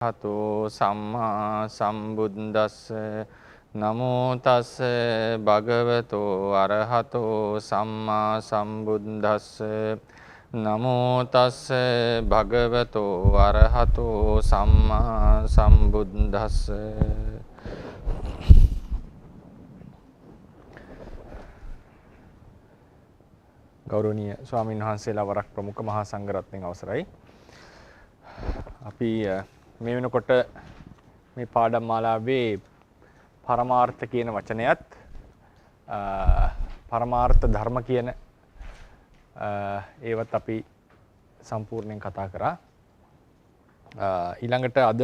හතෝ සම්මා සම්බුද්දස්ස නමෝ තස්ස භගවතෝ අරහතෝ සම්මා සම්බුද්දස්ස නමෝ තස්ස භගවතෝ අරහතෝ සම්මා සම්බුද්දස්ස. ගෞරවනීය ස්වාමීන් වහන්සේලා වරක් ප්‍රමුඛ මහා සංඝරත්නයන් අවසරයි. අපි මේ වෙනකොට මේ පාඩම් මාලාවේ පරමාර්ථ කියන වචනයත් පරමාර්ථ ධර්ම කියන ඒවත් අපි සම්පූර්ණයෙන් කතා කරා. ඊළඟට අද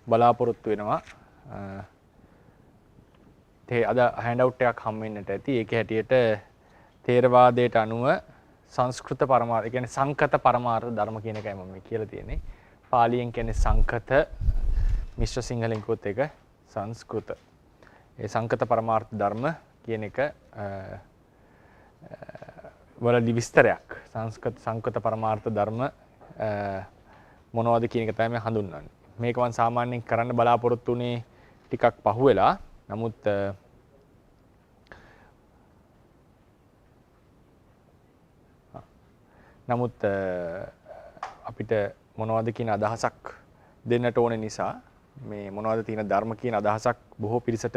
බලාපොරොත්තු වෙනවා අද හෑන්ඩ් අවුට් එකක් හම් වෙන්නට ඇති. ඒක හැටියට තේරවාදයට අනුව සංස්කෘත පරමාර්ථ, ඒ කියන්නේ සංකත පරමාර්ථ ධර්ම කියන එකයි මම කියලා තියෙන්නේ. පාලියෙන් කියන්නේ සංකත, මිශ්‍ර සිංහලෙන් කිව්වොත් ඒක සංස්කෘත. ඒ සංකත පරමාර්ථ ධර්ම කියන එක වලදි විස්තරයක්. සංකත පරමාර්ථ ධර්ම මොනවද කියන එක තමයි හඳුන්වන්නේ. මේක මම සාමාන්‍යයෙන් කරන්න බලාපොරොත්තු වුණේ ටිකක් පහුවෙලා. නමුත් අපිට මොනවද කියන අදහසක් දෙන්නට ඕන නිසා මේ මොනවද තියෙන ධර්ම කියන අදහසක් බොහෝ පිරිසට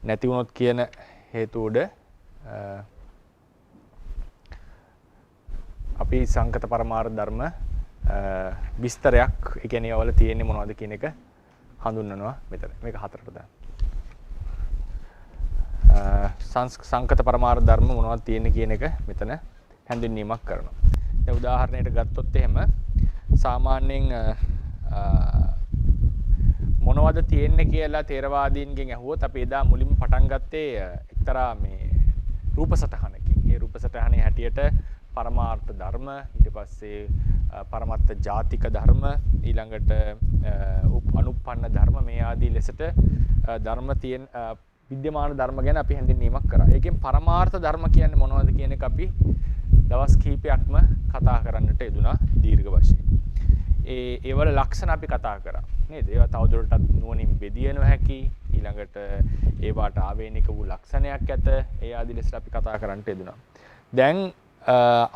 නැති වුණොත් කියන හේතුව උඩ අපි සංකත පරමාර්ථ ධර්ම විස්තරයක්, ඒ කියන්නේ ඒවල තියෙන්නේ මොනවද කියන එක හඳුන්වනවා මෙතන. මේක හතරට දාන්න. සංකත පරමාර්ථ ධර්ම මොනවද තියෙන්නේ කියන එක මෙතන හැඳින්වීමක් කරනවා. දැන් උදාහරණයකට ගත්තොත් එහෙම සාමාන්‍යයෙන් මොනවද තියෙන්නේ කියලා තේරවාදීන්ගෙන් ඇහුවොත් අපි එදා මුලින්ම පටන් ගත්තේ එක්තරා මේ රූප සටහනකින්. ඒ රූප සටහනේ හැටියට පරමාර්ථ ධර්ම, ඊට පස්සේ පරමත්ත ජාතික ධර්ම, ඊළඟට අනුප්පන්න ධර්ම, මේ ආදී ලෙසට ධර්ම තියෙන විද්‍යමාන ධර්ම ගැන අපි හැඳින්වීමක් කරා. ඒකෙන් පරමාර්ථ ධර්ම කියන්නේ මොනවද කියන එක අපි දවස් කිහිපයක්ම කතා කරන්නට යෙදුණා දීර්ඝ වශයෙන්. ඒවල ලක්ෂණ අපි කතා කරා නේද? ඒවා තවදුරටත් නුවණින් බෙදිය නොහැකි, ඊළඟට ඒවට ආවේනික වූ ලක්ෂණයක් ඇත. ඒ ආදී ලෙසට අපි කතා කරන්නට යෙදුණා. දැන්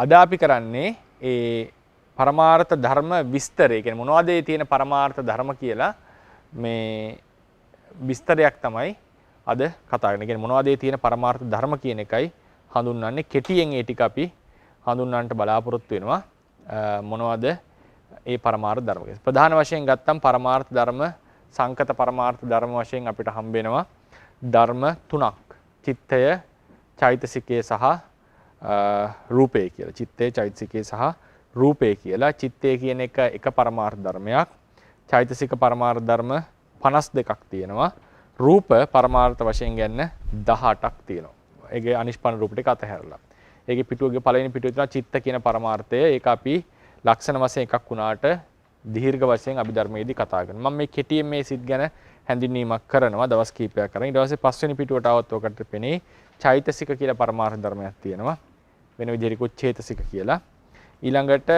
අද අපි කරන්නේ ඒ පරමාර්ථ ධර්ම විස්තරය. කියන්නේ මොනවද ඒ තියෙන පරමාර්ථ ධර්ම කියලා මේ විස්තරයක් තමයි අද කතා කරන්නේ. කියන්නේ මොනවද ඒ තියෙන පරමාර්ථ ධර්ම කියන එකයි හඳුන්වන්නේ. කෙටියෙන් ඒ ටික අපි හඳුන්වන්නට බලාපොරොත්තු වෙනවා. මොනවද ඒ පරමාර්ථ ධර්ම කියන්නේ? ප්‍රධාන වශයෙන් ගත්තම් පරමාර්ථ ධර්ම, සංකත පරමාර්ථ ධර්ම වශයෙන් අපිට හම්බ වෙනවා ධර්ම තුනක්. චිත්තය, චෛතසිකය සහ රූපය කියලා. චිත්තය, චෛතසිකය සහ රූපය කියලා. චිත්තය කියන එක පරමාර්ථ ධර්මයක්. චෛතසික පරමාර්ථ ධර්ම 52ක් තියෙනවා. රූප පරමාර්ථ වශයෙන් ගන්න 18ක් තියෙනවා. ඒකේ අනිෂ්පන්න රූප ටික අතහැරලා. ඒකේ පිටුවගේ පළවෙනි පිටුවේ තියෙනවා චිත්ත කියන පරමාර්ථය. ඒක අපි ලක්ෂණ වශයෙන් එකක් වුණාට දීර්ඝ වශයෙන් අභිධර්මයේදී කතා කරනවා. මම මේ කෙටියෙන් මේ සිත් ගැන හැඳින්වීමක් කරනවා දවස් කිහිපයක් කරන්. ඊට පස්සේ පස්වෙනි පිටුවට આવත් ඔකට පෙනේ චෛතසික කියලා පරමාර්ථ ධර්මයක් තියෙනවා. වෙන විදිහට චේතසික කියලා. ඊළඟට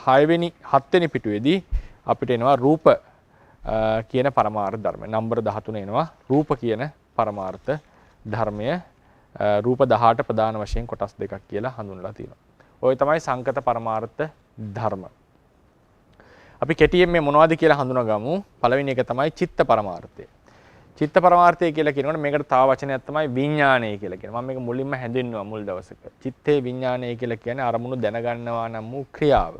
7වෙනි පිටුවේදී අපිට එනවා රූප කියන පරමාර්ථ ධර්ම. නම්බර 13 එනවා රූප කියන පරමාර්ථ ධර්මය. රූප 18 ප්‍රධාන වශයෙන් කොටස් දෙකක් කියලා හඳුන්වලා තියෙනවා. ඔය තමයි සංකත පරමාර්ථ ධර්ම. අපි කෙටියෙන් මේ මොනවද කියලා හඳුනගමු. පළවෙනි එක තමයි චිත්ත පරමාර්ථය. චිත්ත පරමාර්ථය කියලා කියනකොට මේකට තව වචනයක් තමයි විඥානය කියලා කියනවා. මම මේක මුලින්ම හැඳින්වුවා මුල් දවසක. චිත්තේ විඥානය කියලා කියන්නේ අරමුණු දැනගන්නවා නම් වූ ක්‍රියාව.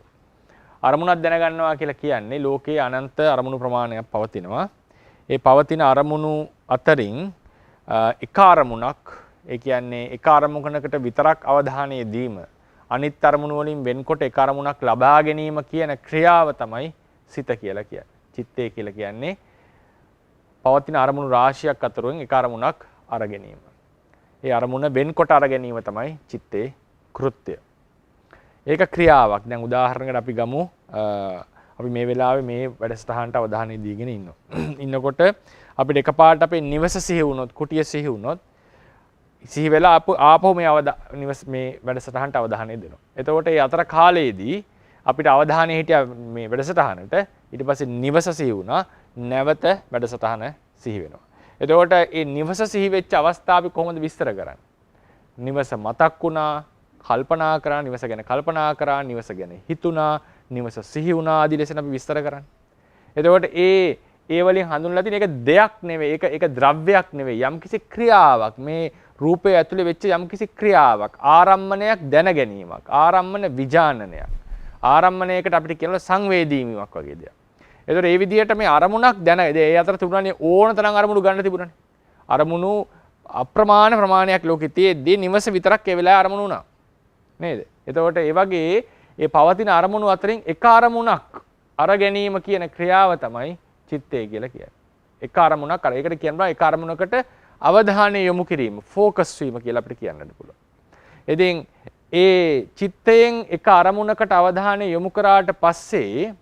අරමුණක් දැනගන්නවා කියලා කියන්නේ ලෝකයේ අනන්ත අරමුණු ප්‍රමාණයක් පවතිනවා. ඒ පවතින අරමුණු අතරින් එක අරමුණක්, ඒ කියන්නේ එක අරමුණකට විතරක් අවධානය දීම, අනිත් අරමුණු වලින් වෙන්කොට එක අරමුණක් ලබා ගැනීම කියන ක්‍රියාව තමයි සිත කියලා කියන්නේ. චිත්තය කියලා කියන්නේ පවතින අරමුණු රාශියක් අතරින් එක අරමුණක් අර ගැනීම. ඒ අරමුණ වෙන්කොට අර ගැනීම තමයි චිත්තේ කෘත්‍යය. ඒක ක්‍රියාවක්. දැන් උදාහරණයකට අපි ගමු අපි මේ වෙලාවේ මේ වැඩසටහනට අවධානය දීගෙන ඉන්නවා. ඉන්නකොට අපිට එකපාරට අපේ නිවස සිහි වුණොත්, කුටිය සිහි වුණොත් සිහි වෙලා ආපහු මේ වැඩසටහනට අවධානය දෙනවා. එතකොට මේ අතර කාලයේදී අපිට අවධානය හිටියා මේ වැඩසටහනට. ඊට පස්සේ නිවස සිහි වුණා. නැවත වැඩසටහන සිහි වෙනවා. එතකොට මේ නිවස සිහි වෙච්ච අවස්ථාවේ කොහොමද විස්තර කරන්නේ? නිවස මතක් වුණා, කල්පනා කරා, නිවස ගැන කල්පනා කරා, නිවස ගැන හිතුණා, නිවස සිහි වුණා ආදී ලෙසන අපි විස්තර කරන්නේ. එතකොට ඒ වලින් හඳුන්වලා තියෙන එක දෙයක් නෙවෙයි, ඒක ද්‍රව්‍යයක් නෙවෙයි, යම්කිසි ක්‍රියාවක්. මේ රූපය ඇතුලේ වෙච්ච යම්කිසි ක්‍රියාවක්, ආරම්මණයක්, දැන ගැනීමක්, ආරම්මන විජානනයක්. ආරම්මණයකට අපිට කියනවා සංවේදීමක් වගේ දෙයක්. එතකොට මේ විදිහට මේ අරමුණක් දැන ඒ අතර තිබුණානේ ඕන තරම් අරමුණු ගන්න තිබුණානේ. අරමුණු අප්‍රමාණ ප්‍රමාණයක් ලෝකෙ තියෙද්දී නිවස විතරක් ඒ වෙලාවේ අරමුණු වුණා. නේද? එතකොට ඒ වගේ ඒ පවතින අරමුණු අතරින් එක අරමුණක් අර ගැනීම කියන ක්‍රියාව තමයි චිත්තය කියලා කියන්නේ. එක අරමුණක් අර ඒකට කියනවා එක අරමුණකට අවධානය යොමු කිරීම, ફોકસ වීම කියලා අපිට කියන්නත් පුළුවන්. ඉතින් ඒ චිත්තයෙන් එක අරමුණකට අවධානය යොමු කරාට පස්සේ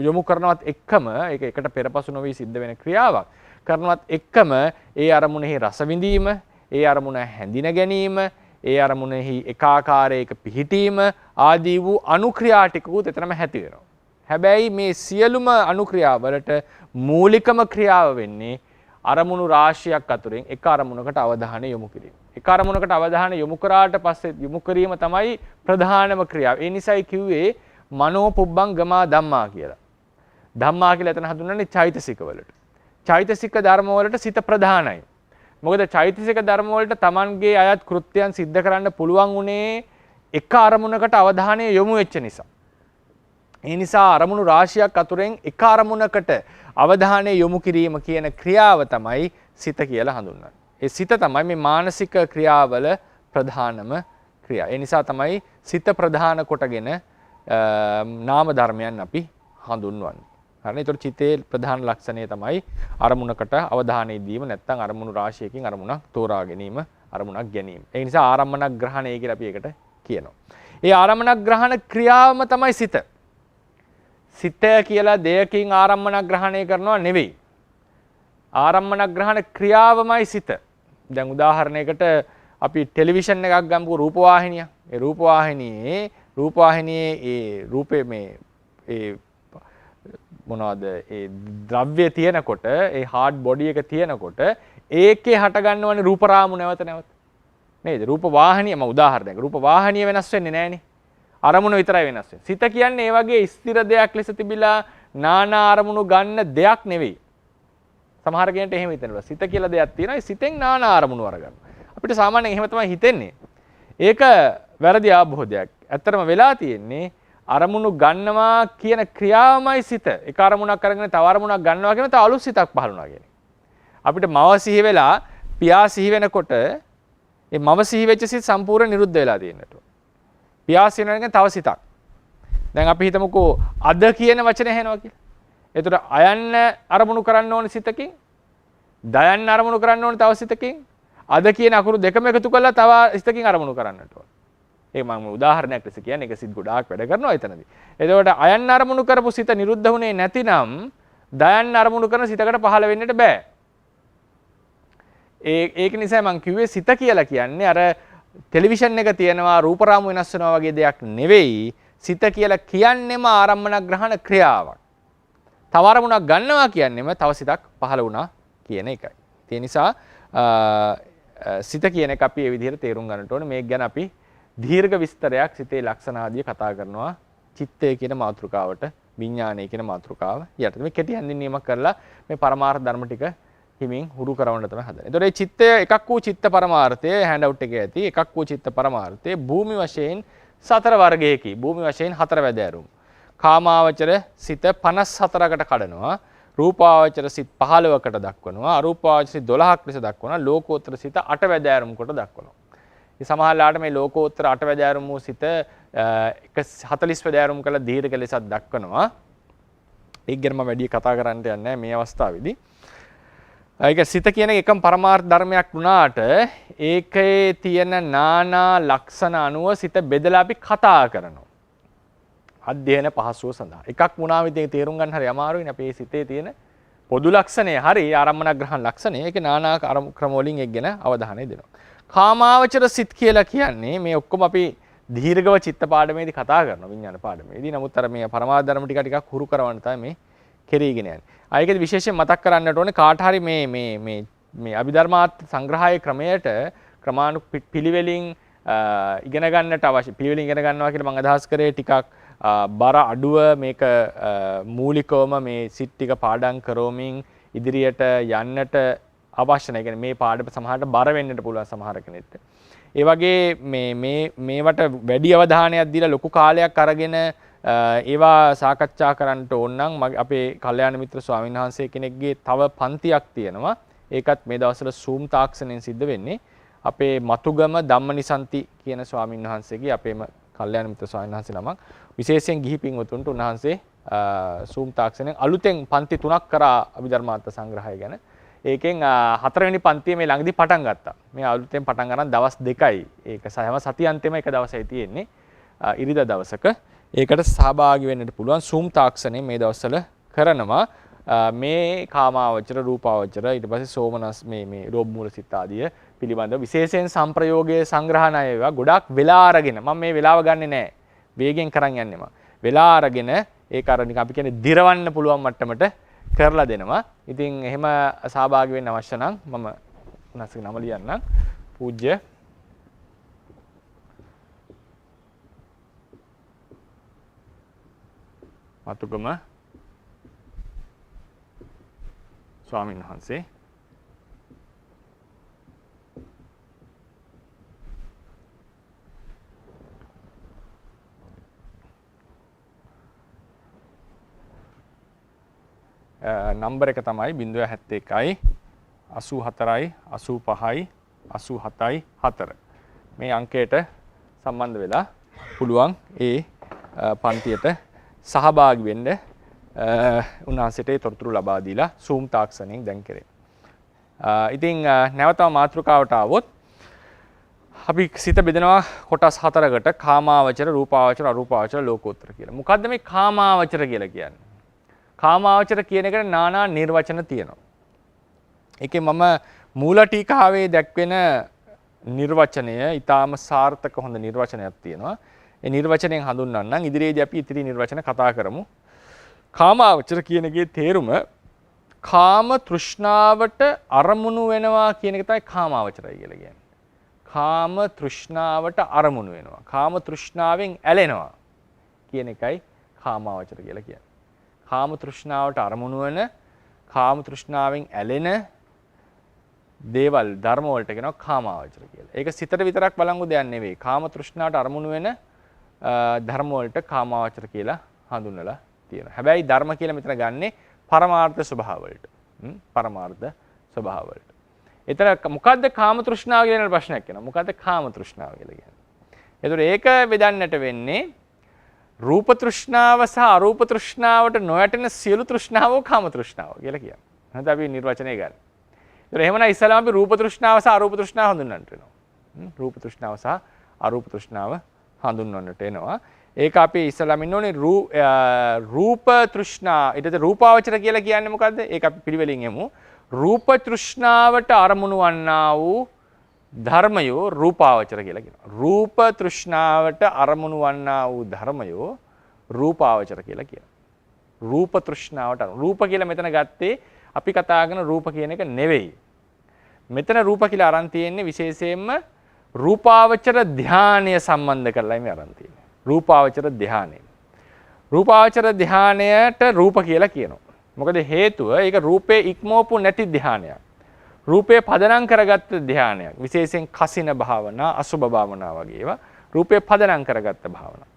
යොමු කරනවත් එක්කම ඒක එකට පෙරපසු නොවි සිද්ධ වෙන ක්‍රියාවක්. කරනවත් එක්කම ඒ අරමුණෙහි රස විඳීම, ඒ අරමුණ හැඳින ගැනීම, ඒ අරමුණෙහි එකාකාරයක පිහිටීම ආදී වූ අනුක්‍රියා ටිකකුත් එතනම ඇති වෙනවා. හැබැයි මේ සියලුම අනුක්‍රියාවලට මූලිකම ක්‍රියාව වෙන්නේ අරමුණු රාශියක් අතුරින් එක අරමුණකට අවධානය යොමු කිරීම. එක අරමුණකට අවධානය යොමු කරාට පස්සේ යොමු කිරීම තමයි ප්‍රධානම ක්‍රියාව. ඒ නිසායි කිව්වේ මනෝ පුබ්බංගමා ධම්මා කියලා. ධම්මා කියලා එතන හඳුන්වන්නේ චෛතසික වලට. චෛතසික ධර්ම වලට සිත ප්‍රධානයි. මොකද චෛතසික ධර්ම වලට Tamanගේ අයත් කෘත්‍යයන් සිද්ධ කරන්න පුළුවන් උනේ එක අරමුණකට අවධානය යොමු වෙච්ච නිසා. ඒ නිසා අරමුණු රාශියක් අතුරෙන් එක අරමුණකට අවධානය යොමු කිරීම කියන ක්‍රියාව තමයි සිත කියලා හඳුන්වන්නේ. ඒ සිත තමයි මේ මානසික ක්‍රියාවල ප්‍රධානම ක්‍රියාව. ඒ නිසා තමයි සිත ප්‍රධාන කොටගෙන නාම ධර්මයන් අපි හඳුන්වන්නේ. හරිනේ. ඒතකොට චිතේ ප්‍රධාන ලක්ෂණය තමයි අරමුණකට අවධානය දීම, නැත්නම් අරමුණු රාශියකින් අරමුණක් තෝරා ගැනීම, අරමුණක් ගැනීම. ඒ නිසා ආරම්මන ග්‍රහණය කියලා අපි ඒකට කියනවා. ඒ ආරම්මන ග්‍රහණ ක්‍රියාවම තමයි සිත. සිත කියලා දෙයකින් ආරම්මන ග්‍රහණය කරනවා නෙවෙයි. ආරම්මන ග්‍රහණ ක්‍රියාවමයි සිත. දැන් උදාහරණයකට අපි ටෙලිවිෂන් එකක් ගමුකෝ, රූපවාහිනිය. ඒ රූපවාහිනියේ ඒ රූපේ මේ ඒ මොනවද ඒ ද්‍රව්‍ය තියෙනකොට, ඒ හાર્ඩ් බොඩි එක තියෙනකොට ඒකේ හට ගන්නවනේ රූප රාමු නැවත නැවත. නේද? රූප වාහිනිය මම උදාහරණයක්. රූප වාහිනිය වෙනස් වෙන්නේ නැහනේ. අරමුණ විතරයි වෙනස් වෙන්නේ. සිත කියන්නේ ඒ වගේ ස්ථිර දෙයක් ලෙස තිබිලා නානා අරමුණු ගන්න දෙයක් නෙවෙයි. සමහර කෙනෙක්ට එහෙම හිතෙනවා. සිත කියලා දෙයක් තියෙනවා. ඒ සිතෙන් නානා අරමුණු අරගන්න. අපිට සාමාන්‍යයෙන් එහෙම තමයි හිතෙන්නේ. ඒක වැරදි අවබෝධයක්. ඇත්තටම වෙලා තියෙන්නේ අරමුණු ගන්නවා කියන ක්‍රියාවමයි සිත. එක අරමුණක් අරගෙන තව අරමුණක් ගන්නවා කියන තව අලුත් සිතක් පහළ වුණා කියන්නේ. අපිට මව සිහි වෙලා පියා සිහි වෙනකොට ඒ මව සිහි වෙච්ච සිත සම්පූර්ණ නිරුද්ධ වෙලා තියෙනට. පියා සිහි වෙනකන් තව සිතක්. දැන් අපි හිතමුකෝ අද කියන වචනේ ඇහෙනවා කියලා. ඒතර අයන්න අරමුණු කරන්න ඕනේ සිතකින්, දයන්න අරමුණු කරන්න ඕනේ තව සිතකින්, අද කියන අකුරු දෙකම එකතු කරලා තව සිතකින් අරමුණු කරන්නට ඕනේ. ඒ මම උදාහරණයක් ලෙස කියන්නේ. ඒක සිත් ගොඩාක් වැඩ කරනවා එතනදී. එතකොට අයන්න අරමුණු කරපු සිත නිරුද්ධ වුණේ නැතිනම් දයන්න අරමුණු කරන සිතකට පහළ වෙන්නට බෑ. ඒක නිසා මම කිව්වේ සිත කියලා කියන්නේ අර ටෙලිවිෂන් එක තියෙනවා රූප රාමු වෙනස් වෙනවා වගේ දෙයක් නෙවෙයි. සිත කියලා කියන්නේම ආරම්මන ග්‍රහණ ක්‍රියාවක්. තව අරමුණක් ගන්නවා කියන්නේම තව සිතක් පහළ වුණා කියන එකයි. ඒ නිසා සිත කියන එක අපි මේ විදිහට තේරුම් ගන්නට ඕනේ. මේක ගැන අපි දීර්ඝ විස්තරයක් සිතේ ලක්ෂණ ආදී කතා කරනවා චිත්තය කියන මාතෘකාවට, විඥානය කියන මාතෘකාව යටතේ. මේ කෙටි හැඳින්වීමක් කරලා මේ පරමාර්ථ ධර්ම ටික හිමින් හුරු කරවන්න තමයි හදන්නේ. ඒතකොට මේ චිත්තය එකක් වූ චිත්ත පරමාර්ථය හෑන්ඩ් අවුට් එකේ ඇති. එකක් වූ චිත්ත පරමාර්ථය භූමි වශයෙන් සතර වර්ගයකි. භූමි වශයෙන් හතර වැදෑරුම්. කාමාවචර සිත 54කට කඩනවා. රූපාවචර සිත 15කට දක්වනවා. අරූපාවචර සිත 12ක් ලෙස දක්වනවා. ලෝකෝත්තර සිත 8 වැදෑරුම් කොට දක්වනවා. මේ සමහරලාට මේ ලෝකෝත්තර 8 වැදෑරුම් වූ සිත 40 වැදෑරුම් කළ දීර්ඝ ලෙසක් දක්වනවා. ඒක ගැන මම වැඩි කතා කරන්න යන්නේ නැහැ මේ අවස්ථාවේදී. ඒක සිත කියන එකම පරමාර්ථ ධර්මයක් වුණාට ඒකේ තියෙන නානා ලක්ෂණ අනුව සිත බෙදලා අපි කතා කරනවා. අධ්‍යයන පහසුව සඳහා. එකක් වුණාම ඉතින් තේරුම් ගන්න හරි අමාරුයිනේ අපේ සිතේ තියෙන පොදු ලක්ෂණය හරි ආරම්මන ග්‍රහණ ලක්ෂණය. ඒකේ නානා ක්‍රම වලින් එක් ගැන අවධානය දෙනවා. කාමාවචර සිත් කියලා කියන්නේ මේ ඔක්කොම අපි දීර්ඝව චිත්ත පාඩමේදී කතා කරනවා විඥාන පාඩමේදී. නමුත් අර මේ පරමාර්ථ ධර්ම ටිකක් හුරු කරවන්න තමයි මේ කෙරීගෙන යන්නේ. ආයෙකද විශේෂයෙන් මතක් කරන්නට ඕනේ කාට හරි මේ අභිධර්මාර්ථ සංග්‍රහයේ ක්‍රමයට පිළිවෙලින් ඉගෙන ගන්නට අවශ්‍ය. පිළිවෙලින් ඉගෙන ගන්නවා කියලා මම අදහස් කරේ ටිකක් බර අඩුව මේක මූලිකවම මේ සිත් ටික පාඩම් කරවමින් ඉදිරියට යන්නට අවශ්‍ය නැහැ. කියන්නේ මේ පාඩම සමහරට බර වෙන්නට පුළුවන් සමහර කෙනෙක්ට. ඒ වගේ මේවට වැඩි අවධානයක් දීලා ලොකු කාලයක් අරගෙන ඒවා සාකච්ඡා කරන්න ඕන නම් අපේ කල්යාණ මිත්‍ර ස්වාමීන් වහන්සේ කෙනෙක්ගේ තව පන්තියක් තියෙනවා. ඒකත් මේ දවස්වල Zoom තාක්ෂණයෙන් සිද්ධ වෙන්නේ. අපේ මතුගම ධම්මනිසන්ති කියන ස්වාමීන් වහන්සේගේ අපේම කල්යාණ මිත්‍ර ස්වාමීන් වහන්සේ නමක් විශේෂයෙන් ගිහි පින්වතුන්ට උන්වහන්සේ Zoom තාක්ෂණයෙන් අලුතෙන් පන්ති 3ක් කරා අභිධර්මාර්ථ සංග්‍රහය ගැන. ඒකෙන් 4 වෙනි පන්තිය මේ ළඟදී පටන් ගත්තා. මේ අලුතෙන් පටන් ගන්න දවස් 2යි. ඒක හැම සතියන්තෙම එක දවසයි තියෙන්නේ. ඉරිදා දවසක. ඒකට සහභාගී වෙන්නට පුළුවන් Zoom තාක්ෂණය මේ දවස්වල කරනවා. මේ කාමාවචර රූපාවචර ඊට පස්සේ සෝමනස් මේ රෝග මූල සිත ආදිය පිළිබඳව විශේෂයෙන් සම්ප්‍රයෝගයේ සංග්‍රහණය ඒවා ගොඩක් වෙලා අරගෙන මම මේ වෙලාව ගන්නෙ නෑ. වේගෙන් කරන් යන්නේ මම. වෙලා අරගෙන ඒක අර නිකන් අපි කියන්නේ දිරවන්න පුළුවන් මට්ටමට කරලා දෙනවා. ඉතින් එහෙම සහභාගී වෙන්න අවශ්‍ය නම් මම උන්වහන්සේගේ නම ලියන්නම්. පූජ්‍ය මතුගම ස්වාමීන් වහන්සේ නම්බර එක තමයි 071යි 84යි 85යි 87යි 4 මේ අංකයට සම්බන්ධ වෙලා පුළුවන් ඒ පන්තියට සහභාගී වෙන්න උන්වහන්සේට තොරතුරු ලබා දීලා Zoom තාක්ෂණයෙන් දැන් කරේ. ඉතින් නැවතම මාතෘකාවට ආවොත් අපි සිත බෙදනවා කොටස් 4කට කාමාවචර, රූපාවචර, අරූපාවචර, ලෝකෝත්තර කියලා. මොකද්ද මේ කාමාවචර කියලා කියන්නේ? කාමාවචර කියන එකට নানা නිර්වචන තියෙනවා. ඒකේ මම මූල ටීකාවේ දැක්වෙන නිර්වචනය ඊටාම සාර්ථක හොඳ නිර්වචනයක් තියෙනවා. ඒ නිර්වචනයෙන් හඳුන්වන්නම්. ඉදිරියේදී අපි ඉතිරි නිර්වචන කතා කරමු. කාමාවචර කියන එකේ තේරුම කාම තෘෂ්ණාවට අරමුණු වෙනවා කියන එක තමයි කාමාවචරයි කියලා කියන්නේ. කාම තෘෂ්ණාවට අරමුණු වෙනවා. කාම තෘෂ්ණාවෙන් ඇලෙනවා කියන එකයි කාමාවචර කියලා කියන්නේ. කාම තෘෂ්ණාවට අරමුණු වෙන කාම තෘෂ්ණාවෙන් ඇලෙන දේවල් ධර්ම වලට කියනවා කාමාවචර කියලා. ඒක සිතට විතරක් බලංගු දෙයක් නෙවෙයි. කාම තෘෂ්ණාවට අරමුණු වෙන ධර්ම වලට කාමාවචර කියලා හඳුන්වලා තියෙනවා. හැබැයි ධර්ම කියලා මෙතන ගන්නෙ පරමාර්ථ ස්වභාව වලට. පරමාර්ථ ස්වභාව වලට. එතන මොකද්ද කාම තෘෂ්ණාව කියන ප්‍රශ්නයක් එනවා. මොකද්ද කාම තෘෂ්ණාව කියලා කියන්නේ? ඒතකොට ඒක බෙදන්නට වෙන්නේ රූප තෘෂ්ණාව සහ අරූප තෘෂ්ණාවට නොයැටෙන සියලු තෘෂ්ණාව කාම තෘෂ්ණාව කියලා කියනවා. එහෙනම් අපි නිර්වචනය ගන්න. ඒතකොට එහෙමනම් ඉස්සලාම අපි රූප තෘෂ්ණාව සහ අරූප තෘෂ්ණාව හඳුන්වන්නට වෙනවා. රූප තෘෂ්ණාව සහ අරූප තෘෂ්ණාව හඳුන්වන්නට එනවා. ඒක අපි ඉස්සලාම ඉන්න ඕනේ රූප තෘෂ්ණා. ඊට රූපාවචර කියලා කියන්නේ මොකද්ද? ඒක අපි පිළිවෙලින් යමු. රූප තෘෂ්ණාවට අරමුණු වන්නා වූ ධර්මයෝ රූපාවචර කියලා කියනවා. රූප තෘෂ්ණාවට අරමුණු වන්නා වූ ධර්මයෝ රූපාවචර කියලා කියනවා. රූප තෘෂ්ණාවට රූප කියලා මෙතන ගත්තේ අපි කතා කරන රූප කියන එක නෙවෙයි. මෙතන රූප කියලා අරන් තියෙන්නේ විශේෂයෙන්ම රූපාවචර ධානය සම්බන්ධ කරලායි මේ අරන් තියෙන්නේ. රූපාවචර ධානය. රූපාවචර ධානයට රූප කියලා කියනවා. මොකද හේතුව ඒක රූපේ ඉක්මවපු නැති ධානයක්. රූපේ පදනම් කරගත්ත ධානයක්. විශේෂයෙන් කසින භාවනා, අසුභ භාවනා වගේ ඒවා රූපේ පදනම් කරගත්ත භාවනා.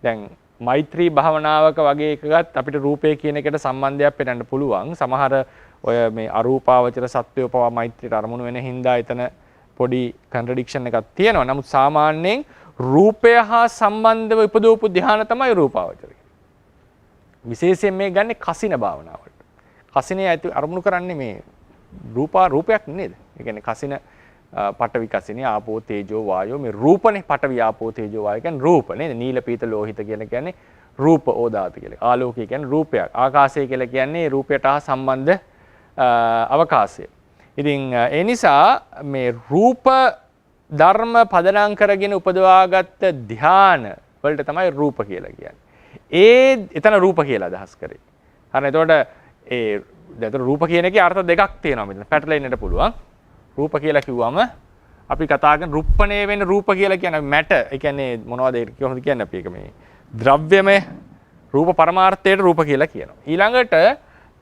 දැන් මෛත්‍රී භාවනාවක වගේ එකකට අපිට රූපේ කියන එකට සම්බන්ධයක් පෙන්නන්න පුළුවන්. සමහර ඔය මේ අරූපාවචර සත්වයෝ පවා මෛත්‍රියට අරමුණු වෙන හින්දා එතන පොඩි කන්ට්‍රඩික්ෂන් එකක් තියෙනවා. නමුත් සාමාන්‍යයෙන් රූපය හා සම්බන්ධව උපදවපු ධ්‍යාන තමයි රූපාවචරය. විශේෂයෙන් මේ ගන්නේ කසින භාවනාවට. කසිනේ ඇති අරමුණු කරන්නේ මේ රූපයක් නේද? ඒ කියන්නේ කසින පඨවි කසිනේ ආපෝ තේජෝ වායෝ මේ රූපනේ පඨවි ආපෝ තේජෝ වායෝ කියන්නේ රූප නේද? නීල පීත ලෝහිත කියලා කියන්නේ රූප ඕදාත කියලා. ආලෝකය කියන්නේ රූපයක්. ආකාශය කියලා කියන්නේ රූපයට හා සම්බන්ධ අවකාශය. ඉතින් ඒ නිසා මේ රූප ධර්ම පදනම් කරගෙන උපදවාගත්ත ධ්‍යාන වලට තමයි රූප කියලා කියන්නේ. එතන රූප කියලා අදහස් කරේ. හරි එතකොට එතකොට රූප කියන එකේ අර්ථ දෙකක් තියෙනවා මෙතන. පැටලෙන්නට පුළුවන්. රූප කියලා කිව්වම අපි කතා කරන රුප්පණේ වෙන රූප කියලා කියන්නේ මැට. ඒ කියන්නේ මොනවද ඒක කොහොමද කියන්නේ අපි ඒක මේ ද්‍රව්‍යමය රූප පරමාර්ථයට රූප කියලා කියනවා. ඊළඟට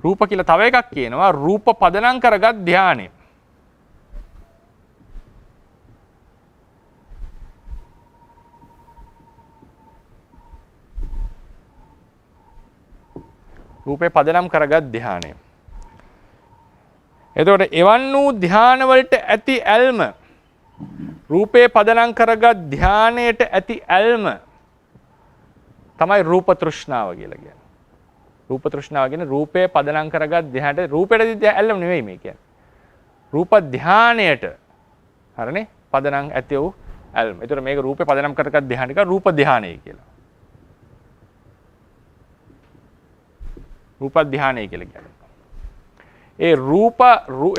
රූප කියලා තව එකක් කියනවා රූප පදනම් කරගත් ධානය. රූපේ පදනම් කරගත් ධානය. එතකොට එවන් වූ ධාන වලට ඇති ඇල්ම රූපේ පදනම් කරගත් ධානයට ඇති ඇල්ම තමයි රූප තෘෂ්ණාව කියලා කියන්නේ. රූප තෘෂ්ණාව කියන්නේ රූපේ පදනම් කරගත් ධානයට රූපයට ඇල්ම නෙවෙයි මේ කියන්නේ. රූප ධානයට හරිනේ පදනම් ඇති වූ ඇල්ම. ඒතර මේක රූපේ පදනම් කරගත් ධානයක රූප ධානය කියලා. රූප ධානය කියලා කියන්නේ. ඒ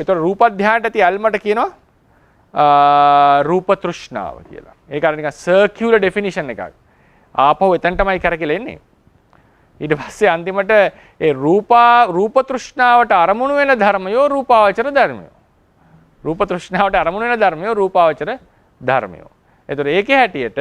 ඒතර රූප ධානයට ඇති ඇල්මට කියනවා රූප තෘෂ්ණාව කියලා. ඒක අර නිකන් සර්කියුලර් ඩෙෆිනිෂන් එකක්. ආපහු එතනටමයි කරකෙලා එන්නේ. ඊට පස්සේ අන්තිමට ඒ රූප තෘෂ්ණාවට අරමුණු වෙන ධර්මයෝ රූපාවචර ධර්මයෝ. රූප තෘෂ්ණාවට අරමුණු වෙන ධර්මයෝ රූපාවචර ධර්මයෝ. ඒතර ඒකේ හැටියට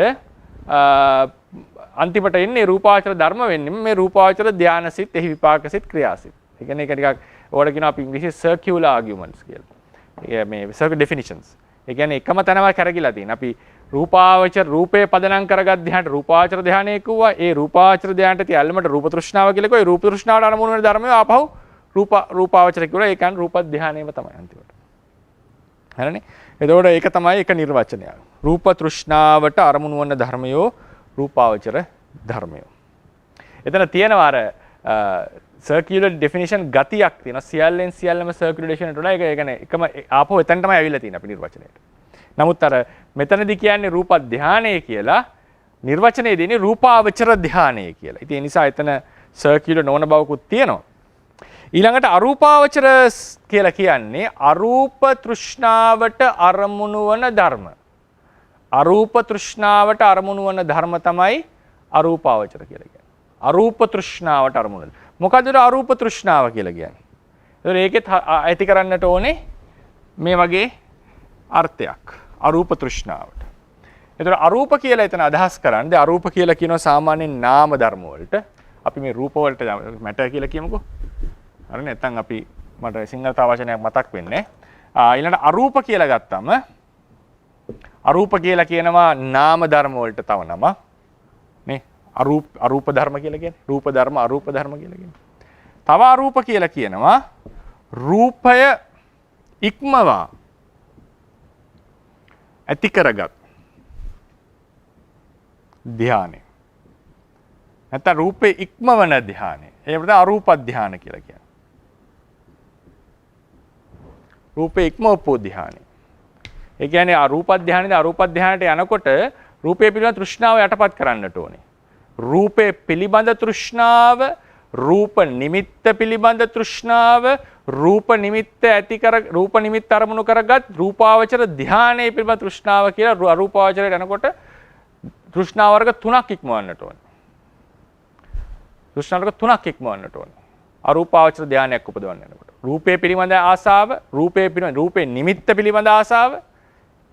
අන්තිමට එන්නේ රූපාවචර ධර්ම වෙන්නේ මේ රූපාවචර ධානසිත එහි විපාකසිත ක්‍රියාසිත. ඒ කියන්නේ ඒක ටිකක් ඕකට කියනවා අපි ඉංග්‍රීසියෙන් සර්කියුලර් ආගියුමන්ට්ස් කියලා. ඒ මේ සර්කියුලර් ඩෙෆිනිෂන්ස්. ඒ කියන්නේ එකම තැනම කරගිලා තියෙන. අපි රූපාවචර රූපේ පදනම් කරගත් ධ්‍යානට රූපාවචර ධ්‍යානය කිව්වා. ඒ රූපාවචර ධ්‍යානට තිය ඇල්මට රූප තෘෂ්ණාව කියලා කිව්වා. ඒ රූප තෘෂ්ණාවට අනුමුණ වෙන ධර්මය ආපහු රූපාවචර කිව්වා. ඒ කියන්නේ රූප ධ්‍යානයම තමයි අන්තිමට. හරිනේ? එතකොට ඒක තමයි එක නිර්වචනය. රූප තෘෂ්ණාවට අරමුණු වන ධර්මයෝ රූපාවචර ධර්මයෝ. එතන තියෙනවා අර circular definition ගතියක් තියෙනවා. සියල්ලෙන් සියල්ලම circular definition වල ඒක කියන්නේ එකම ආපහු එතන තමයි ඇවිල්ලා තියෙන්නේ අපි නිර්වචනයට. නමුත් අර මෙතනදී කියන්නේ රූප ධානය කියලා නිර්වචනයේ දෙන්නේ රූපාවචර ධානය කියලා. ඉතින් ඒ නිසා එතන circular නොවන බවකුත් තියෙනවා. ඊළඟට අරූපාවචර කියලා කියන්නේ අරූප තෘෂ්ණාවට අරමුණු වන ධර්ම. අරූප තෘෂ්ණාවට අරමුණු වන ධර්ම තමයි අරූපාවචර කියලා කියන්නේ. අරූප තෘෂ්ණාවට අරමුණු. මොකද අරූප තෘෂ්ණාව කියලා කියන්නේ? ඒකෙත් ඇති කරන්නට ඕනේ මේ වගේ අර්ථයක්. අරූප තෘෂ්ණාවට. ඒතර අරූප කියලා එතන අදහස් කරන්නේ අරූප කියලා කියනවා සාමාන්‍යයෙන් නාම ධර්ම වලට. අපි මේ රූප වලට මැටර් කියලා කියමුකෝ. හරි නැත්නම් අපි මට සිංහල වචනයක් මතක් වෙන්නේ. ඊළඟට අරූප කියලා ගත්තම අරූප කියලා කියනවා නාම ධර්ම වලට තව නම. නේ? අරූප ධර්ම කියලා කියන්නේ. රූප ධර්ම අරූප ධර්ම කියලා කියන්නේ. තව අරූප කියලා කියනවා රූපය ඉක්මවා ඇති කරගත් ධානය. නැත්නම් රූපේ ඉක්මවන ධානය. ඒකට අරූප ධානය කියලා කියනවා. රූපේ ඉක්මවපු ධානය. ඒ කියන්නේ අරූප ධානයේදී අරූප ධානයට යනකොට රූපේ පිළිබඳ තෘෂ්ණාව යටපත් කරන්නට ඕනේ. රූපේ පිළිබඳ තෘෂ්ණාව, රූප නිමිත්ත පිළිබඳ තෘෂ්ණාව, රූප නිමිත්ත රූප නිමිත්ත අරමුණු කරගත් රූපාවචර ධානයේ පිළිබඳ තෘෂ්ණාව කියලා අරූපාවචරයට යනකොට තෘෂ්ණා වර්ග තුනක් ඉක්මවන්නට ඕනේ. තෘෂ්ණා වර්ග තුනක් ඉක්මවන්නට ඕනේ. අරූපාවචර ධානයක් උපදවන්න යනකොට. රූපේ පිළිබඳ ආසාව, රූපේ නිමිත්ත පිළිබඳ ආසාව,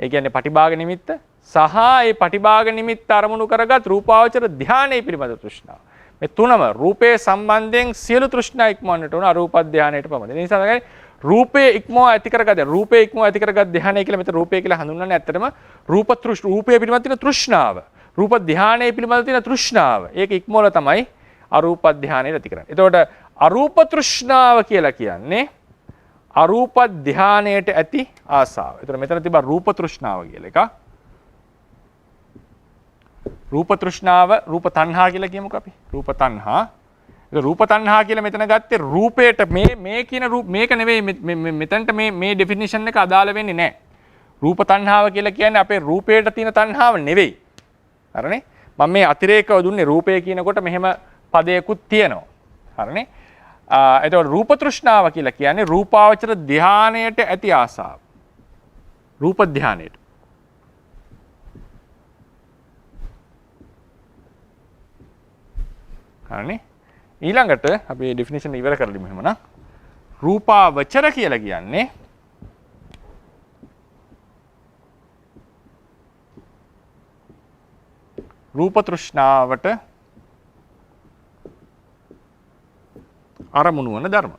ඒ කියන්නේ පටිභාග නිමිත්ත සහ ඒ පටිභාග නිමිත්ත අරමුණු කරගත් රූපාවචර ධානයේ පිළිබඳ තෘෂ්ණාව. මේ තුනම රූපේ සම්බන්ධයෙන් සියලු තෘෂ්ණා ඉක්මවන්නට ඕන අරූප ධානයට පමණයි. ඒ නිසා තමයි රූපේ ඉක්මව ඇති කරගත රූපේ ඉක්මව ඇති කරගත් ධානය කියලා මෙතන රූපේ කියලා හඳුන්වන්නේ ඇත්තටම රූපේ පිළිබඳ තියෙන තෘෂ්ණාව. රූප ධානයේ පිළිබඳ තියෙන තෘෂ්ණාව. ඒක ඉක්මවල තමයි අරූප ධානය ඇති කරන්නේ. එතකොට අරූප තෘෂ්ණාව කියලා කියන්නේ අරූප ධානයට ඇති ආසාව. එතකොට මෙතන තිබා රූප තෘෂ්ණාව කියලා එක. රූප තෘෂ්ණාව රූප තණ්හා කියලා කියමුකෝ අපි. රූප තණ්හා. ඒක රූප තණ්හා කියලා මෙතන ගත්තේ රූපයට මේ කියන මේක නෙවෙයි මෙතනට මේ ඩෙෆිනිෂන් එක අදාළ වෙන්නේ නැහැ. රූප තණ්හාව කියලා කියන්නේ අපේ රූපයට තියෙන තණ්හාව නෙවෙයි. හරිනේ? මම මේ අතිරේකව දුන්නේ රූපය කියනකොට මෙහෙම පදයකුත් තියෙනවා. හරිනේ? එතකොට රූප තෘෂ්ණාව කියලා කියන්නේ රූපාවචර ධානයට ඇති ආසාව. රූප ධානයට. හරිනේ. ඊළඟට අපි ඩෙෆිනිෂන් ඉවර කරලිමු එහෙමනම්. රූපාවචර කියලා කියන්නේ රූප තෘෂ්ණාවට අරමුණු වන ධර්ම.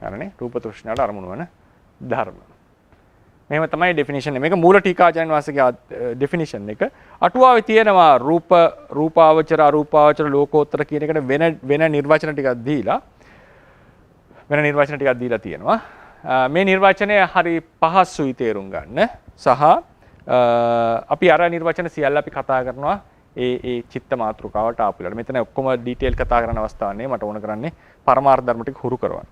හරිනේ. රූප තෘෂ්ණාවට අරමුණු වන ධර්ම. මෙහෙම තමයි ඩෙෆිනිෂන් එක. මේක මූල ටීකාචාර්යන් වහන්සේගේ ඩෙෆිනිෂන් එක. අටුවාවේ තියෙනවා රූපාවචර අරූපාවචර ලෝකෝත්තර කියන එකට වෙන නිර්වචන ටිකක් දීලා තියෙනවා. මේ නිර්වචනය හරි පහසුයි තේරුම් ගන්න සහ අපි අර නිර්වචන සියල්ල අපි කතා කරනවා ඒ චිත්ත මාතෘකාවට ආපු වෙලාවට. මෙතන ඔක්කොම ඩීටේල් කතා කරන අවස්ථාවක් නෙවෙයි. මට ඕන කරන්නේ පරමාර්ථ ධර්ම ටික හුරු කරවන්න.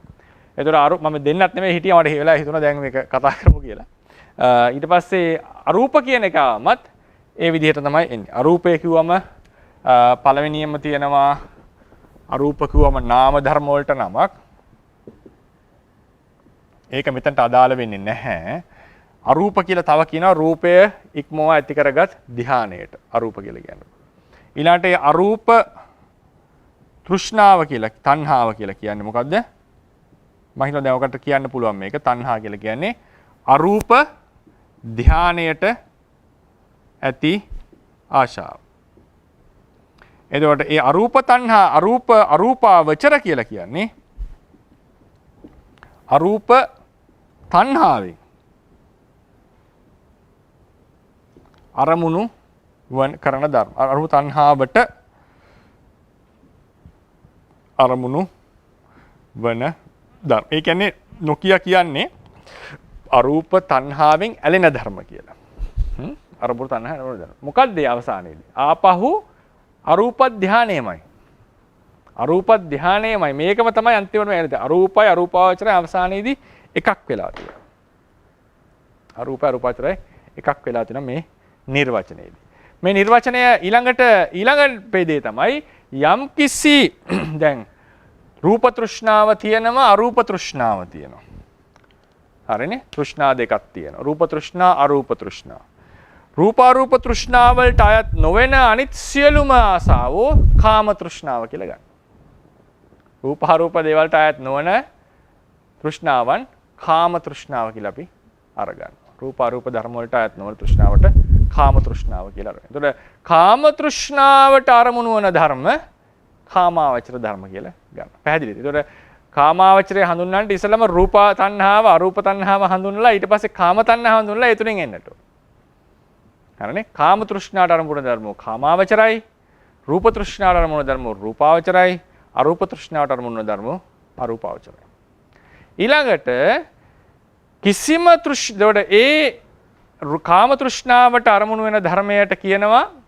ඒතර මම දෙන්නත් නෙමෙයි හිටියා මට වෙලාව හිතුණා දැන් මේක කතා කරමු කියලා. ඊට පස්සේ අරූප කියන එකමත් ඒ විදිහට තමයි එන්නේ. අරූපය කිව්වම පළවෙනියෙන්ම තියෙනවා අරූප කිව්වම නාම ධර්ම වලට නමක්. ඒක මෙතනට අදාළ වෙන්නේ නැහැ. අරූප කියලා තව කියනවා රූපය ඉක්මවා ඇති කරගත් ධානයට අරූප කියලා කියනවා. ඊළාට ඒ අරූප තෘෂ්ණාව කියලා තණ්හාව කියලා කියන්නේ මොකද්ද? මම හිතනවා දැන් ඔකට කියන්න පුළුවන් මේක තණ්හා කියලා කියන්නේ අරූප ධානයට ඇති ආශාව. එතකොට ඒ අරූප තණ්හා අරූපාවචර කියලා කියන්නේ අරූප තණ්හාවෙන් අරමුණු කරන ධර්ම. අරූප තණ්හාවට අරමුණු වන ධර්ම. ඒ කියන්නේ නොකිය කියන්නේ අරූප තණ්හාවෙන් ඇලෙන ධර්ම කියලා. අරූප තණ්හාවෙන් ඇලෙන ධර්ම. මොකක්ද ඒ අවසානයේදී? ආපහු අරූප ධානයමයි. අරූප ධානයමයි. මේකම තමයි අන්තිමටම එන්නේ. අරූපයි අරූපාවචරය අවසානයේදී එකක් වෙලා තියෙනවා. අරූපයි අරූපාවචරය එකක් වෙලා තියෙනවා මේ නිර්වචනයේදී. මේ නිර්වචනය ඊළඟ පෙදේ තමයි යම් කිසි දැන් රූප තෘෂ්ණාව තියෙනවා අරූප තෘෂ්ණාව තියෙනවා. හරිනේ? තෘෂ්ණා දෙකක් තියෙනවා. රූප තෘෂ්ණා අරූප තෘෂ්ණා. රූපාරූප තෘෂ්ණාව වලට අයත් නොවන අනිත් සියලුම ආසාවෝ කාම තෘෂ්ණාව කියලා ගන්න. රූපාරූප දේවල්ට අයත් නොවන තෘෂ්ණාවන් කාම තෘෂ්ණාව කියලා අපි අරගන්නවා. රූපාරූප ධර්ම වලට අයත් නොවන තෘෂ්ණාවට කාම තෘෂ්ණාව කියලා අරගන්නවා. එතකොට කාම තෘෂ්ණාවට අරමුණු වන ධර්ම කාමාවචර ධර්ම කියලා ගන්න. පැහැදිලිද? එතකොට කාමාවචරය හඳුන්වන්නට ඉස්සෙල්ලාම රූප තණ්හාව අරූප තණ්හාව හඳුන්වලා ඊට පස්සේ කාම තණ්හාව හඳුන්වලා ඒ තුනෙන් එන්නට ඕන. හරිනේ? කාම තෘෂ්ණාට අරමුණු ධර්ම කාමාවචරයි, රූප තෘෂ්ණාට අරමුණු ධර්ම රූපාවචරයි, අරූප තෘෂ්ණාට අරමුණු ධර්ම අරූපාවචරයි. ඊළඟට කිසිම ඒ කාම තෘෂ්ණාවට අරමුණු වෙන ධර්මයට කියනවා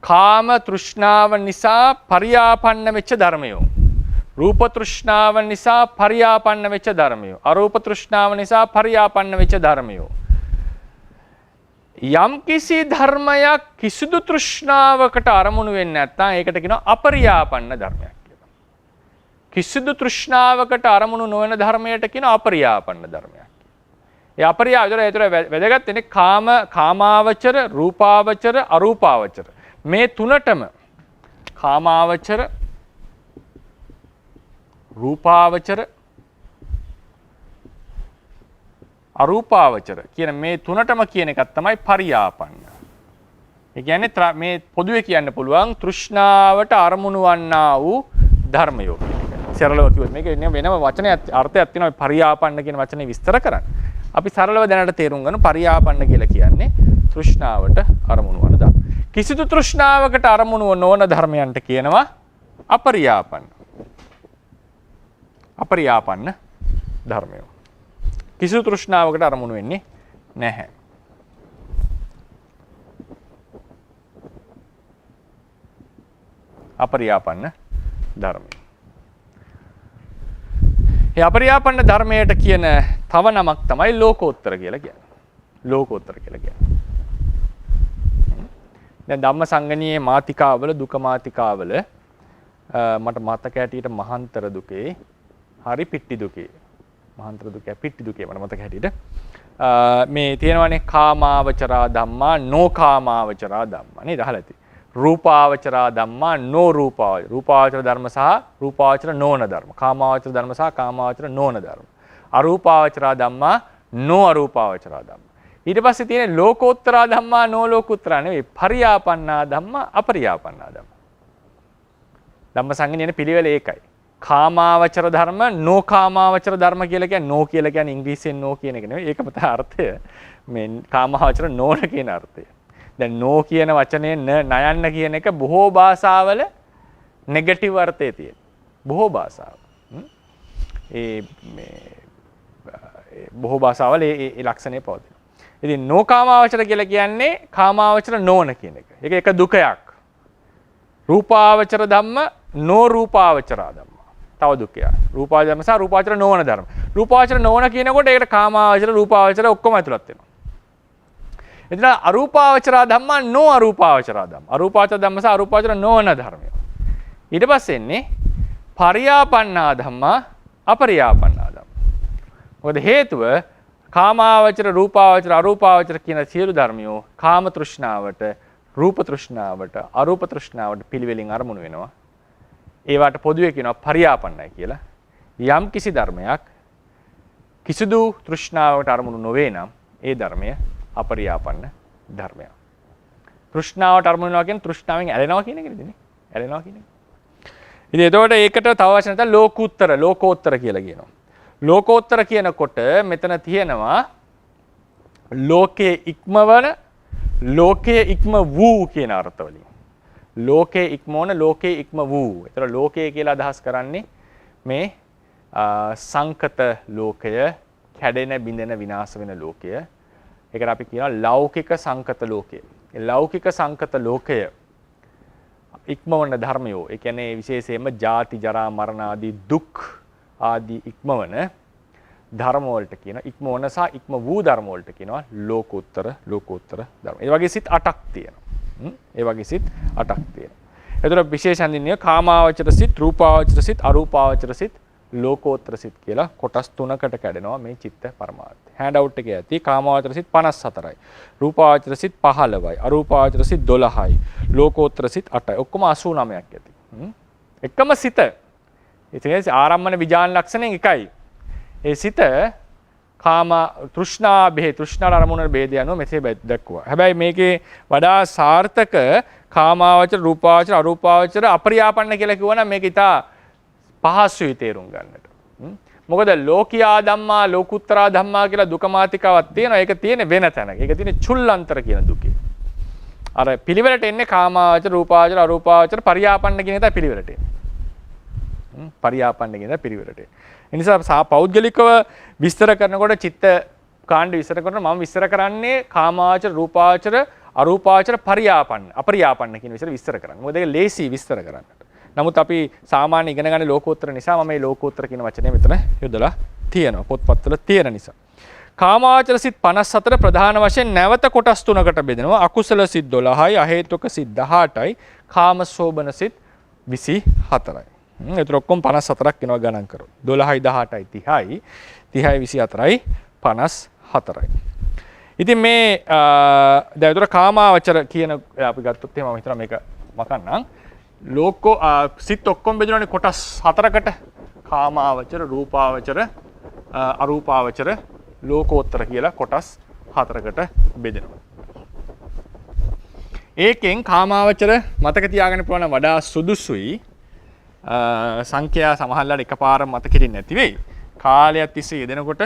කාම තෘෂ්ණාව නිසා පරියාපන්න වෙච්ච ධර්මයෝ. රූප තෘෂ්ණාව නිසා පරියාපන්න වෙච්ච ධර්මයෝ. අරූප තෘෂ්ණාව නිසා පරියාපන්න වෙච්ච ධර්මයෝ. යම් කිසි ධර්මයක් කිසිදු තෘෂ්ණාවකට අරමුණු වෙන්නේ නැත්නම් ඒකට කියනවා අපරියාපන්න ධර්මයක් කියලා. කිසිදු තෘෂ්ණාවකට අරමුණු නොවන ධර්මයට කියනවා අපරියාපන්න ධර්මයක්. ඒ අපරියාපන වැදගත් වෙන්නේ කාමාවචර, රූපාවචර, අරූපාවචර. මේ තුනටම කාමාවචර, රූපාවචර, අරූපාවචර කියන මේ තුනටම කියන එකක් තමයි පරියාපන්න. ඒ කියන්නේ මේ පොදුවේ කියන්න පුළුවන් තෘෂ්ණාවට අරමුණු වන්නා වූ ධර්මයෝ කියන එක. සරලව කිව්වොත් මේක වෙනම වචනයක් අර්ථයක් තියෙනවා පරියාපන්න කියන වචනේ විස්තර කරන්න. අපි සරලව දැනට තේරුම් ගන්න පරියාපන්න කියලා කියන්නේ තෘෂ්ණාවට අරමුණු වන ධර්ම. කිසිදු තෘෂ්ණාවකට අරමුණු නොවන ධර්මයන්ට කියනවා අපරියාපන්න. අපරියාපන්න ධර්මයෝ. කිසිදු තෘෂ්ණාවකට අරමුණු වෙන්නේ නැහැ. අපරියාපන්න ධර්මය. ඒ අපරියාපන්න ධර්මයට කියන තව නමක් තමයි ලෝකෝත්තර කියලා කියන්නේ. ලෝකෝත්තර කියලා කියන්නේ. දැන් ධම්මසංගණියේ මාතිකාවල දුක මාතිකාවල මට මතක ඇටියට මහන්තර දුකේ හරි පිට්ටි දුකේ මහන්තර දුකයි පිට්ටි දුකයි මට මතක හැටියට. මේ තියෙනවානේ කාමාවචරා ධම්මා නොකාමාවචරා ධම්මා නේද අහලා ඇති. රූපාවචරා ධම්මා නොරූපාවචර. රූපාවචර ධර්ම සහ රූපාවචර නොවන ධර්ම. කාමාවචර ධර්ම සහ කාමාවචර නොවන ධර්ම. අරූපාවචරා ධම්මා නොඅරූපාවචරා ධම්මා. ඊට පස්සේ තියෙන ලෝකෝත්තරා ධම්මා නොලෝකුත්තරා නෙවෙයි පරියාපන්නා ධම්මා අපරියාපන්නා ධම්මා. ධම්මසංගණියන පිළිවෙල ඒකයි. කාමාවචර ධර්ම නොකාමාවචර ධර්ම කියලා කියන්නේ නෝ කියලා කියන්නේ ඉංග්‍රීසියෙන් නෝ කියන එක නෙවෙයි. ඒකම තමයි අර්ථය. මේ කාමාවචර නොන කියන අර්ථය. දැන් නෝ කියන වචනේ නයන්න කියන එක බොහෝ භාෂාවල නෙගටිව් අර්ථය තියෙන. බොහෝ භාෂාවල. බොහෝ භාෂාවල ඒ ලක්ෂණය පවතින. ඉතින් නොකාමාවචර කියලා කියන්නේ කාමාවචර නොවන කියන එක. ඒක එක දුකයක්. රූපාවචර ධම්ම නොරූපාවචරා ධම්ම. තව දුකයක්. රූපාවචර ධර්ම සහ රූපාවචර නොවන ධර්ම. රූපාවචර නොවන කියනකොට ඒකට කාමාවචර රූපාවචර ඔක්කොම ඇතුළත් වෙනවා. එතන අරූපාවචරා ධම්මා නොඅරූපාවචරා ධම්ම. අරූපාවචර ධම්ම සහ අරූපාවචර නොවන ධර්මය. ඊට පස්සේ එන්නේ පරියාපන්නා ධම්මා අපරියාපන්නා ධම්ම. මොකද හේතුව කාමාවචර රූපාවචර අරූපාවචර කියන සියලු ධර්මියෝ කාම තෘෂ්ණාවට රූප තෘෂ්ණාවට අරූප තෘෂ්ණාවට පිළිවෙලින් අරමුණු වෙනවා. ඒවට පොදුවේ කියනවා පරියාපන්නයි කියලා. යම් කිසි ධර්මයක් කිසිදු තෘෂ්ණාවකට අරමුණු නොවේ නම් ඒ ධර්මය අපරියාපන්න ධර්මයක්. තෘෂ්ණාවට අරමුණු වෙනවා කියන්නේ තෘෂ්ණාවෙන් ඇලෙනවා කියන එක නෙවෙයි. ඇලෙනවා කියන එක. ඉතින් එතකොට ඒකට තව වචන තමයි ලෝකෝත්තර කියලා කියනවා. ලෝකෝත්තර කියනකොට මෙතන තියෙනවා ලෝකයේ ඉක්මවන ලෝකයේ ඉක්ම වූ කියන අර්ථවලින්. ලෝකයේ ඉක්මවන ලෝකයේ ඉක්ම වූ. ඒතර ලෝකය කියලා අදහස් කරන්නේ මේ සංකත ලෝකය, කැඩෙන බිඳෙන විනාශ වෙන ලෝකය. ඒකට අපි කියනවා ලෞකික සංකත ලෝකය. ඒ ලෞකික සංකත ලෝකය ඉක්මවන ධර්මයෝ. ඒ කියන්නේ විශේෂයෙන්ම ජාති ජරා මරණ ආදී දුක් ආදී ඉක්මවන ධර්ම වලට කියන ඉක්මවන සහ ඉක්ම වූ ධර්ම වලට කියනවා ලෝකෝත්තර ධර්ම. ඒ වගේ සිත් 8ක් තියෙනවා. ඒ වගේ සිත් 8ක් තියෙනවා. ඒතර විශේෂයෙන් දින්නේ කාමාවචර සිත්, රූපාවචර සිත්, අරූපාවචර සිත්, ලෝකෝත්තර සිත් කියලා කොටස් 3කට කැඩෙනවා මේ චිත්ත පරමාර්ථය. හෑන්ඩ් අවුට් එකේ ඇති කාමාවචර සිත් 54යි. රූපාවචර සිත් 15යි. අරූපාවචර සිත් 12යි. ලෝකෝත්තර සිත් 8යි. ඔක්කොම 89ක් ඇති. එකම සිත. ඒ කියන්නේ ආරම්මන විඥාන ලක්ෂණෙන් එකයි. ඒ සිත කාම තෘෂ්ණා බෙහෙ තෘෂ්ණා අරමුණ බෙහෙද යනවා මෙසේ දක්වුවා. හැබැයි මේකේ වඩා සාර්ථක කාමාවචර රූපාවචර අරූපාවචර අපරියාපන්න කියලා කිව්වනම් මේක ඉතා පහසුයි තේරුම් ගන්නට. මොකද ලෝකියා ධම්මා ලෝකුත්තරා ධම්මා කියලා දුක මාතිකාවක් තියෙනවා. ඒක තියෙන්නේ වෙන තැනක. ඒක තියෙන්නේ චුල්ලන්තර කියන දුකේ. අර පිළිවෙලට එන්නේ කාමාවචර රූපාවචර අරූපාවචර පරියාපන්න කියන එක තමයි පිළිවෙලට එන්නේ. පරියාපන්න කියන පිළිවෙලට. ඒ නිසා පෞද්ගලිකව විස්තර කරනකොට චිත්ත කාණ්ඩ විස්තර කරනකොට මම විස්තර කරන්නේ කාමාවචර රූපාවචර අරූපාවචර පරියාපන්න අපරියාපන්න කියන විස්තර කරන්නේ. මොකද ඒක ලේසි විස්තර කරන්නට. නමුත් අපි සාමාන්‍ය ඉගෙන ගන්න ලෝකෝත්තර නිසා මම මේ ලෝකෝත්තර කියන වචනේ මෙතන යොදලා තියෙනවා. පොත්පත්වල තියෙන නිසා. කාමාවචර සිත් 54 ප්‍රධාන වශයෙන් නැවත කොටස් 3කට බෙදෙනවා. අකුසල සිත් 12යි, අහේතුක සිත් 18යි, කාමසෝබන සිත් 24යි. ඒතර ඔක්කොම 54ක් වෙනවා ගණන් කරොත්. 12යි 18යි 30යි 30යි 24යි 54යි. ඉතින් මේ දැන් ඒතර කාමාවචර කියන අපි ගත්තොත් එහෙම මම හිතනවා මේක මකන්නම්. ලෝකෝ සිත් ඔක්කොම බෙදෙනවානේ කොටස් 4කට. කාමාවචර, රූපාවචර, අරූපාවචර, ලෝකෝත්තර කියලා කොටස් 4කට බෙදෙනවා. ඒකෙන් කාමාවචර මතක තියාගන්න පුළුවන් වඩා සුදුසුයි. සංඛ්‍යා සමහරවල්ලාට එකපාරම මතක හිටින්නේ නැති වෙයි. කාලයක් තිස්සේ යෙදෙනකොට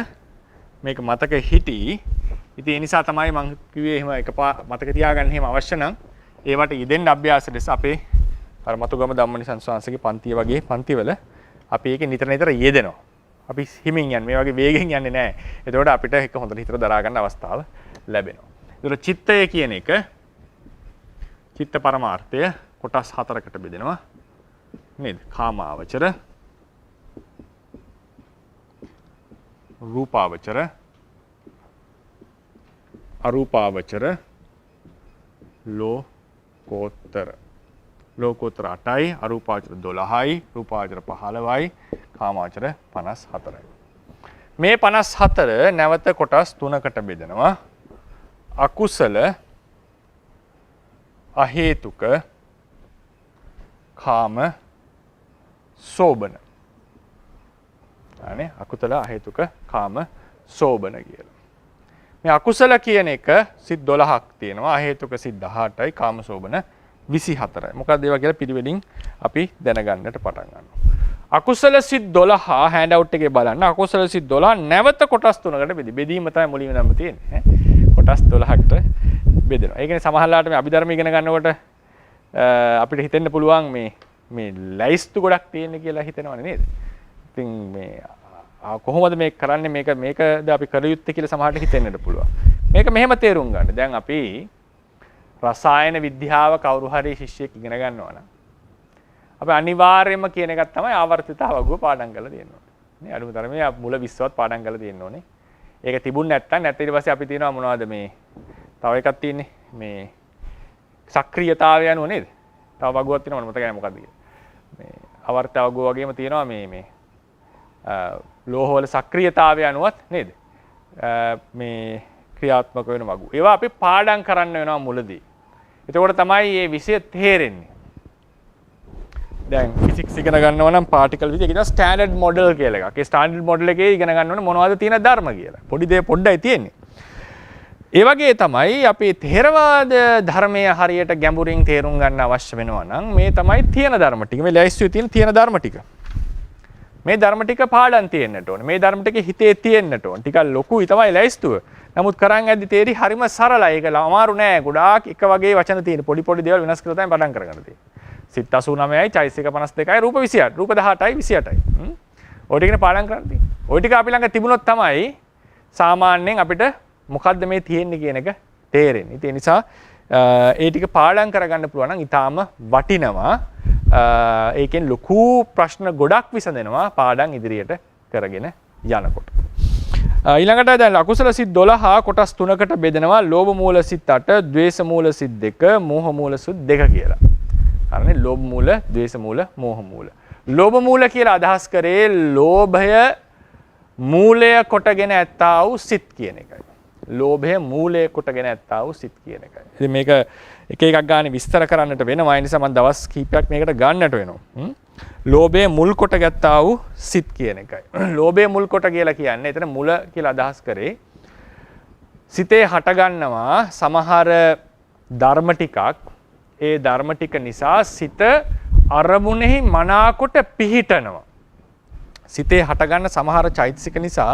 මේක මතක හිටි. ඉතින් ඒ නිසා තමයි මම කිව්වේ එහෙම එකපාර මතක තියාගන්න එහෙම අවශ්‍ය නම් ඒවට යෙදෙන්න අභ්‍යාස ලෙස අපේ අර මතුගම ධම්මනිසංස වංශගේ පන්තිය වගේ පන්තිවල අපි ඒක නිතර යෙදෙනවා. අපි හිමින් යන්නේ මේ වගේ වේගෙන් යන්නේ නැහැ. එතකොට අපිට ඒක හොඳට හිතට දරා ගන්න අවස්ථාව ලැබෙනවා. ඒතර චිත්තය කියන එක චිත්ත පරමාර්ථය කොටස් 4කට බෙදෙනවා. නේද? කාමාවචර, රූපාවචර, අරූපාවචර, ලෝකෝත්තර. ලෝකෝත්තර 8යි, අරූපාවචර 12යි, රූපාවචර 15යි, කාමාවචර 54යි. මේ 54 නැවත කොටස් 3කට බෙදනවා. අකුසල, අහේතුක, කාම, සෝබන. අනේ අකුසල, අහේතුක, කාම, සෝබන කියලා. මේ අකුසල කියන එක සිත් 12ක් තියෙනවා. අහේතුක සිත් 18යි, කාම සෝබන 24යි. මොකක්ද ඒවා කියලා පිළිවෙලින් අපි දැනගන්නට පටන් ගන්නවා. අකුසල සිත් 12 හෑන්ඩ් අවුට් එකේ බලන්න. අකුසල සිත් 12 නැවත කොටස් 3කට බෙදීම තමයි මුලින්ම නම් තියෙන්නේ. කොටස් 12කට බෙදෙනවා. ඒ කියන්නේ සමහරලාට මේ අභිධර්ම ඉගෙන ගන්නකොට අපිට හිතෙන්න පුළුවන් මේ ලයිස්තු ගොඩක් තියෙන කියලා හිතෙනවනේ නේද? ඉතින් මේ කොහොමද මේක කරන්නේ මේකද අපි කර යුත්තේ කියලා සමහරට හිතෙන්නට පුළුවන්. මේක මෙහෙම තේරුම් ගන්න. දැන් අපි රසායන විද්‍යාව කවුරු හරි ශිෂ්‍යයෙක් ඉගෙන ගන්නවා නම් අපි අනිවාර්යයෙන්ම කියන එකක් තමයි ආවර්තිත වගුව පාඩම් කරලා තියෙන්න ඕනේ. නේ අඩුම තරමේ මුල 20වත් පාඩම් කරලා තියෙන්න ඕනේ. ඒක තිබුණ නැත්නම් ඊට පස්සේ අපි තියෙනවා මොනවද මේ තව එකක් තියෙන්නේ මේ සක්‍රීයතාවය යනුව නේද? තව වගුවක් තියෙනවා මට මතක නැහැ මොකක්ද කියලා. මේ ආවර්තිත වගුව වගේම තියෙනවා මේ ලෝහවල සක්‍රීයතාවය අනුවත් නේද? මේ ක්‍රියාත්මක වෙන වගුව. ඒවා අපි පාඩම් කරන්න වෙනවා මුලදී. එතකොට තමයි මේ විෂය තේරෙන්නේ. දැන් ෆිසික්ස් ඉගෙන ගන්නවා නම් පාටිකල් විදිහට කියන ස්ටෑන්ඩඩ් මොඩල් කියලා එකක්. ඒ ස්ටෑන්ඩඩ් මොඩල් එකේ ඉගෙන ගන්න ඕනේ මොනවද තියෙන ධර්ම කියලා. පොඩි දේ පොඩ්ඩයි තියෙන්නේ. ඒ වගේ තමයි අපි ථේරවාද ධර්මයේ හරියට ගැඹුරින් තේරුම් ගන්න අවශ්‍ය වෙනවා නම් මේ තමයි තියෙන ධර්ම ටික. මේ ලැයිස්තුවේ තියෙන ධර්ම ටික. මේ ධර්ම ටික පාඩම් තියෙන්නට ඕනේ. මේ ධර්ම ටික හිතේ තියෙන්නට ඕනේ. ටිකක් ලොකුයි තමයි ලැයිස්තුව. නමුත් කරන් ඇද්දි තේරි හරිම සරලයි. ඒක අමාරු නෑ. ගොඩාක් එක වගේ වචන තියෙන. පොඩි දේවල් වෙනස් කරලා තමයි පටන් කරගන්න තියෙන්නේ. සිත් 89යි, චෛසික 52යි, රූප 28, රූප 18යි, 28යි. ඔය ටිකනේ පාඩම් කරන්න තියෙන්නේ. ඔය ටික අපි ළඟ තිබුණොත් තමයි සාමාන්‍යයෙන් අපිට මොකද්ද මේ තියෙන්නේ කියන එක තේරෙන්නේ. ඒ නිසා ඒ ටික පාඩම් කරගන්න පුළුවන් නම් ඊටාම වටිනවා. ඒකෙන් ලොකු ප්‍රශ්න ගොඩක් විසඳෙනවා පාඩම් ඉදිරියට කරගෙන යනකොට. ඊළඟට දැන් අකුසල සිත් 12 කොටස් 3කට බෙදෙනවා. ලෝභ මූල සිත් 8, ද්වේෂ මූල සිත් 2, මෝහ මූල සිත් 2 කියලා. හරිනේ ලෝභ මූල, ද්වේෂ මූල, මෝහ මූල. ලෝභ මූල කියලා අදහස් කරේ ලෝභය මූලය කොටගෙන ඇත්තා වූ සිත් කියන එකයි. ලෝභය මූලය කොටගෙන ඇත්තා වූ සිත් කියන එකයි. ඉතින් මේක එක එකක් ගානේ විස්තර කරන්නට වෙනවා. ඒ නිසා මම දවස් කිහිපයක් මේකට ගන්නට වෙනවා. ලෝභය මුල් කොට ගත්තා වූ සිත් කියන එකයි. ලෝභය මුල් කොට කියලා කියන්නේ එතන මුල කියලා අදහස් කරේ සිතේ හට ගන්නවා සමහර ධර්ම ටිකක්. ඒ ධර්ම ටික නිසා සිත අරමුණෙහි මනාකොට පිහිටනවා. සිතේ හටගන්න සමහර චෛතසික නිසා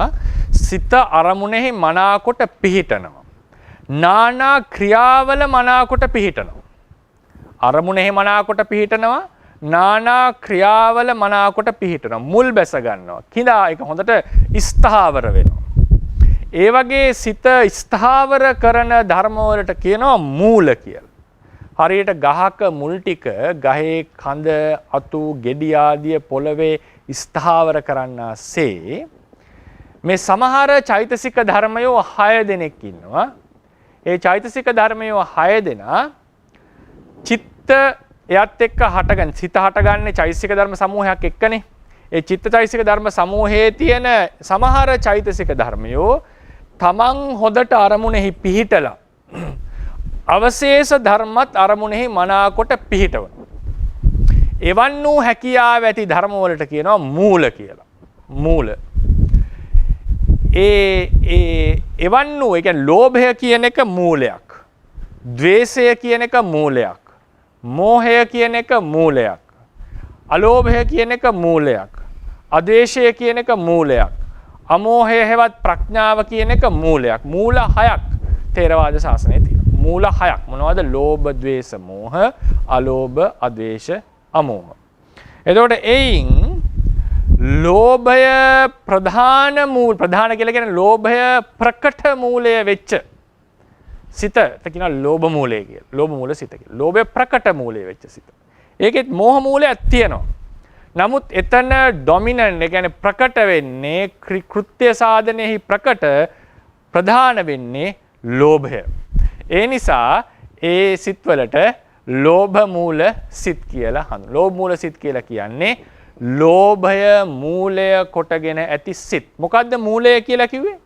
සිත අරමුණෙහි මනාකොට පිහිටනවා. නානා ක්‍රියාවල මනාකොට පිහිටනවා. අරමුණෙහි මනාකොට පිහිටනවා. නානා ක්‍රියාවල මනාකොට පිහිටනවා. මුල් බැස ගන්නවා. කිඳා ඒක හොඳට ස්ථාවර වෙනවා. ඒ වගේ සිත ස්ථාවර කරන ධර්ම වලට කියනවා මූල කියලා. හරියට ගහක මුල් ටික ගහේ කඳ අතු ගෙඩි ආදිය පොළවේ ස්ථාවර කරන්නාසේ මේ සමහර චෛතසික ධර්මයෝ 6 දෙනෙක් ඉන්නවා. ඒ චෛතසික ධර්මයෝ 6 දෙනා චිත්ත එයත් එක්ක හටගන්න සිත හටගන්නේ චෛතසික ධර්ම සමූහයක් එක්කනේ. ඒ චිත්ත චෛතසික ධර්ම සමූහයේ තියෙන සමහර චෛතසික ධර්මයෝ තමන් හොදට අරමුණෙහි පිහිටලා අවශේෂ ධර්මත් අරමුණෙහි මනාකොට පිහිටවන. එවන් වූ හැකියාව ඇති ධර්ම වලට කියනවා මූල කියලා. මූල. එවන් වූ ඒ කියන්නේ ලෝභය කියන එක මූලයක්. ද්වේෂය කියන එක මූලයක්. මෝහය කියන එක මූලයක්. අලෝභය කියන එක මූලයක්. අද්වේෂය කියන එක මූලයක්. අමෝහය හෙවත් ප්‍රඥාව කියන එක මූලයක්. මූල 6ක් ථේරවාද ශාසනයේ තියෙනවා. මූල 6ක් මොනවද? ලෝභ, ද්වේෂ, මෝහ, අලෝභ, අද්වේෂ, අමෝහ. එතකොට එයින් ලෝභය ප්‍රධාන කියලා කියන්නේ ලෝභය ප්‍රකට මූලය වෙච්ච සිත කියනවා ලෝභ මූලය කියලා. ලෝභ මූල සිත කියලා. ලෝභය ප්‍රකට මූලය වෙච්ච සිත. ඒකෙත් මෝහ මූලයක් තියෙනවා. නමුත් එතන ඩොමිනන්ට් ඒ කියන්නේ ප්‍රකට වෙන්නේ කෘත්‍ය සාධනයෙහි ප්‍රකට ප්‍රධාන වෙන්නේ ලෝභය. ඒ නිසා ඒ සිත්වලට ලෝභ මූල සිත් කියලා හඳුන්වනවා. ලෝභ මූල සිත් කියලා කියන්නේ ලෝභය මූලය කොටගෙන ඇති සිත්. මොකද්ද මූලය කියලා කිව්වේ?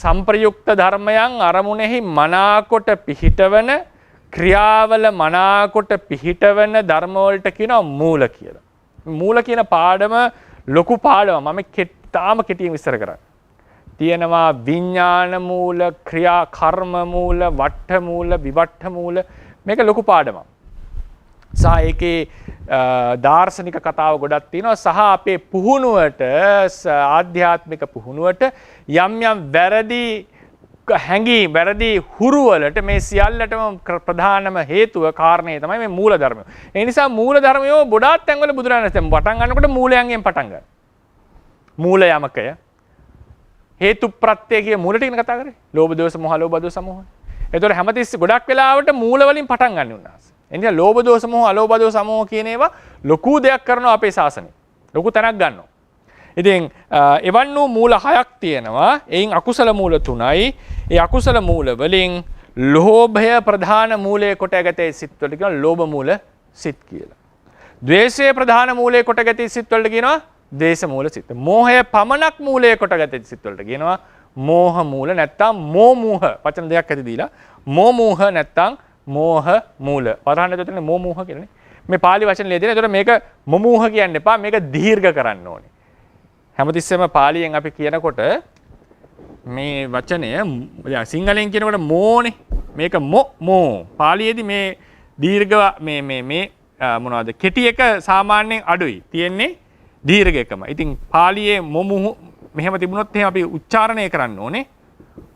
සංප්‍රයුක්ත ධර්මයන් අරමුණෙහි මනාකොට පිහිටවන ක්‍රියාවල මනාකොට පිහිටවන ධර්ම වලට කියනවා මූල කියලා. මූල කියන පාඩම ලොකු පාඩම. මම තාම කෙටියෙන් විස්තර කරන්නේ. තියෙනවා විඥාන මූල, ක්‍රියා කර්ම මූල, වට්ඨ මූල, විවට්ඨ මූල. මේක ලොකු පාඩමක්. සහ ඒකේ දාර්ශනික කතාව ගොඩක් තියෙනවා. සහ අපේ පුහුණුවට ආධ්‍යාත්මික පුහුණුවට යම් යම් වැරදි හැඟීම් වැරදි හුරුවලට මේ සියල්ලටම ප්‍රධානම හේතුව කාරණේ තමයි මේ මූල ධර්මය. ඒ නිසා මූල ධර්මයෝ ගොඩාක් තැන්වල බුදුරජාණන් වහන්සේ පටන් ගන්නකොට මූලයන්ගෙන් පටන් ගන්නවා. මූල යමකය හේතු ප්‍රත්‍ය කිය මූල ටිකන කතා කරේ. ලෝභ දෝෂ මොහ අලෝභ දෝෂ සමෝහ. ඒතකොට හැමතිස්සේ ගොඩක් වෙලාවට මූල වලින් පටන් ගන්න උන්වහන්සේ. එනිසා ලෝභ දෝෂ මොහ අලෝභ දෝෂ සමෝහ කියන ඒවා ලොකු දෙයක් කරනවා අපේ ශාසනය. ලොකු තැනක් ගන්නවා. ඉතින් එවන් වූ මූල 6ක් තියෙනවා. එයින් අකුසල මූල 3යි. ඒ අකුසල මූල වලින් ලෝභය ප්‍රධාන මූලයේ කොට ඇගතේ සිත් වලට කියනවා ලෝභ මූල සිත් කියලා. ද්වේෂය ප්‍රධාන මූලයේ කොට ඇගතේ සිත් වලට කියනවා ද්වේෂ මූල සිත්. මෝහය පමණක් මූලයේ කොට ඇගතේ සිත් වලට කියනවා මෝහ මූල නැත්තම් මෝමුහ. වචන දෙකක් ඇති දීලා මෝමුහ නැත්තම් මෝහ මූල. වරහන් දෙතනේ මෝමුහ කියලානේ. මේ pāli වචන ලියලා දෙන. ඒතකොට මේක මොමුහ කියන්න එපා. මේක දීර්ඝ කරන්න ඕනේ. හැමතිස්සෙම පාලියෙන් අපි කියනකොට මේ වචනය සිංහලෙන් කියනකොට මෝනේ. මේක මෝ. පාලියේදී මේ දීර්ඝ මේ මොනවද කෙටි එක සාමාන්‍යයෙන් අඩුයි. තියෙන්නේ දීර්ඝ එකම. ඉතින් පාලියේ මොමුහ මෙහෙම තිබුණොත් එහෙනම් අපි උච්චාරණය කරන්න ඕනේ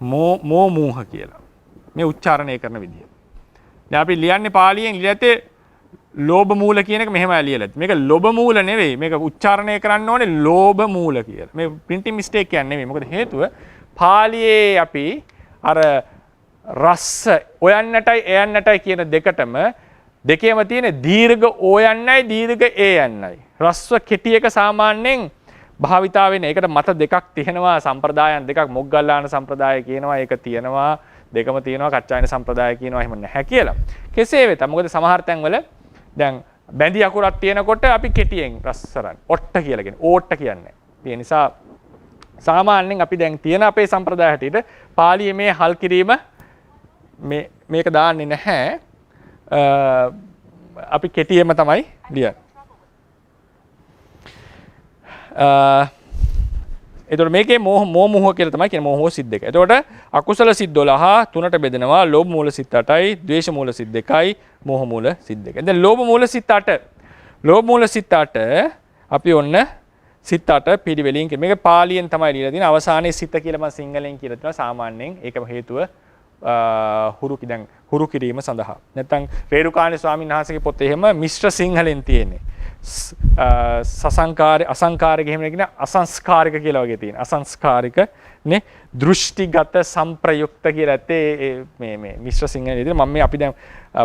මෝමුහ කියලා. මේ උච්චාරණය කරන විදිය. දැන් අපි ලියන්නේ පාලියෙන් ලියතේ ලෝභ මූල කියන එක මෙහෙමයි ලියලා. මේක ලෝභ මූල නෙවෙයි. මේක උච්චාරණය කරන්න ඕනේ ලෝභ මූල කියලා. මේ printing mistake කියන්නේ නෙවෙයි. මොකද හේතුව පාලියේ අපි අර රස්ස ඔයන්නටයි එයන්නටයි කියන දෙකේම තියෙන දීර්ඝ ඕයන්නයි දීර්ඝ ඒයන්නයි. රස්ව කෙටි එක සාමාන්‍යයෙන් භාවිතා වෙන. ඒකට මත දෙකක් තියෙනවා. සම්ප්‍රදායන් දෙකක් මොග්ගල්ලාන සම්ප්‍රදාය කියනවා. ඒක තියෙනවා. දෙකම තියෙනවා. කච්චායන සම්ප්‍රදාය කියනවා. එහෙම නැහැ කියලා. කෙසේ වෙතත් මොකද සමහර තැන්වල දැන් බැඳි අකුරක් තියෙනකොට අපි කෙටියෙන් රස්සරන් ඔට්ට කියලා කියන්නේ. ඕට්ට කියන්නේ. ඒ නිසා සාමාන්‍යයෙන් අපි දැන් තියෙන අපේ සම්ප්‍රදාය හැටියට පාලියේ මේ හල් කිරීම මේක දාන්නේ නැහැ. අපි කෙටියෙන්ම තමයි ලියන්නේ. එතකොට මේකේ මෝමුහ කියලා තමයි කියන්නේ මෝහෝ සිත් දෙක. එතකොට අකුසල සිත් 12 තුනට බෙදෙනවා. ලෝභ මූල සිත් 8යි, ද්වේෂ මූල සිත් 2යි, මෝහ මූල සිත් 2යි. දැන් ලෝභ මූල සිත් 8. ලෝභ මූල සිත් 8 අපි ඔන්න සිත් 8 පිළිවෙලින් මේක පාලියෙන් තමයි ලියලා තියෙන්නේ. අවසානයේ සිත කියලා මම සිංහලෙන් කියලා තියෙනවා. සාමාන්‍යයෙන් ඒකම හේතුව හුරු කිරීම සඳහා. නැත්නම් රේරුකාණේ ස්වාමීන් වහන්සේගේ පොතේ එහෙම මිශ්‍ර සිංහලෙන් තියෙන්නේ. අසංකාරික එහෙම කියන අසංස්කාරික කියලා වගේ තියෙන. අසංස්කාරික නේ දෘෂ්ටිගත සම්ප්‍රයුක්ත කියලා ඇත්තේ මේ මිශ්‍ර සිංහලෙන් මම මේ අපි දැන්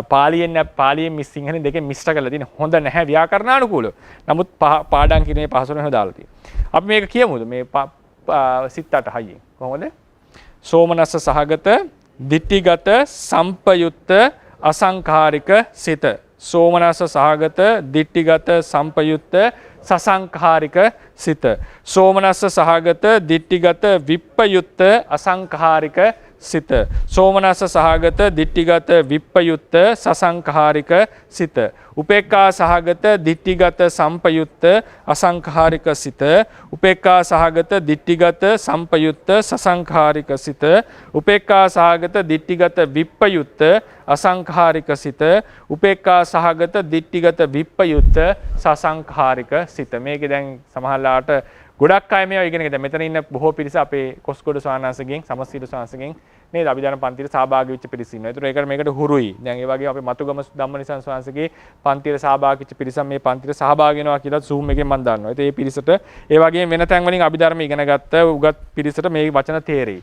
පාලියෙන් සිංහලෙන් දෙකෙන් මිශ්‍ර කරලා තියෙන හොඳ නැහැ ව්‍යාකරණානුකූලව. නමුත් පාඩම් කිරීමේ පහසුවෙන් දාලා තියෙනවා. අපි මේක කියමුද මේ සිත් 8 හයියෙන්. කොහොමද? සෝමනස්ස සහගත ditthිගත සම්පයුත්ත අසංඛාරික සිත. සෝමනස්ස සහගත ditthිගත සම්පයුත්ත සසංඛාරික සිත. සෝමනස්ස සහගත ditthිගත විප්පයුත්ත අසංඛාරික සිත. සෝමනස්ස සහගත ditthිගත විප්පයුත්ත සසංඛාරික සිත. උපේක්ඛා සහගත ditthිගත සම්පයුත්ත අසංඛාරික සිත. උපේක්ඛා සහගත ditthිගත සම්පයුත්ත සසංඛාරික සිත. උපේක්ඛා සහගත ditthිගත විප්පයුත්ත අසංඛාරික සිත. උපේක්ඛා සහගත ditthිගත විප්පයුත්ත සසංඛාරික සිත. මේකේ දැන් සමහරලාට ගොඩක් අය මේවා ඉගෙන ගන්න. මෙතන ඉන්න බොහෝ පිරිස අපේ කොස්ගොඩ ස්වාමීන් සමස්තීර ස්වාමීන් නේද අභිධර්ම පන්තියට සහභාගී වෙච්ච පිරිස ඉන්නවා. ඒතර ඒකට මේකට හුරුයි. දැන් ඒ වගේම අපේ මතුගම ධම්මනිසං ස්වාමීන්ගේ පන්තියට සහභාගී වෙච්ච පිරිස මේ පන්තියට සහභාගී වෙනවා කියලා Zoom එකෙන් මම දන්නවා. ඒත් ඒ පිරිසට ඒ වගේම වෙන තැන් වලින් අභිධර්ම ඉගෙන ගත්ත උගත් පිරිසට මේ වචන තේරෙයි.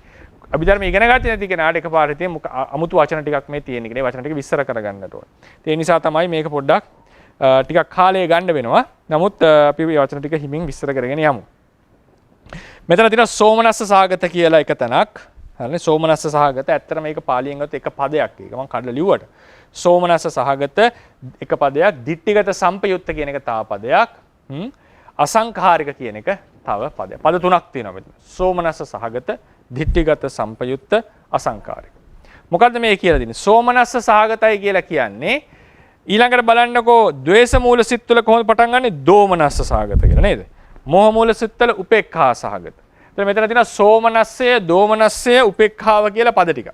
අභිධර්ම ඉගෙන ගත්තේ නැති කෙනාට එකපාරට තියෙන අමුතු වචන ටිකක් මේ තියෙන එක. ඒ වචන ටික විස්තර කරගන්නට ඕන. ඒ නිසා තමයි මේක පොඩ්ඩක් ටිකක් කාලය ගන්න වෙනවා. නමුත් අපි මේ වචන ටික හිමින් විස්තර කරගෙන යමු. මෙතන තියෙනවා සෝමනස්ස සහගත කියලා එක තැනක්. හරිනේ සෝමනස්ස සහගත ඇත්තට මේක පාලියෙන් ගත්තොත් එක පදයක්. ඒක මම කඩලා ලිව්වට. සෝමනස්ස සහගත එක පදයක්. ditthිගත සම්පයුත්ත කියන එක තව පදයක්. අසංඛාරික කියන එක තව පදයක්. පද තුනක් තියෙනවා මෙතන. සෝමනස්ස සහගත, ditthිගත සම්පයුක්ත, අසංඛාරික. මොකද්ද මේ කියලා දෙන්නේ? සෝමනස්ස සහගතයි කියලා කියන්නේ ඊළඟට බලන්නකෝ ද්වේෂ මූල සිත් තුළ කොහොමද පටන් ගන්නෙ? දෝමනස්ස සහගත කියලා නේද? මෝහ මූල සිත් තුළ උපේක්ඛා සහගත. එතන මෙතන තියෙනවා සෝමනස්සය, දෝමනස්සය, උපේක්ඛාව කියලා පද ටික.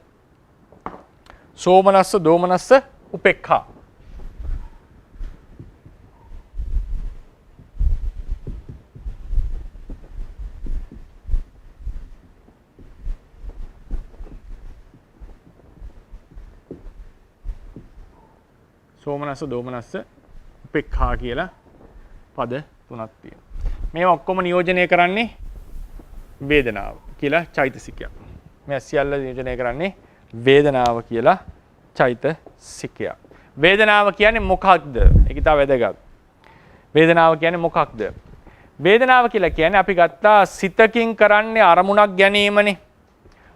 සෝමනස්ස, දෝමනස්ස, උපේක්ඛා. සෝමනස්ස, දෝමනස්ස, උපේක්ඛා කියලා පද තුනක් තියෙනවා. මේවා ඔක්කොම නියෝජනය කරන්නේ වේදනාව කියලා චෛතසිකයක්. මේ සියල්ල නියෝජනය කරන්නේ වේදනාව කියලා චෛතසිකයක්. වේදනාව කියන්නේ මොකක්ද? ඒක ඉතාල වැදගත්. වේදනාව කියන්නේ මොකක්ද? වේදනාව කියලා කියන්නේ අපි ගත්තා සිතකින් කරන්නේ අරමුණක් ගැනීමනේ.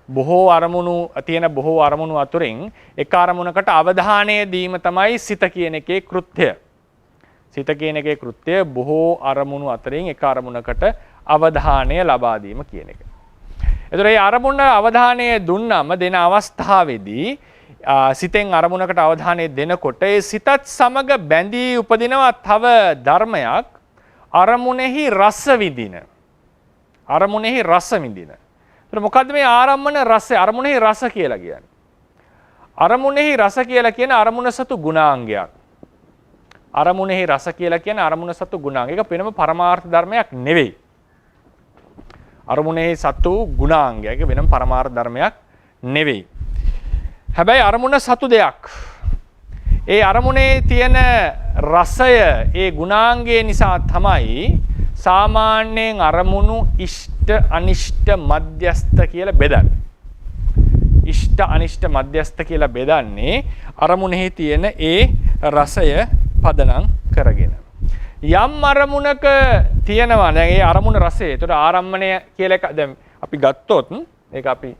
බොහෝ අරමුණු අතුරින් එක අරමුණකට අවධානය දීම තමයි සිත කියන එකේ කෘත්‍යය. සිත කියන එකේ කෘත්‍යය බොහෝ අරමුණු අතරින් එක අරමුණකට අවධානය ලබා දීම කියන එක. එතකොට මේ අරමුණ අවධානය දුන්නම දෙන අවස්ථාවේදී සිතෙන් අරමුණකට අවධානය දෙනකොට ඒ සිතත් සමග බැඳී උපදිනවා තව ධර්මයක් අරමුණෙහි රස විඳින. අරමුණෙහි රස විඳින. මොකද්ද මේ ආරම්මන රසය? අරමුණෙහි රස කියලා කියන්නේ. අරමුණෙහි රස කියලා කියන අරමුණ සතු ගුණාංගයක්. අරමුණෙහි රස කියලා කියන අරමුණ සතු ගුණාංග. ඒක වෙනම පරමාර්ථ ධර්මයක් නෙවෙයි. අරමුණෙහි සතු ගුණාංගය. ඒක වෙනම පරමාර්ථ ධර්මයක් නෙවෙයි. හැබැයි අරමුණ සතු දෙයක්. ඒ අරමුණේ තියෙන රසය, ඒ ගුණාංගය නිසා තමයි සාමාන්‍යයෙන් අරමුණු ඉෂ්ට අනිෂ්ට මධ්‍යස්ත කියලා බෙදන්නේ. ඉෂ්ට අනිෂ්ට මධ්‍යස්ත කියලා බෙදන්නේ අරමුණෙහි තියෙන ඒ රසය පදනම් කරගෙන. යම් අරමුණක තියෙනවා දැන් ඒ අරමුණ රසය. ඒතකොට ආරම්මණය කියලා එක දැන් අපි ගත්තොත් ඒක අපි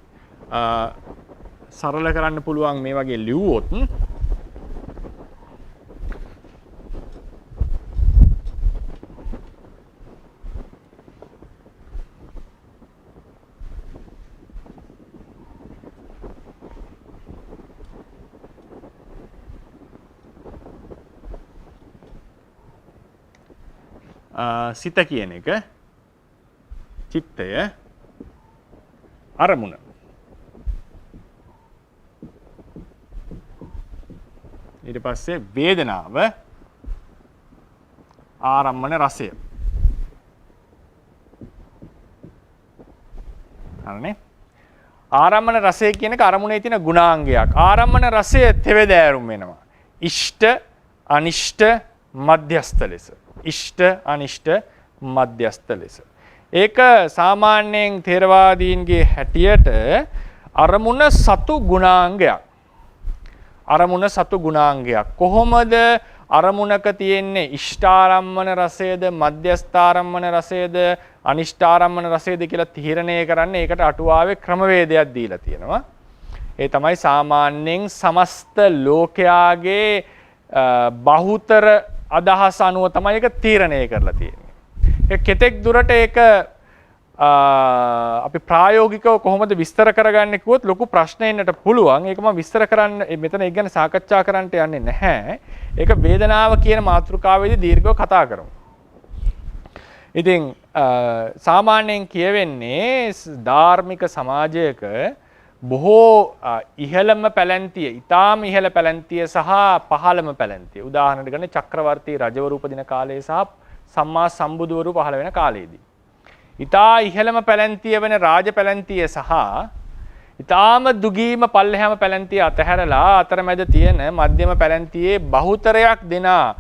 සරල කරන්න පුළුවන් මේ වගේ ලිව්වොත් සිත කියන එක චිත්තය අරමුණ ඊට පස්සේ වේදනාව ආරම්මන රසය හරිනේ ආරම්මන රසය කියන එක අරමුණේ තියෙන ගුණාංගයක් ආරම්මන රසය තෙවදෑරුම් වෙනවා ඉෂ්ට අනිෂ්ට මධ්‍යස්ථ ලෙස ඉෂ්ට අනිෂ්ට මධ්‍යස්ථ ලෙස. ඒක සාමාන්‍යයෙන් ථේරවාදීන්ගේ හැටියට අරමුණ සතු ගුණාංගයක්. අරමුණ සතු ගුණාංගයක්. කොහොමද අරමුණක තියෙන්නේ ඉෂ්ඨාරම්මන රසයද මධ්‍යස්ථාරම්මන රසයද අනිෂ්ඨාරම්මන රසයද කියලා තීරණය කරන්නේ ඒකට අටුවාවේ ක්‍රමවේදයක් දීලා තියෙනවා. ඒ තමයි සාමාන්‍යයෙන් සමස්ත ලෝකයාගේ බහුතර අදහස් අනුව තමයි ඒක තීරණය කරලා තියෙන්නේ. ඒ කෙතෙක් දුරට ඒක අපි ප්‍රායෝගිකව කොහොමද විස්තර කරගන්නේ කිව්වොත් ලොකු ප්‍රශ්නයකට පුළුවන්. ඒක මම විස්තර කරන්න මෙතන ඒක ගැන සාකච්ඡා කරන්නට යන්නේ නැහැ. ඒක වේදනාව කියන මාතෘකාවේදී දීර්ඝව කතා කරමු. ඉතින් සාමාන්‍යයෙන් කියවෙන්නේ ධාර්මික සමාජයක බොහෝ ඉහළම පැලැන්තිය, ඊටාම ඉහළ පැලැන්තිය සහ පහළම පැලැන්තිය. උදාහරණයක් ගන්න චක්‍රවර්ති රජවරු උපදින කාලයේ සහ සම්මා සම්බුදුවරු පහළ වෙන කාලයේදී. ඊටා ඉහළම පැලැන්තිය වෙන රාජ පැලැන්තිය සහ ඊටාම දුගීම පල්ලෙහාම පැලැන්තිය අතහැරලා අතරමැද තියෙන මධ්‍යම පැලැන්තියේ බහුතරයක් දෙනා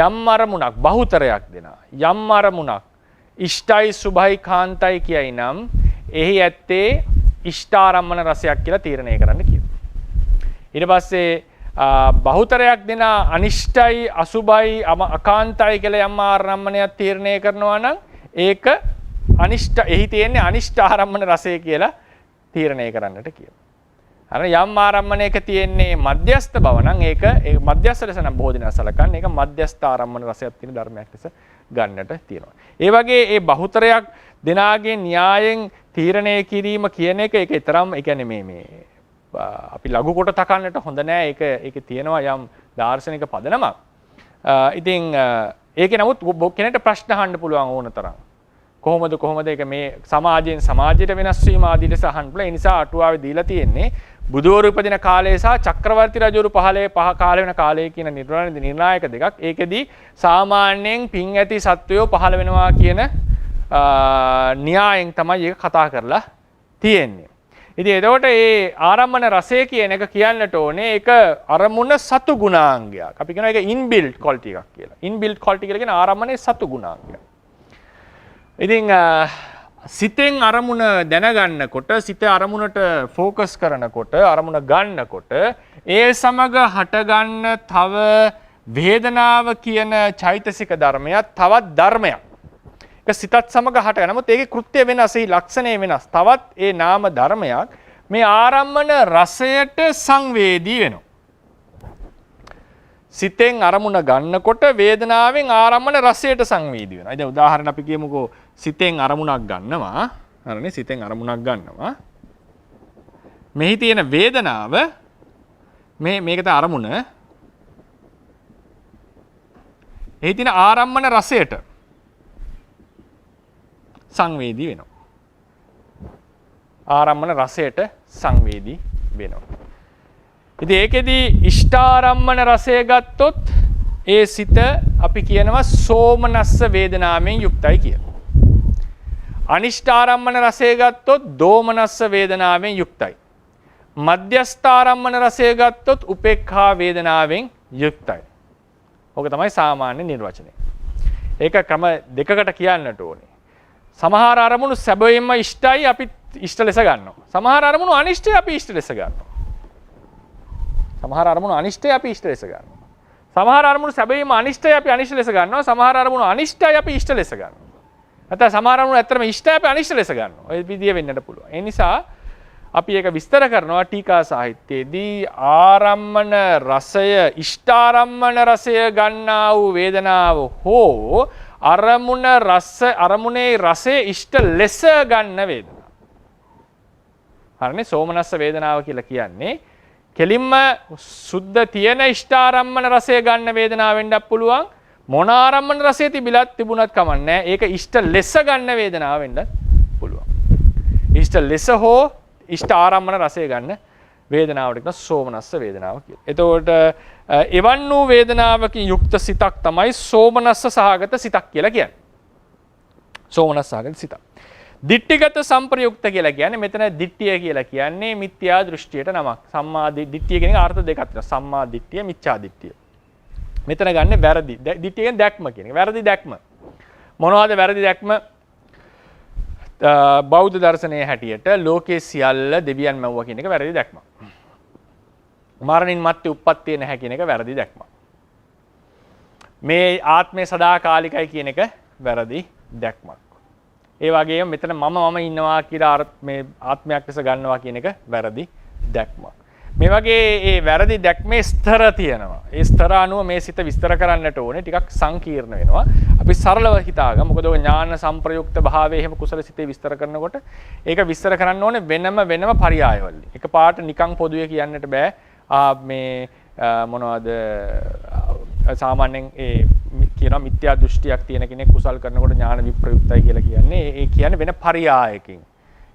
යම් අරමුණක් බහුතරයක් දෙනා යම් අරමුණක් ඉෂ්ටයි සුභයි කාන්තයි කියයි නම් එහි ඇත්තේ ඉෂ්ඨාරම්මන රසයක් කියලා තීරණය කරන්න කියනවා. ඊට පස්සේ බහුතරයක් දෙන අනිෂ්ටයි අසුභයි අකාන්තයි කියලා යම් ආරම්මණයක් තීරණය කරනවා නම් ඒක අනිෂ්ට එහි තියෙන්නේ අනිෂ්ඨාරම්මන රසය කියලා තීරණය කරන්නට කියනවා. අර යම් ආරම්මණයක තියෙන්නේ මධ්‍යස්ථ බව නම් ඒක ඒ මධ්‍යස්ථ ලෙස නම් බොහෝ දෙනා සලකන්නේ ඒක මධ්‍යස්ථ ආරම්මන රසයක් තියෙන ධර්මයක් ලෙස ගන්නට තියෙනවා. ඒ වගේ ඒ බහුතරයක් දෙනාගේ න්‍යායෙන් තීරණය කිරීම කියන එක ඒක තරම් ඒ කියන්නේ මේ අපි ලඝු කොට තකන්නට හොඳ නෑ. ඒකේ තියෙනවා යම් දාර්ශනික පදනමක්. ඉතින් ඒකේ නමුත් කෙනෙක්ට ප්‍රශ්න අහන්න පුළුවන් ඕන තරම්. කොහොමද ඒක මේ සමාජයෙන් සමාජයට වෙනස් වීම ආදී ලෙස අහන්න පුළුවන්. ඒ නිසා අටුවාවේ දීලා තියෙන්නේ බුදුවරු උපදින කාලය සහ චක්‍රවර්ති රජවරු පහ කාලය වෙන කාලය කියන නිර්ණායක දෙකක්. ඒකෙදී සාමාන්‍යයෙන් පින් ඇති සත්වයෝ පහළ වෙනවා කියන න්‍යායෙන් තමයි ඒක කතා කරලා තියෙන්නේ. ඉතින් එතකොට මේ ආරම්මන රසය කියන එක කියන්නට ඕනේ ඒක අරමුණ සතු ගුණාංගයක්. අපි කියනවා ඒක ඉන්බිල්ට් ක්වොලිටි එකක් කියලා. ඉන්බිල්ට් ක්වොලිටි කියලා කියන ආරම්මනේ සතු ගුණාංගයක්. ඉතින් සිතෙන් අරමුණ දැනගන්නකොට සිත අරමුණට ફોකස් කරනකොට අරමුණ ගන්නකොට ඒ සමග හටගන්න තව වේදනාව කියන චෛතසික ධර්මයක් තවත් ධර්මයක්. ඒක සිතත් සමග හටගන්න. නමුත් ඒකේ කෘත්‍ය වෙනස්, ඒ ලක්ෂණය වෙනස්. තවත් ඒ නාම ධර්මයක් මේ ආරම්මන රසයට සංවේදී වෙනවා. සිතෙන් අරමුණ ගන්නකොට වේදනාවෙන් ආරම්මන රසයට සංවේදී වෙනවා. දැන් උදාහරණ අපි කියමුකෝ සිතෙන් අරමුණක් ගන්නවා. හරිනේ සිතෙන් අරමුණක් ගන්නවා. මෙහි තියෙන වේදනාව මේකට අරමුණ එහි තියෙන ආරම්මන රසයට සංවේදී වෙනවා. ආරම්මන රසයට සංවේදී වෙනවා. ඉතින් ඒකෙදී ඉෂ්ඨාරම්මන රසය ගත්තොත් ඒ සිත අපි කියනවා සෝමනස්ස වේදනාවෙන් යුක්තයි කියලා. අනිෂ්ඨාරම්මන රසය ගත්තොත් දෝමනස්ස වේදනාවෙන් යුක්තයි. මධ්‍යස්ථාරම්මන රසය ගත්තොත් උපේක්ඛා වේදනාවෙන් යුක්තයි. ඕක තමයි සාමාන්‍ය නිර්වචනය. ඒක ක්‍රම දෙකකට කියන්නට ඕනේ. සමහර අරමුණු සැබවින්ම ඉෂ්ටයි අපි ඉෂ්ට ලෙස ගන්නවා. සමහර අරමුණු අනිෂ්ටයි අපි ඉෂ්ට ලෙස ගන්නවා. සමහර අරමුණු අනිෂ්ටයි අපි ඉෂ්ට ලෙස ගන්නවා. සමහර අරමුණු සැබවින්ම අනිෂ්ටයි අපි අනිෂ්ට ලෙස ගන්නවා. සමහර අරමුණු අනිෂ්ටයි අපි ඉෂ්ට ලෙස ගන්නවා. නැත්නම් සමහර අරමුණු ඇත්තටම ඉෂ්ටයි අපි අනිෂ්ට ලෙස ගන්නවා. ඔය විදිය වෙන්නට පුළුවන්. ඒ නිසා අපි ඒක විස්තර කරනවා ටීකා සාහිත්‍යයේදී ආරම්මන රසය ඉෂ්ඨාරම්මන රසය ගන්නා වූ වේදනාව හෝ අරමුණේ රසය ඉෂ්ට ලෙස ගන්න වේදනාව. හරිනේ සෝමනස්ස වේදනාව කියලා කියන්නේ කෙලින්ම සුද්ධ තියෙන ඉෂ්ඨාරම්මන රසය ගන්න වේදනාව වෙන්නත් පුළුවන්. මොන ආරම්මන රසය තිබුණත් කමන්නේ. ඒක ඉෂ්ට ලෙස ගන්න වේදනාව වෙන්නත් පුළුවන්. ඉෂ්ට ලෙස හෝ ඉෂ්ට ආරම්මන රසය ගන්න වේදනාවට කියන සෝමනස්ස වේදනාව කියලා. එතකොට එවන් වූ වේදනාවකින් යුක්ත සිතක් තමයි සෝමනස්ස සහගත සිතක් කියලා කියන්නේ. සෝමනස්ස සහගත සිතක්. දිට්ඨිගත සංප්‍රයුක්ත කියලා කියන්නේ මෙතන දිට්ඨිය කියලා කියන්නේ මිත්‍යා දෘෂ්ටියට නමක්. සම්මා දිට්ඨිය කියන එක අර්ථ දෙකක් තියෙනවා. සම්මා දිට්ඨිය, මිච්ඡා දිට්ඨිය. මෙතන ගන්න වැරදි. දිට්ඨිය කියන්නේ දැක්ම කියන එක. වැරදි දැක්ම. මොනවද වැරදි දැක්ම? බෞද්ධ දර්ශනයේ හැටියට ලෝකයේ සියල්ල දෙවියන් මැව්වා කියන එක වැරදි දැක්මක්. මරණින් මත්තේ උප්පත්තිය නැහැ කියන එක වැරදි දැක්මක්. මේ ආත්මය සදාකාලිකයි කියන එක වැරදි දැක්මක්. ඒ වගේම මෙතන මම ඉන්නවා කියලා මේ ආත්මයක් ලෙස ගන්නවා කියන එක වැරදි දැක්මක්. මේ වගේ ඒ වැරදි දැක්මේ ස්තර තියෙනවා. ඒ ස්තර අනුව මේ සිත විස්තර කරන්නට ඕනේ ටිකක් සංකීර්ණ වෙනවා. අපි සරලව හිතාගමු. මොකද ඔය ඥාන සංප්‍රයුක්ත භාවයේ එහෙම කුසල සිතේ විස්තර කරනකොට ඒක විස්තර කරන්න ඕනේ වෙනම පරයයවල. එකපාරට නිකන් පොදුවේ කියන්නට බෑ. මේ මොනවද සාමාන්‍යයෙන් ඒ කියනවා මිත්‍යා දෘෂ්ටියක් තියෙන කෙනෙක් කුසල් කරනකොට ඥාන විප්‍රයුක්තයි කියලා කියන්නේ. ඒ කියන්නේ වෙන පරයයකින්.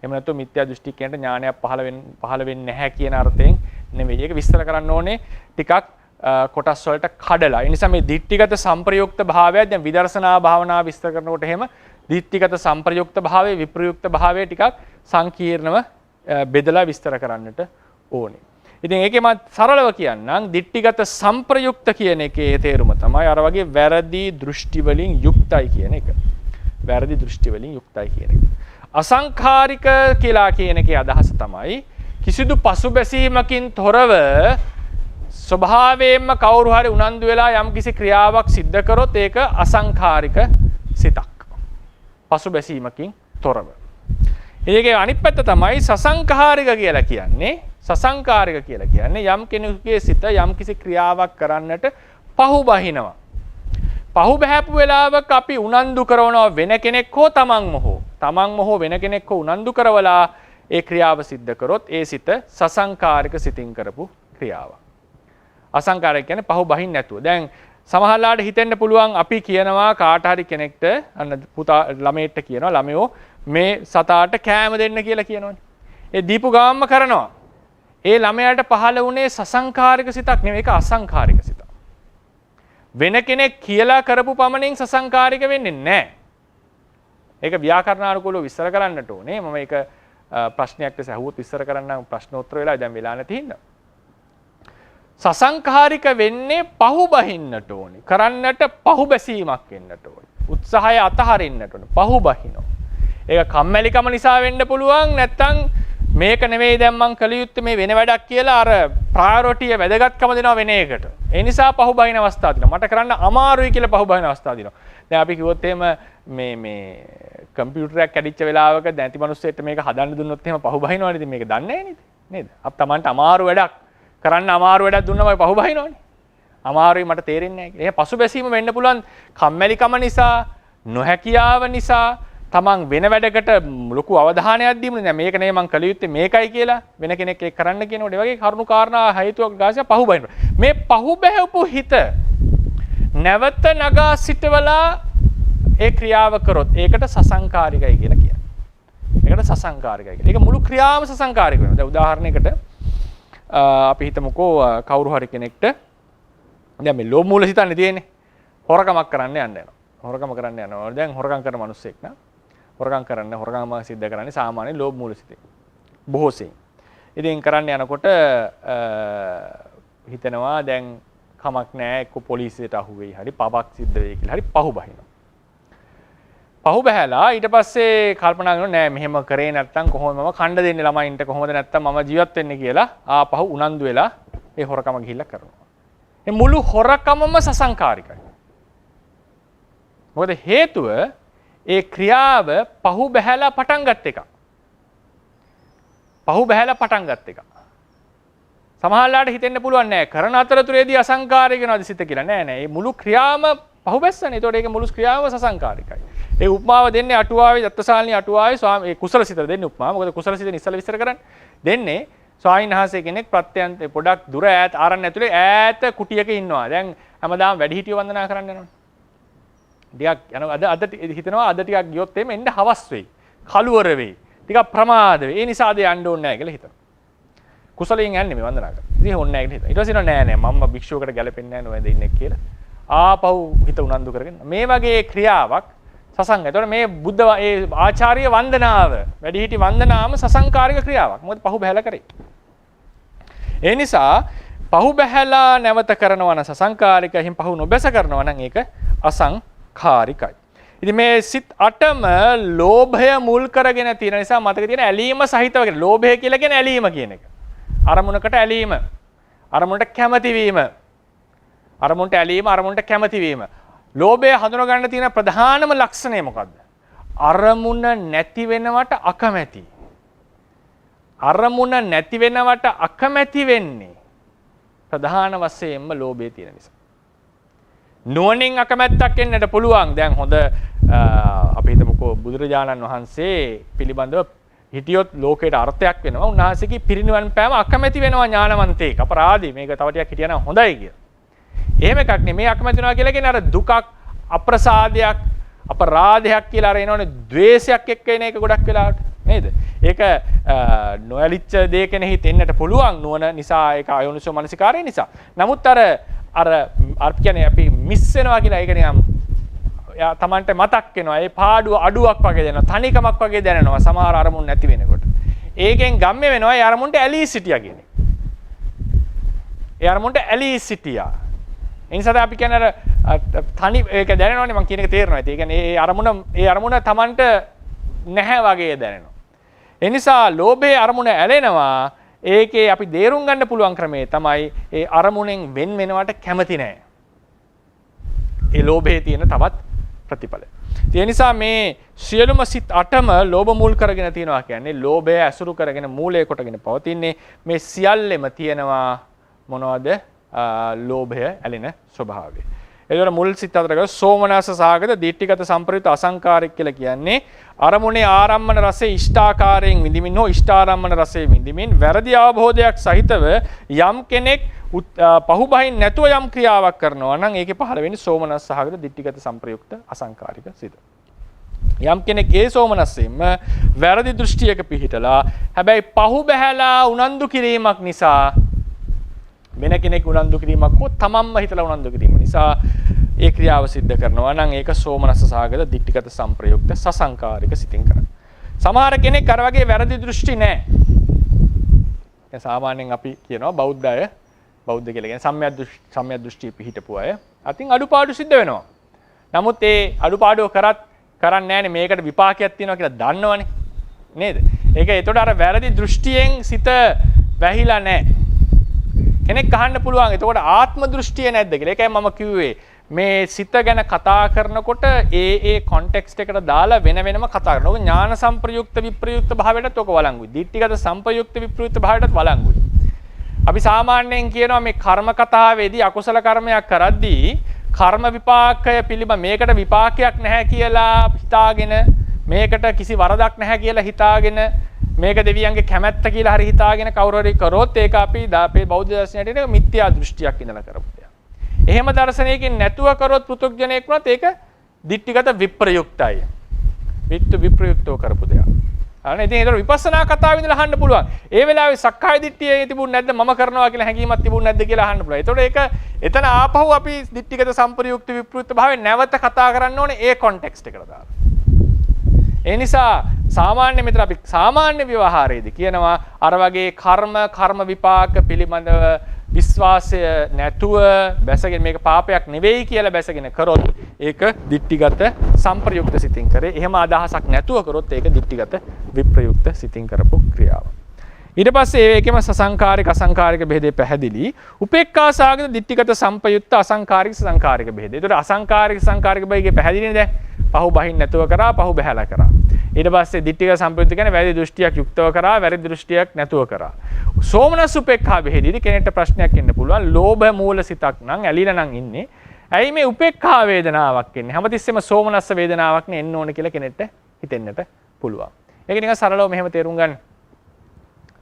එහෙම නැත්නම් මිත්‍යා දෘෂ්ටි කියනට ඥානයක් පහළ වෙන්නේ නැහැ කියන අර්ථයෙන් නෙවෙයි. ඒක විස්තර කරන්න ඕනේ ටිකක් කොටස් වලට කඩලා. ඒ නිසා මේ දිට්ඨිගත සංප්‍රයුක්ත භාවය දැන් විදර්ශනා භාවනාව විස්තර කරනකොට එහෙම දිට්ඨිගත සංප්‍රයුක්ත භාවය විප්‍රයුක්ත භාවය ටිකක් සංකීර්ණව බෙදලා විස්තර කරන්නට ඕනේ. ඉතින් ඒකේ මම සරලව කියන්නම් දිට්ඨිගත සංප්‍රයුක්ත කියන එකේ තේරුම තමයි අර වගේ වැරදි දෘෂ්ටි වලින් යුක්තයි කියන එක. වැරදි දෘෂ්ටි වලින් යුක්තයි කියන එක. අසංඛාරික කියලා කියන එකේ අදහස තමයි කිසිදු පසුබැසීමකින් තොරව ස්වභාවයෙන්ම කවුරු හරි උනන්දු වෙලා යම්කිසි ක්‍රියාවක් සිද්ධ කරොත් ඒක අසංඛාරික සිතක්. පසුබැසීමකින් තොරව. ඒකේ අනිත් පැත්ත තමයි සසංඛාරික කියලා කියන්නේ සසංකාරික කියලා කියන්නේ යම් කෙනෙකුගේ සිත යම් කිසි ක්‍රියාවක් කරන්නට පහු බහිනවා. පහු බහැපු වෙලාවක අපි උනන්දු කරනවා වෙන කෙනෙක් හෝ තමන්ම හෝ වෙන කෙනෙක් හෝ උනන්දු කරවලා ඒ ක්‍රියාව සිද්ධ කරොත් ඒ සිත සසංකාරික සිතින් කරපු ක්‍රියාවක්. අසංකාරික කියන්නේ පහු බහින් නැතුව. දැන් සමහරලාට හිතෙන්න පුළුවන් අපි කියනවා කාට හරි කෙනෙක්ට අන්න පුතා ළමයට කියනවා ළමයෝ මේ සතාට කෑම දෙන්න කියලා කියනවනේ. ඒ දීපු ගාම්ම කරනවා. ඒ ළමයාට පහළ වුණේ සසංකාරික සිතක් නෙවෙයි ඒක අසංකාරික සිතක්. වෙන කෙනෙක් කියලා කරපු පමණින් සසංකාරික වෙන්නේ නැහැ. ඒක ව්‍යාකරණානුකූලව විස්තර කරන්නට ඕනේ. මම ඒක ප්‍රශ්නයක් ලෙස අහුවොත් විස්තර කරන්නම් ප්‍රශ්නෝත්තර වෙලා දැන් වෙලා නැති හින්දා. සසංකාරික වෙන්නේ පහු බහින්නට ඕනේ. කරන්නට පහු බැසීමක් වෙන්නට ඕනේ. උත්සාහය අතහරින්නට ඕනේ. පහු බහිනවා. ඒක කම්මැලිකම නිසා වෙන්න පුළුවන් නැත්නම් මේක නෙවෙයි දැන් මං කළ යුත්තේ මේ වෙන වැඩක් කියලා අර ප්‍රයොරිටිය වැදගත්කම දෙනවා වෙන එකට. ඒ නිසා පහු බහින අවස්ථා තියෙනවා. මට කරන්න අමාරුයි කියලා පහු බහින අවස්ථා තියෙනවා. දැන් අපි කිව්වොත් එහෙම මේ කම්පියුටරයක් කැඩිච්ච වෙලාවක දැන්ති මිනිස්සෙට මේක හදන්න දුන්නොත් එහෙම පහු බහිනවනේ. ඉතින් මේක දන්නේ නැහැ නේද? අප Tamanට අමාරු වැඩක් කරන්න අමාරු වැඩක් දුන්නම පහු බහිනවනේ. අමාරුයි මට තේරෙන්නේ නැහැ. එහෙනම් පසුබැසීම වෙන්න පුළුවන් කම්මැලිකම නිසා, නොහැකියාව නිසා තමන් වෙන වැඩකට ලොකු අවධානයක් දීමුනේ නෑ මේක නේ මං කළ යුත්තේ මේකයි කියලා වෙන කෙනෙක් ඒක කරන්න කියනකොට ඒ වගේ කරුණු කාරණා හේතුවක් ගාසිය පහු බහිනවා. මේ පහු බැහැපු හිත නැවත නගා සිටවලා ඒ ක්‍රියාව කරොත් ඒකට සසංකාරිකයි කියලා කියනවා. ඒකට සසංකාරිකයි කියලා. ඒක මුළු ක්‍රියාවම සසංකාරික වෙනවා. දැන් උදාහරණයකට අපි හිතමුකෝ කවුරු හරි කෙනෙක්ට දැන් මේ ලෝභ මූල හිතන්නේ තියෙන්නේ. හොරකමක් කරන්න යනවා. හොරකම කරන්න යනවා. දැන් හොරකම් කරන මිනිස්සෙක් නා හොරකම සිද්ධ කරන්නේ සාමාන්‍ය ලෝභ මූල සිතෙන්. බොහෝ සෙයින්. ඉතින් කරන්න යනකොට හිතනවා දැන් කමක් නැහැ එක්ක පොලිසියට අහු වෙයි හරි පවක් සිද්ධ වෙයි කියලා හරි පහු බහිනවා. පහු බහැලා ඊට පස්සේ කල්පනා කරනවා නෑ මෙහෙම කරේ නැත්තම් කොහොමද මම කණ්ඩ දෙන්නේ ළමයින්ට කොහොමද නැත්තම් මම ජීවත් වෙන්නේ කියලා ආපහු උනන්දු වෙලා ඒ හොරකම ගිහිල්ලා කරනවා. මේ මුළු හොරකමම සසංකාරිකයි. මොකද හේතුව ඒ ක්‍රියාව පහු බහැලා පටන් ගත් එක. සමහරවිට හිතෙන්න පුළුවන් නෑ කරන අතරතුරේදී අසංකාරික වෙනවද සිත කියලා. නෑ මේ මුළු ක්‍රියාවම පහු බැස්සනේ. ඒතකොට ඒක මුළු ක්‍රියාවම සසංකාරිකයි. ඒ උපමාව දෙන්නේ අටුවාවේ දත්තසාලිනී අටුවාවේ ස්වාමී කුසල සිත දෙන්නේ උපමාව. මොකද කුසල සිතෙන් ඉස්සල විස්තර කරන්නේ. දෙන්නේ ස්වාමීන් වහන්සේ කෙනෙක් ප්‍රත්‍යන්ත පොඩක් දුර ඈත ආරණ්‍ය ඇතුලේ ඈත කුටියක ඉන්නවා. දැන් හැමදාම වැඩිහිටියෝ වන්දනා කරන්න යනවනේ. ටිකක් යනවා අද හිතනවා අද ටිකක් ගියොත් එimhe එන්න හවස් වෙයි. කලවර වෙයි. ටිකක් ප්‍රමාද වෙයි. ඒ නිසා අද යන්න ඕනේ නැහැ කියලා හිතනවා. කුසලයෙන් යන්නේ මේ වන්දනා කරලා. ඉතින් ඕනේ නැහැ කියලා හිතනවා. ඊට පස්සේ නෑ මම භික්ෂුවකට ගැලපෙන්නේ නැහැ නෝද ඉන්නේ කියලා. ආපහු හිත උනන්දු කරගෙන මේ වගේ ක්‍රියාවක් සසංග. ඒතකොට මේ බුද්ධ ඒ ආචාර්ය වන්දනාව වැඩිහිටි වන්දනාවම සසංකාරික ක්‍රියාවක්. මොකද පහු බහැලා කරේ. ඒ නිසා පහු බහැලා නැවත කරනවා නම් සසංකාරික. එහෙන් පහු නොබැස කරනවා නම් ඒක අසංකාරිකයි. ඉතින් මේ සිත් 8ම ලෝභය මුල් කරගෙන තියෙන නිසා මතක තියෙන ඇලීම සහිතව කියන ලෝභය කියලා කියන්නේ ඇලීම කියන එක. අරමුණකට ඇලීම. අරමුණට කැමති වීම. අරමුණට ඇලීම අරමුණට කැමති වීම. ලෝභය හඳුනා ගන්න තියෙන ප්‍රධානම ලක්ෂණය මොකද්ද? අරමුණ නැති වෙනවට අකමැති. අරමුණ නැති වෙනවට අකමැති වෙන්නේ ප්‍රධාන වශයෙන්ම ලෝභය තියෙන නිසා. නුවණින් අකමැත්තක් එන්නට පුළුවන්. දැන් හොඳ අපි හිතමුකෝ බුදුරජාණන් වහන්සේ පිළිබඳව හිටියොත් ලෝකයට අර්ථයක් වෙනවා. උන්වහන්සේගේ පිරිනිවන් පෑම අකමැති වෙනවා ඥානවන්තයෙක්. අපරාධී මේක තව ටිකක් හිටියනම් හොඳයි කියලා. එහෙම එකක් නෙමෙයි අකමැති වෙනවා කියලා කියන්නේ අර දුකක් අප්‍රසාදයක් අපරාධයක් කියලා අර එනවනේ ද්වේෂයක් එක්ක එන එක ගොඩක් වෙලාවට නේද? ඒක නොඇලිච්ච දෙයක නෙහි තෙන්නට පුළුවන් නුවණ නිසා ඒක අයෝනිසෝ මනසිකාරය නිසා. නමුත් අර කියන්නේ අපි මිස් වෙනවා කියලා ඒක නිකම් තමන්ට මතක් වෙනවා. ඒ පාඩුව අඩුවක් වගේ දැනෙනවා. තනිකමක් වගේ දැනෙනවා සමහර අරමුණු නැති වෙනකොට. ඒකෙන් ගම්ම වෙනවා ඒ අරමුණට ඇලී සිටියා කියන්නේ. ඒ අරමුණට ඇලී සිටියා. ඒ නිසා අපි කියන්නේ තනි ඒක දැනෙනවනේ මම කියන එක තේරෙනවා. ඒ කියන්නේ ඒ අරමුණ තමන්ට නැහැ වගේ දැනෙනවා. ඒ නිසා ලෝභයේ අරමුණ ඇලෙනවා. ඒකේ අපි දේරුම් ගන්න පුළුවන් ක්‍රමේ තමයි ඒ අරමුණෙන් වෙන් වෙනවට කැමති නැහැ. ඒ ලෝභයේ තියෙන තවත් ප්‍රතිඵලය. ඒ නිසා මේ සියලුම සිත් 8ම ලෝභ මූල කරගෙන තියෙනවා කියන්නේ ලෝභය ඇසුරු කරගෙන මූලය කොටගෙන පවතින්නේ මේ සියල්ලෙම තියෙනවා මොනවද? ලෝභය ඇලෙන ස්වභාවය. එතකොට මුල් සිත් අතර සෝමනස්ස සහගත දිට්ඨිගත සම්ප්‍රයුක්ත අසංකාරික කියලා කියන්නේ අරමුණේ ආරම්මන රසයේ ඉෂ්ඨාකාරයෙන් විඳිමින් හෝ ඉෂ්ඨාරම්මන රසයේ විඳිමින් වැරදි අවබෝධයක් සහිතව යම් කෙනෙක් පහුබහින් නැතුව යම් ක්‍රියාවක් කරනවා නම් ඒකේ පහළ වෙන්නේ සෝමනස්ස සහගත දිට්ඨිගත සම්ප්‍රයුක්ත අසංකාරික සිත. යම් කෙනෙක් ඒ සෝමනස්සෙම වැරදි දෘෂ්ටියක පිහිටලා හැබැයි පහු බැහැලා උනන්දු කිරීමක් නිසා වෙන කෙනෙක් උනන්දු කිරීමක් හෝ තමන්ම හිතලා උනන්දු කිරීම නිසා ඒ ක්‍රියාව සිද්ධ කරනවා නම් ඒක සෝමනස්ස සහගත දිට්ඨිගත සම්ප්‍රයුක්ත සසංකාරික සිතින් කරන්නේ. සමහර කෙනෙක් අර වගේ වැරදි දෘෂ්ටි නැහැ. දැන් සාමාන්‍යයෙන් අපි කියනවා බෞද්ධ අය බෞද්ධ කියලා කියන්නේ සම්‍යක් දෘෂ්ටි පිහිටපු අය. අතින් අඩුපාඩු සිද්ධ වෙනවා. නමුත් ඒ අඩුපාඩුව කරන්නේ නැහැනේ මේකට විපාකයක් තියෙනවා කියලා දන්නවනේ. නේද? ඒක ඒතකොට අර වැරදි දෘෂ්ටියෙන් සිත වැහිලා නැහැ. කෙනෙක් අහන්න පුළුවන් එතකොට ආත්ම දෘෂ්ටිය නැද්ද කියලා. ඒකයි මම කිව්වේ මේ සිත ගැන කතා කරනකොට ඒ කොන්ටෙක්ස්ට් එකට දාලා වෙන වෙනම කතා කරනවා. ඔක ඥාන සංප්‍රයුක්ත විප්‍රයුක්ත භාවයටත් ඔක වළංගුයි. දිට්ඨිගත සංප්‍රයුක්ත විප්‍රයුක්ත භාවයටත් වළංගුයි. අපි සාමාන්‍යයෙන් කියනවා මේ කර්ම කතාවේදී අකුසල කර්මයක් කරද්දී කර්ම විපාකය පිළිබඳ මේකට විපාකයක් නැහැ කියලා හිතාගෙන මේකට කිසි වරදක් නැහැ කියලා හිතාගෙන මේක දෙවියන්ගේ කැමැත්ත කියලා හරි හිතාගෙන කවුරු හරි කරොත් ඒක අපි අපේ බෞද්ධ දර්ශනයට ඒක මිත්‍යා දෘෂ්ටියක් ඉඳලා කරපු දෙයක්. එහෙම දර්ශනයකින් නැතුව කරොත් පෘථග්ජනයෙක් වුණත් ඒක දිට්ඨිගත විප්‍රයුක්තයි. විප්‍රයුක්තව කරපු දෙයක්. අනේ ඉතින් ඒතර විපස්සනා කතාව ඉඳලා අහන්න පුළුවන්. ඒ වෙලාවේ සක්කාය දිට්ඨිය තිබුණ නැද්ද මම කරනවා කියලා හැඟීමක් තිබුණ නැද්ද කියලා අහන්න පුළුවන්. ඒතකොට ඒක එතන ආපහු අපි දිට්ඨිගත සම්ප්‍රයුක්ත විප්‍රයුක්ත භාවයෙන් නැවත කතා කරන්න ඕනේ ඒ කොන්ටෙක්ස්ට් එකට දාලා. ඒ නිසා සාමාන්‍ය මෙතන අපි සාමාන්‍ය ව්‍යවහාරයේදී කියනවා අර වගේ කර්ම විපාක පිළිබඳව විශ්වාසය නැතුව බැසගෙන මේක පාපයක් නෙවෙයි කියලා බැසගෙන කරොත් ඒක දිට්ඨිගත සම්ප්‍රයුක්ත සිතින් කරේ. එහෙම අදහසක් නැතුව කරොත් ඒක දිට්ඨිගත විප්‍රයුක්ත සිතින් කරපු ක්‍රියාව. ඊට පස්සේ ඒකෙම සසංකාරික අසංකාරික බෙහෙදේ පැහැදිලි. උපේක්ඛා සාගත දිට්ඨිගත සම්පයුක්ත අසංකාරික සංකාරික බෙහෙදේ. ඒතකොට අසංකාරික සංකාරික බෙහෙදේ පැහැදිලිනේ දැන්. පහු බහින් නැතුව කරා පහු බහැලා කරා. ඊට පස්සේ දිට්ඨිගත සම්පයුක්ත කියන්නේ වැරදි දෘෂ්ටියක් යුක්තව කරා වැරදි දෘෂ්ටියක් නැතුව කරා. සෝමනස් උපේක්ඛා බෙහෙදේදී කෙනෙක්ට ප්‍රශ්නයක් එන්න පුළුවන්. ලෝභ මූල සිතක් නම් ඇලිලා නම් ඉන්නේ. ඇයි මේ උපේක්ඛා වේදනාවක් එන්නේ? හැමතිස්සෙම සෝමනස්ස වේදනාවක් නේ එන්න ඕන කියලා කෙනෙක්ට හිතෙන්නට පුළුවන්. ඒක නිකන් සරලව මෙහෙම තේරුම් ගන්න.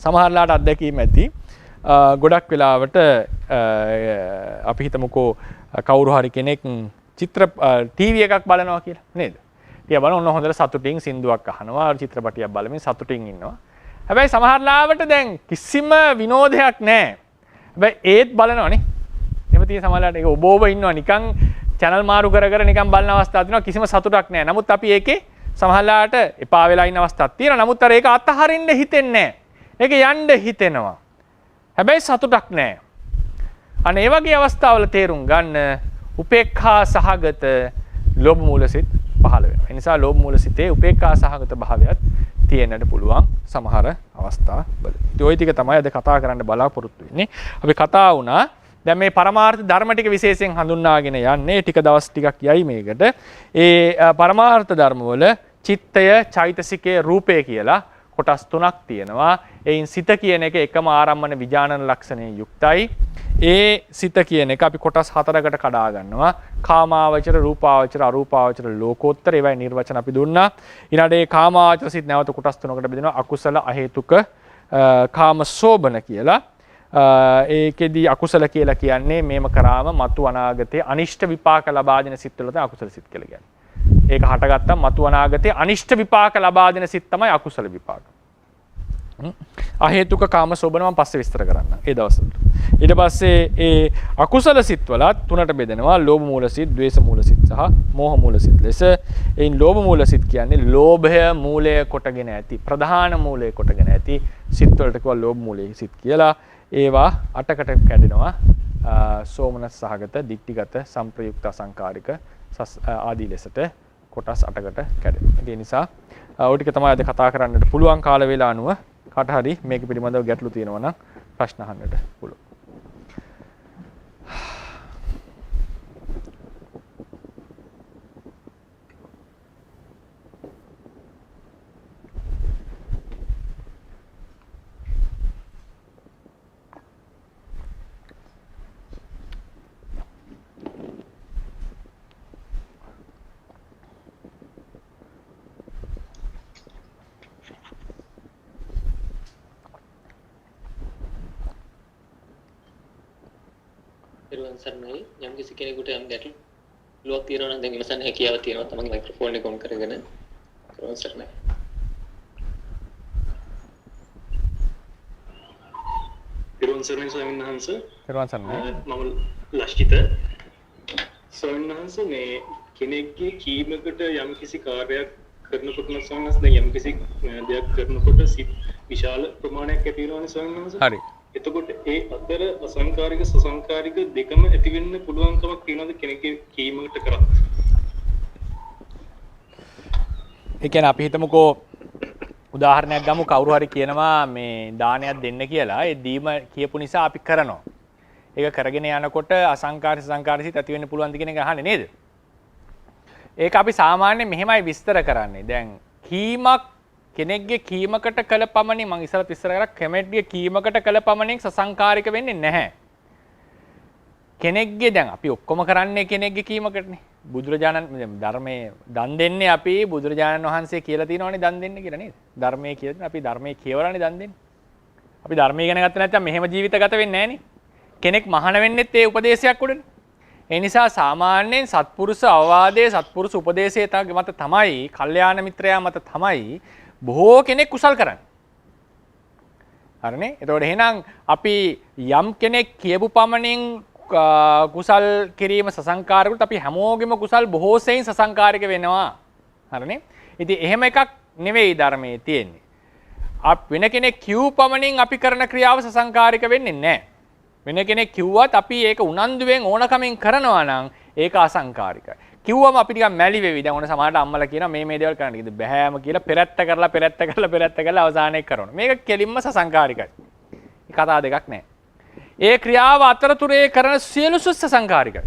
සමහරලාට අත්දැකීම් ඇති. ගොඩක් වෙලාවට අපි හිතමුකෝ කවුරු හරි කෙනෙක් චිත්‍ර ටීවී එකක් බලනවා කියලා නේද? ටික බලන ඔන්න හොඳට සතුටින් සින්දුවක් අහනවා චිත්‍රපටියක් බලමින් සතුටින් ඉන්නවා. හැබැයි සමහරලාවට දැන් කිසිම විනෝදයක් නැහැ. හැබැයි ඒත් බලනවනේ. එහෙම තියෙන සමහරලාට ඒක ඔබ ඉන්නවා නිකන් channel මාරු කර කර නිකන් බලන අවස්ථා තියෙනවා කිසිම සතුටක් නැහැ. නමුත් අපි ඒකේ සමහරලාට එපා වෙලා ඉන්න අවස්ථාවක් තියෙනවා. නමුත් අර ඒක අතහරින්න හිතෙන්නේ නැහැ. ඒක යන්න හිතෙනවා. හැබැයි සතුටක් නැහැ. අනේ ඒ වගේ අවස්ථාවල තේරුම් ගන්න උපේක්ඛා සහගත ලෝභ මූල සිත් පහළ වෙනවා. ඒ නිසා ලෝභ මූල සිතේ උපේක්ඛා සහගත භාවයත් තියෙන්නට පුළුවන් සමහර අවස්ථාවල. ඉතින් ওই ටික තමයි අද කතා කරන්න බලාපොරොත්තු වෙන්නේ. අපි කතා වුණා දැන් මේ පරමාර්ථ ධර්ම ටික විශේෂයෙන් හඳුන්වාගෙන යන්නේ ටික දවස් ටිකක් යයි මේකට. ඒ පරමාර්ථ ධර්ම වල චිත්තය, චෛතසිකය, රූපය කියලා කොටස් තුනක් තියෙනවා. එයින් සිත කියන එක එකම ආරම්මන විඥානන ලක්ෂණයෙන් යුක්තයි. ඒ සිත කියන එක අපි කොටස් හතරකට කඩා ගන්නවා. කාමාවචර, රූපාවචර, අරූපාවචර, ලෝකෝත්තර ඒවයි නිර්වචන අපි දුන්නා. ඊළඟට ඒ කාමාවචර සිත් නැවත කොටස් තුනකට බෙදෙනවා. අකුසල, අහේතුක, කාමසෝබන කියලා. ඒකෙදී අකුසල කියලා කියන්නේ මේම කරාම මතු අනාගතයේ අනිෂ්ට විපාක ලබා දෙන සිත් වල තමයි අකුසල සිත් කියලා කියන්නේ. ඒක හටගත්තා මතු අනාගතයේ අනිෂ්ට විපාක ලබා දෙන සිත් තමයි අකුසල විපාක. අහේතුක කාමසෝබන මම පස්සේ විස්තර කරන්න ඒ දවස්වල. ඊට පස්සේ ඒ අකුසල සිත් වල තුනට බෙදෙනවා. ලෝභ මූල සිත්, ද්වේෂ මූල සිත් සහ මෝහ මූල සිත් ලෙස. එයින් ලෝභ මූල සිත් කියන්නේ ලෝභය මූලය කොටගෙන ඇති, ප්‍රධාන මූලය කොටගෙන ඇති සිත් වලට කියවා ලෝභ මූලයේ සිත් කියලා. ඒවා අටකට කැඩෙනවා. සෝමනස් සහගත, දික්ටිගත, සංප්‍රයුක්ත, අසංකාරික ආදී ලෙසට කොටස් 8කට කැඩෙනවා. ඒ නිසා ඔය ටික තමයි අද කතා කරන්නට පුළුවන් කාල වේලා අනුව කාට හරි මේක පිළිබඳව ගැටලු තියෙනවා නම් ප්‍රශ්න අහන්නට පුළුවන්. තෙරුවන් සරණයි. යම් කිසි කෙනෙකුට යම් ගැටලුවක් තියෙනවා නම් දැන් ඉවසන්න හැකියාව තියෙනවා. තමන්ගේ මයික්‍රොෆෝන් එක ඔන් කරගෙන තෙරුවන් සරණයි. තෙරුවන් සරණයි ස්වාමීන් වහන්සේ. තෙරුවන් සරණයි. මම ලෂ්ඨිත. ස්වාමීන් වහන්සේ මේ කෙනෙක්ගේ කීමකට යම් කිසි කාර්යයක් කරනකොට නැසනස් දැන් යම් කිසි දෙයක් කරනකොට සිත් විශාල ප්‍රමාණයක් ඇති වෙනවානේ ස්වාමීන් වහන්සේ. හරි. එතකොට ඒ අතර අසංකාරික සසංකාරික දෙකම ඇති වෙන්න පුළුවන්කමක් තියෙනවද කෙනෙක්ගේ කීමකට කරත්? ඒ කියන්නේ අපි හිතමුකෝ උදාහරණයක් ගමු කවුරු හරි කියනවා මේ දානයක් දෙන්න කියලා. ඒ දීම කියපු නිසා අපි කරනවා. ඒක කරගෙන යනකොට අසංකාරික සංකාරික සිත් ඇති වෙන්න පුළුවන්ද කියන එක අහන්නේ නේද? ඒක අපි සාමාන්‍යයෙන් මෙහෙමයි විස්තර කරන්නේ. දැන් කීමක් කෙනෙක්ගේ කීමකට කළ පමණින් මම ඉස්සරත් විස්තර කරා කෙනෙක්ගේ කීමකට කළ පමණින් සසංකාරික වෙන්නේ නැහැ. කෙනෙක්ගේ දැන් අපි ඔක්කොම කරන්නේ කෙනෙක්ගේ කීමකටනේ. බුදුරජාණන් ධර්මයේ දන් දෙන්නේ අපි බුදුරජාණන් වහන්සේ කියලා තියෙනවනේ දන් දෙන්න කියලා නේද? ධර්මයේ කියලා අපි ධර්මයේ කියවලානේ දන් දෙන්නේ. අපි ධර්මයේ ඉගෙන ගත්තේ නැත්නම් මෙහෙම ජීවිත ගත වෙන්නේ නැහනේ. කෙනෙක් මහාන වෙන්නෙත් ඒ උපදේශයක් උඩනේ. ඒ නිසා සාමාන්‍යයෙන් සත්පුරුෂ අවවාදයේ සත්පුරුෂ උපදේශයේ මත තමයි, කල්යාණ මිත්‍රයා මත තමයි බොහෝ කෙනෙක් කුසල් කරන්නේ. හරිනේ? එතකොට එහෙනම් අපි යම් කෙනෙක් කියපු පමණින් කුසල් කිරීම සසංකාරිකුත් අපි හැමෝගෙම කුසල් බොහෝ සෙයින් සසංකාරික වෙනවා. හරිනේ? ඉතින් එහෙම එකක් නෙවෙයි ධර්මයේ තියෙන්නේ. වෙන කෙනෙක් කියූ පමණින් අපි කරන ක්‍රියාව සසංකාරික වෙන්නේ නැහැ. වෙන කෙනෙක් කිව්වත් අපි ඒක උනන්දුවෙන් ඕනකමින් කරනවා නම් ඒක අසංකාරිකයි. කිව්වම අපි ටිකක් මැලි වෙවි. දැන් ඕන සමහරට අම්මලා කියනවා මේ දේවල් කරන්න. ඉතින් බෑම කියලා පෙරත්ත කරලා අවසානයේ කරනවා. මේක කෙලින්ම සසංකාරිකයි. මේ කතා දෙකක් නැහැ. ඒ ක්‍රියාව අතරතුරේ කරන සියලු සසංකාරිකයි.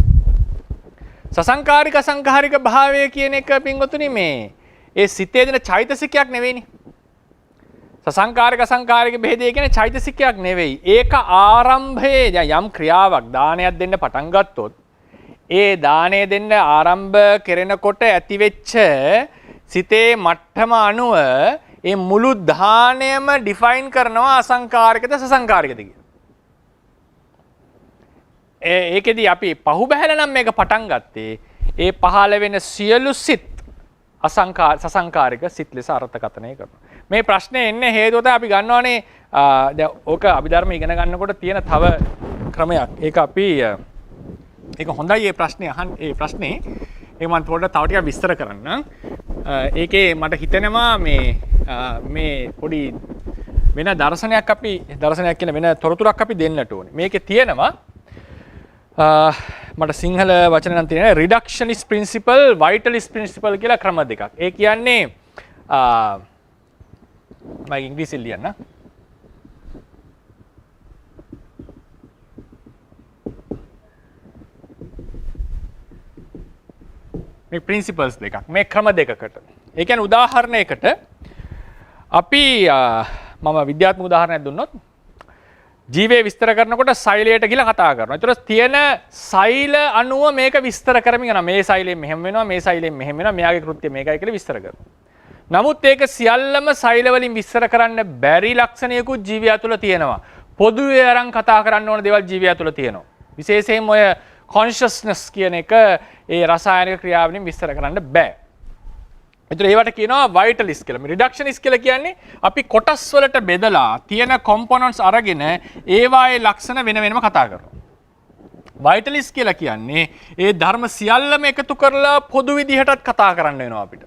සසංකාරික අසංකාරික භාවය කියන එක පින්වතුනි මේ ඒ සිතේ දෙන චෛතසිකයක් නෙවෙයිනේ. සසංකාරික අසංකාරික භේදය කියන්නේ චෛතසිකයක් නෙවෙයි. ඒක ආරම්භයේ යම් ක්‍රියාවක් දානයක් දෙන්න පටන් ගත්තොත් ඒ දාණය දෙන්න ආරම්භ කරනකොට ඇතිවෙච්ච සිතේ මට්ටම අනුව ඒ මුළු දාණයම ඩිෆයින් කරනවා අසංකාරිකද සසංකාරිකද කියලා. ඒකෙදි අපි පහු බහැලා නම් මේක පටන් ගත්තේ ඒ පහළ වෙන සියලු සිත් සසංකාරික සිත් ලෙස අර්ථකථනය කරනවා. මේ ප්‍රශ්නේ එන්නේ හේතුව තමයි අපි ගන්නවානේ දැන් ඕක අභිධර්ම ඉගෙන ගන්නකොට තියෙන තව ක්‍රමයක්. ඒක අපි ඒක හොඳයි මේ ප්‍රශ්නේ ඒ ප්‍රශ්නේ ඒක මම පොඩ්ඩක් තව ටිකක් විස්තර කරන්න. ඒකේ මට හිතෙනවා මේ පොඩි වෙන දර්ශනයක් කියන වෙන තොරතුරක් අපි දෙන්නට ඕනේ. මේකේ තියෙනවා මට සිංහල වචන නම් තියෙනවා රිඩක්ෂනිස්ට් ප්‍රින්සිපල්, වයිටලිස්ට් ප්‍රින්සිපල් කියලා ක්‍රම දෙකක්. ඒ කියන්නේ මම ඉංග්‍රීසියෙන් ලියන්න. මේ ප්‍රින්සිපල්ස් දෙකක්. මේ ක්‍රම දෙකකට. ඒ කියන්නේ උදාහරණයකට අපි මම විද්‍යාත්මක උදාහරණයක් දුන්නොත් ජීවය විස්තර කරනකොට සෛලයට කියලා කතා කරනවා. ඒතර තියෙන සෛල අණුව මේක විස්තර කරමින් යනවා. මේ සෛලයෙන් මෙහෙම වෙනවා, මේ සෛලයෙන් මෙහෙම වෙනවා, මෙයාගේ කෘත්‍ය මේකයි කියලා විස්තර කරනවා. නමුත් ඒක සියල්ලම සෛල වලින් විස්තර කරන්න බැරි ලක්ෂණයකුත් ජීවය තුළ තියෙනවා. පොදුවේ අරන් කතා කරන්න ඕන දේවල් ජීවය තුළ තියෙනවා. විශේෂයෙන්ම ඔය කොන්ෂස්නස් කියන එක ඒ රසායනික ක්‍රියාවලින් විස්තර කරන්න බෑ. ඒතර ඒවට කියනවා වයිටලිස්ට් කියලා. මේ රිඩක්ෂනිස්ට් කියලා කියන්නේ අපි කොටස් වලට බෙදලා තියෙන කොම්පොනන්ට්ස් අරගෙන ඒවායේ ලක්ෂණ වෙන වෙනම කතා කරනවා. වයිටලිස්ට් කියලා කියන්නේ ඒ ධර්ම සියල්ලම එකතු කරලා පොදු විදිහටත් කතා කරන්න වෙනවා අපිට.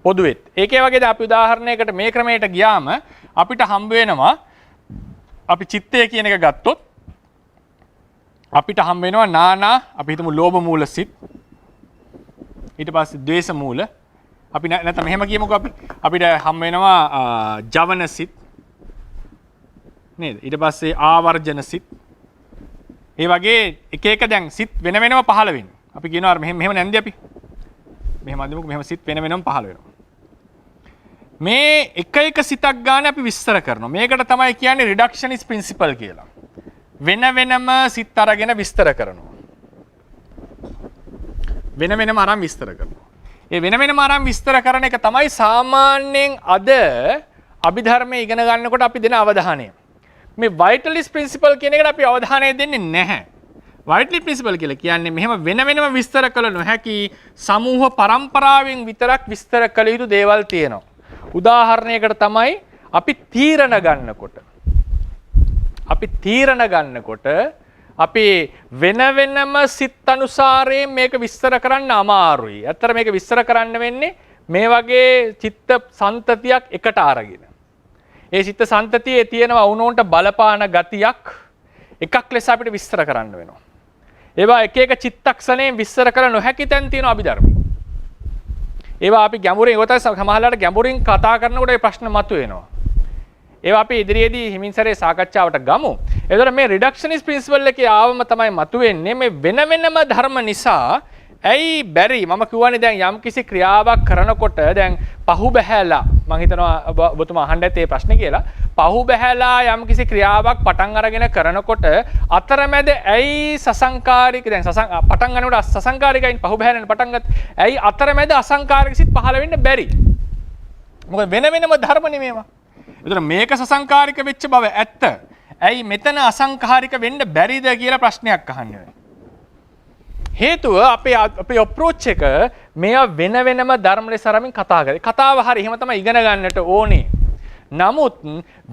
පොදුවෙත්. ඒකේ වගේද අපි උදාහරණයකට මේ ක්‍රමයට ගියාම අපිට හම්බ වෙනවා අපි චිත්තය කියන එක ගත්තොත් අපිට හම්බ වෙනවා නානා අපි හිතමු ලෝභ මූල සිත්. ඊට පස්සේ ද්වේෂ මූල. අපි නැත්නම් මෙහෙම කියමුකෝ අපිට හම් වෙනවා ජවන සිත් නේද? ඊට පස්සේ ආවර්ජන සිත්. ඒ වගේ එක එක දැන් සිත් වෙන වෙනම පහළ වෙනවා. අපි කියනවා මෙහෙම නැන්දේ අපි. මෙහෙම අඳමුකෝ මෙහෙම සිත් වෙන වෙනම පහළ වෙනවා. මේ එක සිතක් ගන්න අපි විස්තර කරනවා. මේකට තමයි කියන්නේ රිඩක්ෂනිස්ට් ප්‍රින්සිපල් කියලා. වෙන වෙනම සිත් අරගෙන විස්තර කරනවා. වෙන වෙනම අරන් විස්තර කරනවා. ඒ වෙන වෙනම අරන් විස්තර කරන එක තමයි සාමාන්‍යයෙන් අද අභිධර්මයේ ඉගෙන ගන්නකොට අපි දෙන අවධානය. මේ වයිටලිස්ට් ප්‍රින්සිපල් කියන එකට අපි අවධානය දෙන්නේ නැහැ. වයිට්ලි ප්‍රින්සිපල් කියලා කියන්නේ මෙහෙම වෙන වෙනම විස්තර කළ නොහැකි සමූහ පරම්පරාවෙන් විතරක් විස්තර කළ යුතු දේවල් තියෙනවා. උදාහරණයකට තමයි අපි තීරණ ගන්නකොට අපි වෙන වෙනම සිත් අනුසාරයෙන් මේක විස්තර කරන්න අමාරුයි. ඇත්තට මේක විස්තර කරන්න වෙන්නේ මේ වගේ චිත්ත සන්තතියක් එකට අරගෙන. ඒ චිත්ත සන්තතියේ තියෙනවා වුණොන්ට බලපාන ගතියක් එකක් ලෙස අපිට විස්තර කරන්න වෙනවා. ඒවා එක එක චිත්තක්ෂණයෙන් විස්තර කළ නොහැකි තැන් තියෙනවා අභිධර්මයේ. ඒවා අපි ගැඹුරින් ඒකට සමහරවිට ගැඹුරින් කතා කරනකොට ඒ ප්‍රශ්න මතුවෙනවා. ඒවා අපි ඉදිරියේදී හිමින්සරේ සාකච්ඡාවට ගමු. එතකොට මේ රිඩක්ෂනිස්ට් ප්‍රින්සිපල් එකේ ආවම තමයි මතුවෙන්නේ මේ වෙන වෙනම ධර්ම නිසා ඇයි බැරි මම කියවනේ දැන් යම් කිසි ක්‍රියාවක් කරනකොට දැන් පහු බහැලා මම හිතනවා ඔබතුමා අහන්න ඇත්තේ මේ ප්‍රශ්නේ කියලා පහු බහැලා යම් කිසි ක්‍රියාවක් පටන් අරගෙන කරනකොට අතරමැද ඇයි සසංකාරික දැන් පටන් ගන්නකොට සසංකාරිකයින් පහු බහැලෙන් පටන් ගත්ත ඇයි අතරමැද අසංකාරික සිත් පහළ වෙන්න බැරි මොකද වෙන වෙනම ධර්මනේ මේවා. ඒතර මේක සසංකාරික වෙච්ච බව ඇත්ත. ඇයි මෙතන අසංකාරික වෙන්න බැරිද කියලා ප්‍රශ්නයක් අහන්නේ. හේතුව අපේ අප්‍රෝච් එක මේවා වෙන වෙනම ධර්ම ලෙස අරමින් කතා කරේ. කතාව හරි එහෙම තමයි ඉගෙන ගන්නට ඕනේ. නමුත්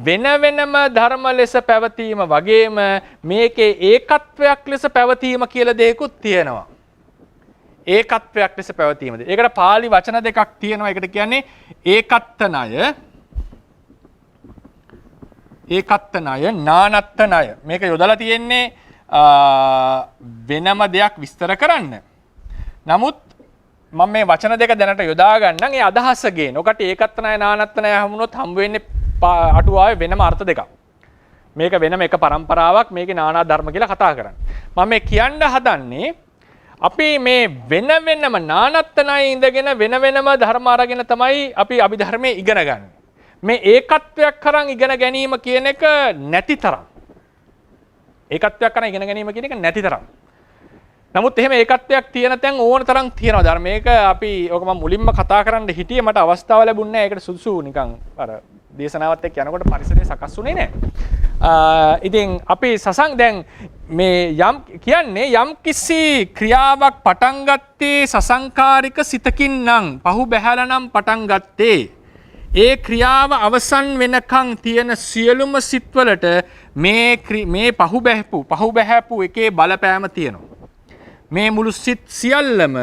වෙන වෙනම ධර්ම ලෙස පැවතීම වගේම මේකේ ඒකත්වයක් ලෙස පැවතීම කියලා දෙයක්ත් තියෙනවා. ඒකත්වයක් ලෙස පැවතීමද. ඒකට පාලි වචන දෙකක් තියෙනවා. ඒකට කියන්නේ ඒකත්ත ණය, නානත්ත ණය. මේක යොදලා තියෙන්නේ වෙනම දෙයක් විස්තර කරන්න. නමුත් මම මේ වචන දෙක දැනට යොදා ගන්නම් ඒ අදහස ගේන. ඔකට ඒකත් ණය නානත්ත ණය හමුනොත් හම්බ වෙන්නේ අටුවාවේ වෙනම අර්ථ දෙකක්. මේක වෙනම එක પરම්පරාවක් මේකේ නානා ධර්ම කියලා කතා කරන්නේ. මම මේ කියන්න හදන්නේ අපි මේ වෙන වෙනම නානත්ත ණය ඉඳගෙන වෙන වෙනම ධර්ම අරගෙන තමයි අපි අභිධර්මයේ ඉගෙන ගන්න. මේ ඒකත්වයක් කරන් ඉගෙන ගැනීම කියන එක නැති තරම්. ඒකත්වයක් කරන් ඉගෙන ගැනීම කියන එක නැති තරම්. නමුත් එහෙම ඒකත්වයක් තියෙන තැන් ඕන තරම් තියෙනවා. ධර්මයක අපි ඔක මම මුලින්ම කතා කරන්න හිටියේ මට අවස්ථාව ලැබුණේ නැහැ. ඒකට සුදුසු නිකන් අර දේශනාවත් එක්ක යනකොට පරිසරය සකස් වුණේ නැහැ. ඉතින් අපි දැන් මේ කියන්නේ යම් කිසි ක්‍රියාවක් පටන් ගත්තේ සසංකාරික සිතකින් නම් පහු බැහැලා නම් පටන් ගත්තේ ඒ ක්‍රියාව අවසන් වෙනකන් තියෙන සියලුම සිත්වලට මේ පහු බැහැපු එකේ බලපෑම තියෙනවා. මේ මුළු සිත් සියල්ලම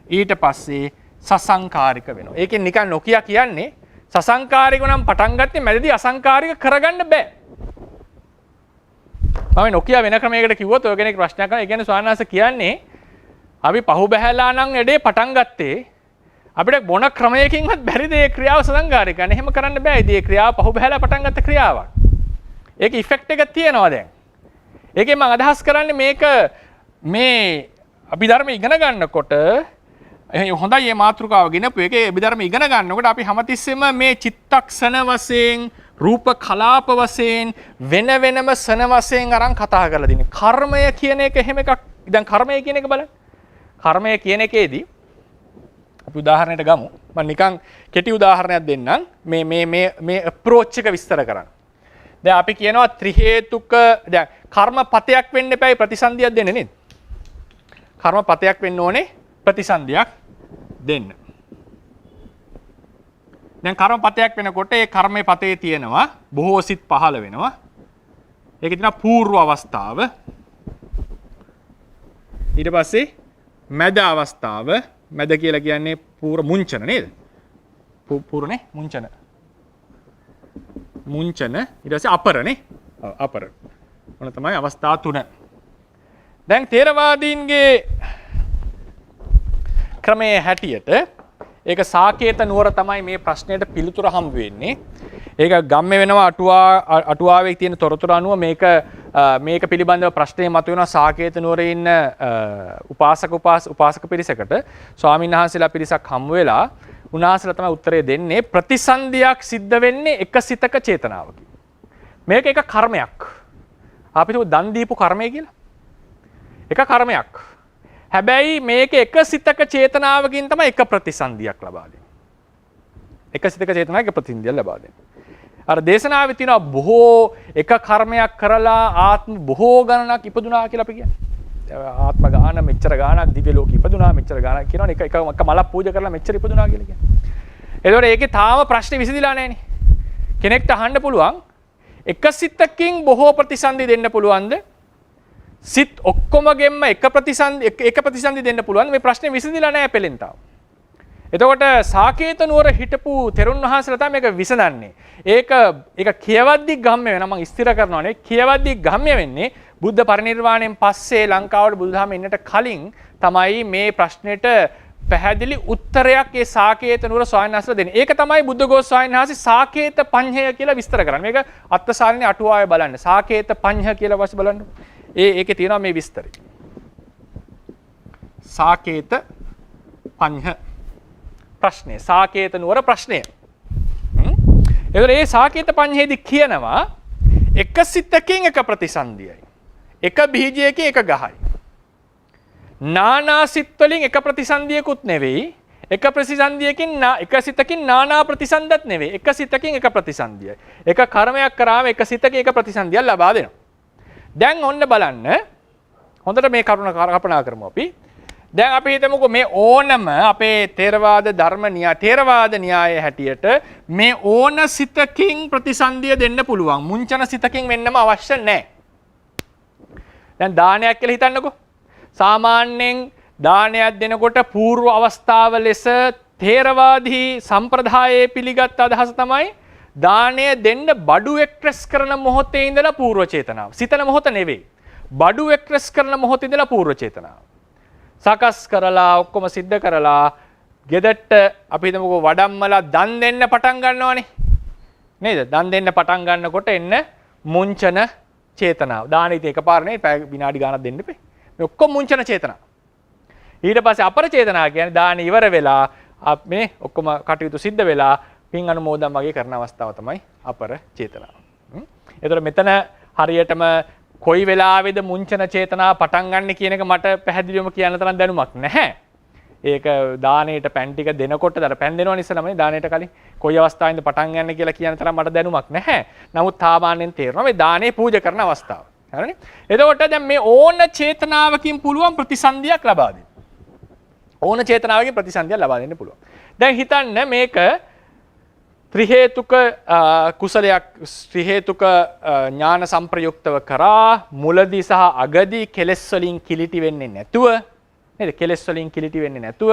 ඊට පස්සේ සසංකාරික වෙනවා. ඒකෙන් නිකන් නොකිය කියන්නේ සසංකාරික නම් පටන් ගත්තේ මැදදී අසංකාරික කරගන්න බෑ. මම නොකිය වෙන ක්‍රමයකට කිව්වොත් ඔය කෙනෙක් ප්‍රශ්නයක් කරනවා. ඒ කියන්නේ ස්වාමීන් වහන්සේ කියන්නේ අපි පහු බැහැලා නම් වැඩේ පටන් ගත්තේ අපිට මොන ක්‍රමයකින්වත් බැරිද මේ ක්‍රියාව සසංකාරික ගන්න. එහෙම කරන්න බෑ. ඉතින් මේ ක්‍රියාව පහු බැහැලා පටන් ගත්ත ක්‍රියාවක්. ඒක ඉෆෙක්ට් එකක් තියෙනවා දැන්. ඒකෙන් මම අදහස් කරන්නේ මේක මේ අභිධර්ම ඉගෙන ගන්නකොට හොඳයි මේ මාතෘකාව ගෙනපු එකේ අභිධර්ම ඉගෙන ගන්නකොට අපි හැමතිස්සෙම මේ චිත්තක්ෂණ වශයෙන් රූප කලාප වශයෙන් වෙන වෙනම සන වශයෙන් අරන් කතා කරලා දිනේ. කර්මය කියන එක එහෙම එකක්. දැන් කර්මය කියන එක බලන්න. කර්මය කියන එකේදී අපි උදාහරණයක් ගමු. මම නිකන් කෙටි උදාහරණයක් දෙන්නම්. මේ අප්‍රෝච් එක විස්තර කරන්න. දැන් අපි කියනවා ත්‍රි හේතුක දැන් කර්මපතයක් වෙන්න එපායි ප්‍රතිසන්දියක් දෙන්න නේද? කර්මපතයක් වෙන්න ඕනේ ප්‍රතිසන්දියක් දෙන්න. දැන් කර්මපතයක් වෙනකොට ඒ කර්මයේ පතේ තියෙනවා බොහෝ සිත් පහළ වෙනවා. ඒකේ තියෙනවා పూర్ව අවස්ථාව. ඊට පස්සේ මැද අවස්ථාව. මැද කියලා කියන්නේ పూర్ව මුංචන නේද? పూర్වනේ මුංචන. මුංචන ඊට පස්සේ අපරනේ. අපර. මොන තමයි අවස්ථා තුන. දැන් තේරවාදීන්ගේ ක්‍රමයේ හැටියට ඒක සාකේත නුවර තමයි මේ ප්‍රශ්නයට පිළිතුර හම්බ වෙන්නේ. ඒක ගම්මේ වෙනවා අටුවාවේ තියෙන තොරතුරු අනුව මේක පිළිබඳව ප්‍රශ්නේ මතුවෙනවා සාකේත නුවරේ ඉන්න උපාසක පිරිසකට. ස්වාමීන් වහන්සේලා පිරිසක් හම්බ වෙලා උන්වහන්සේලා තමයි උත්තරේ දෙන්නේ ප්‍රතිසන්දියක් සිද්ධ වෙන්නේ එක සිතක චේතනාවකින්. මේක එක කර්මයක්. අපි හිතුව දන් දීපු කර්මය කියලා. එක කර්මයක්. හැබැයි මේක එක සිතක චේතනාවකින් තමයි එක ප්‍රතිසන්දියක් ලබා දෙන්නේ. එක සිතක චේතනාවක ප්‍රතිසන්දියක් ලබා දෙන්නේ. අර දේශනාවේ තියෙනවා බොහෝ එක කර්මයක් කරලා ආත්ම බොහෝ ගණනක් ඉපදුනා කියලා අපි කියන්නේ. ආත්ම ගාන මෙච්චර ගානක් දිව්‍ය ලෝකෙ ඉපදුනා මෙච්චර ගානක් කියනවනේ එක මලක් පූජා කරලා මෙච්චර ඉපදුනා කියලා කියන්නේ. ඒතකොට ඒකේ තාම ප්‍රශ්නේ විසඳිලා නැහැනේ. කෙනෙක්ට අහන්න පුළුවන් එක සිතකින් බොහෝ ප්‍රතිසන්දි දෙන්න පුළුවන්ද? සිත් ඔක්කොමගෙන්ම එක ප්‍රතිසන්දි දෙන්න පුළුවන්. මේ ප්‍රශ්නේ විසඳිලා නැහැ පෙළෙන් තාම. එතකොට සාකේත නුවර හිටපු තෙරුන් වහන්සේලා තමයි මේක විසඳන්නේ. ඒක කියවද්දි ගම්ම්‍ය වෙනවා. මම ස්ථිර කරනවානේ. කියවද්දි ගම්ම්‍ය වෙන්නේ බුද්ධ පරිනිර්වාණයෙන් පස්සේ ලංකාවට බුදුදහම එන්නට කලින් තමයි මේ ප්‍රශ්නෙට පැහැදිලි උත්තරයක් ඒ සාකේත නුවර ස්වාමීන් වහන්සේලා දෙන්නේ. ඒක තමයි බුද්ධඝෝෂ ස්වාමීන් වහන්සේ සාකේත පඤ්ඤය කියලා විස්තර කරන්නේ. මේක අත්තසාලිනේ අටුවාවේ බලන්න. සාකේත පඤ්ඤය කියලා වශයෙන් බලන්න. ඒකේ තියෙනවා මේ විස්තරය. සාකේත පඤ්ඤය ප්‍රශ්නය. සාකේත නුවර ප්‍රශ්නය. එතකොට මේ සාකේත පඤ්ඤයේදී කියනවා එක සිතකින් එක ප්‍රතිසන්දියයි. එක බීජයකින් එක ගහයි. නානා සිත් වලින් එක ප්‍රතිසන්දියකුත් නෙවෙයි. එක ප්‍රතිසන්දියකින් එක සිතකින් නානා ප්‍රතිසන්දත් නෙවෙයි. එක සිතකින් එක ප්‍රතිසන්දියයි. එක කර්මයක් කරාම එක සිතකින් එක ප්‍රතිසන්දියක් ලබා දෙනවා. දැන් ඔන්න බලන්න. හොඳට මේ කරුණ කල්පනා කරමු අපි. දැන් අපි හිතමුකෝ මේ ඕනම අපේ තේරවාද ධර්ම තේරවාද න්‍යායයේ හැටියට මේ ඕන සිතකින් ප්‍රතිසන්දිය දෙන්න පුළුවන්. මුංචන සිතකින් වෙන්නම අවශ්‍ය නැහැ. දැන් දානයක් කියලා හිතන්නකෝ. සාමාන්‍යයෙන් දානයක් දෙනකොට పూర్ව අවස්ථාව ලෙස තේරවාදී සම්ප්‍රදායේ පිළිගත් අදහස තමයි දානය දෙන්න බඩු එක්ස්ප්‍රෙස් කරන මොහොතේ ඉඳලා పూర్ව චේතනාව. සිතන මොහොත නෙවෙයි. බඩු එක්ස්ප්‍රෙස් කරන මොහොතේ ඉඳලා పూర్ව චේතනාව. සකස් කරලා ඔක්කොම සිද්ධ කරලා ගෙදරට අපි හිතමුකෝ වඩම්මලා දන් දෙන්න පටන් ගන්නවනේ. නේද? දන් දෙන්න පටන් ගන්නකොට එන්න මුංචන චේතනාව. දාන ඉතින් එකපාර නෙවෙයි පැය විනාඩි ගාණක් දෙන්න එපේ. මේ ඔක්කොම මුංචන චේතනාව. ඊට පස්සේ අපර චේතනාව කියන්නේ දාන ඉවර වෙලා මේ ඔක්කොම කටයුතු සිද්ධ වෙලා පින් අනුමෝදන් වගේ කරන අවස්ථාව තමයි අපර චේතනාව. ඒතර මෙතන හරියටම කොයි වෙලාවේද මුංචන චේතනාව පටන් ගන්න කියන එක මට පැහැදිලිවම කියන්න තරම් දැනුමක් නැහැ. ඒක දානෙට පැන් ටික දෙනකොට දර පැන් දෙනවනේ ඉස්සෙල්ලාම දානෙට කලින් කොයි අවස්ථාවෙන්ද පටන් ගන්න කියලා කියන තරම් මට දැනුමක් නැහැ. නමුත් සාමාන්‍යයෙන් තේරෙනවා මේ දානේ පූජා කරන අවස්ථාව. හරිනේ? එතකොට දැන් මේ ඕන චේතනාවකින් පුළුවන් ප්‍රතිසන්දියක් ලබා දෙන්න. ඕන චේතනාවකින් ප්‍රතිසන්දියක් ලබා දෙන්න පුළුවන්. දැන් හිතන්න මේක ත්‍රි හේතුක කුසලයක් ත්‍රි හේතුක ඥාන සංප්‍රයුක්තව කරා මුලදී සහ අගදී කෙලෙස් වලින් කිලිටි වෙන්නේ නැතුව නේද? කෙලෙස් වලින් කිලිටි වෙන්නේ නැතුව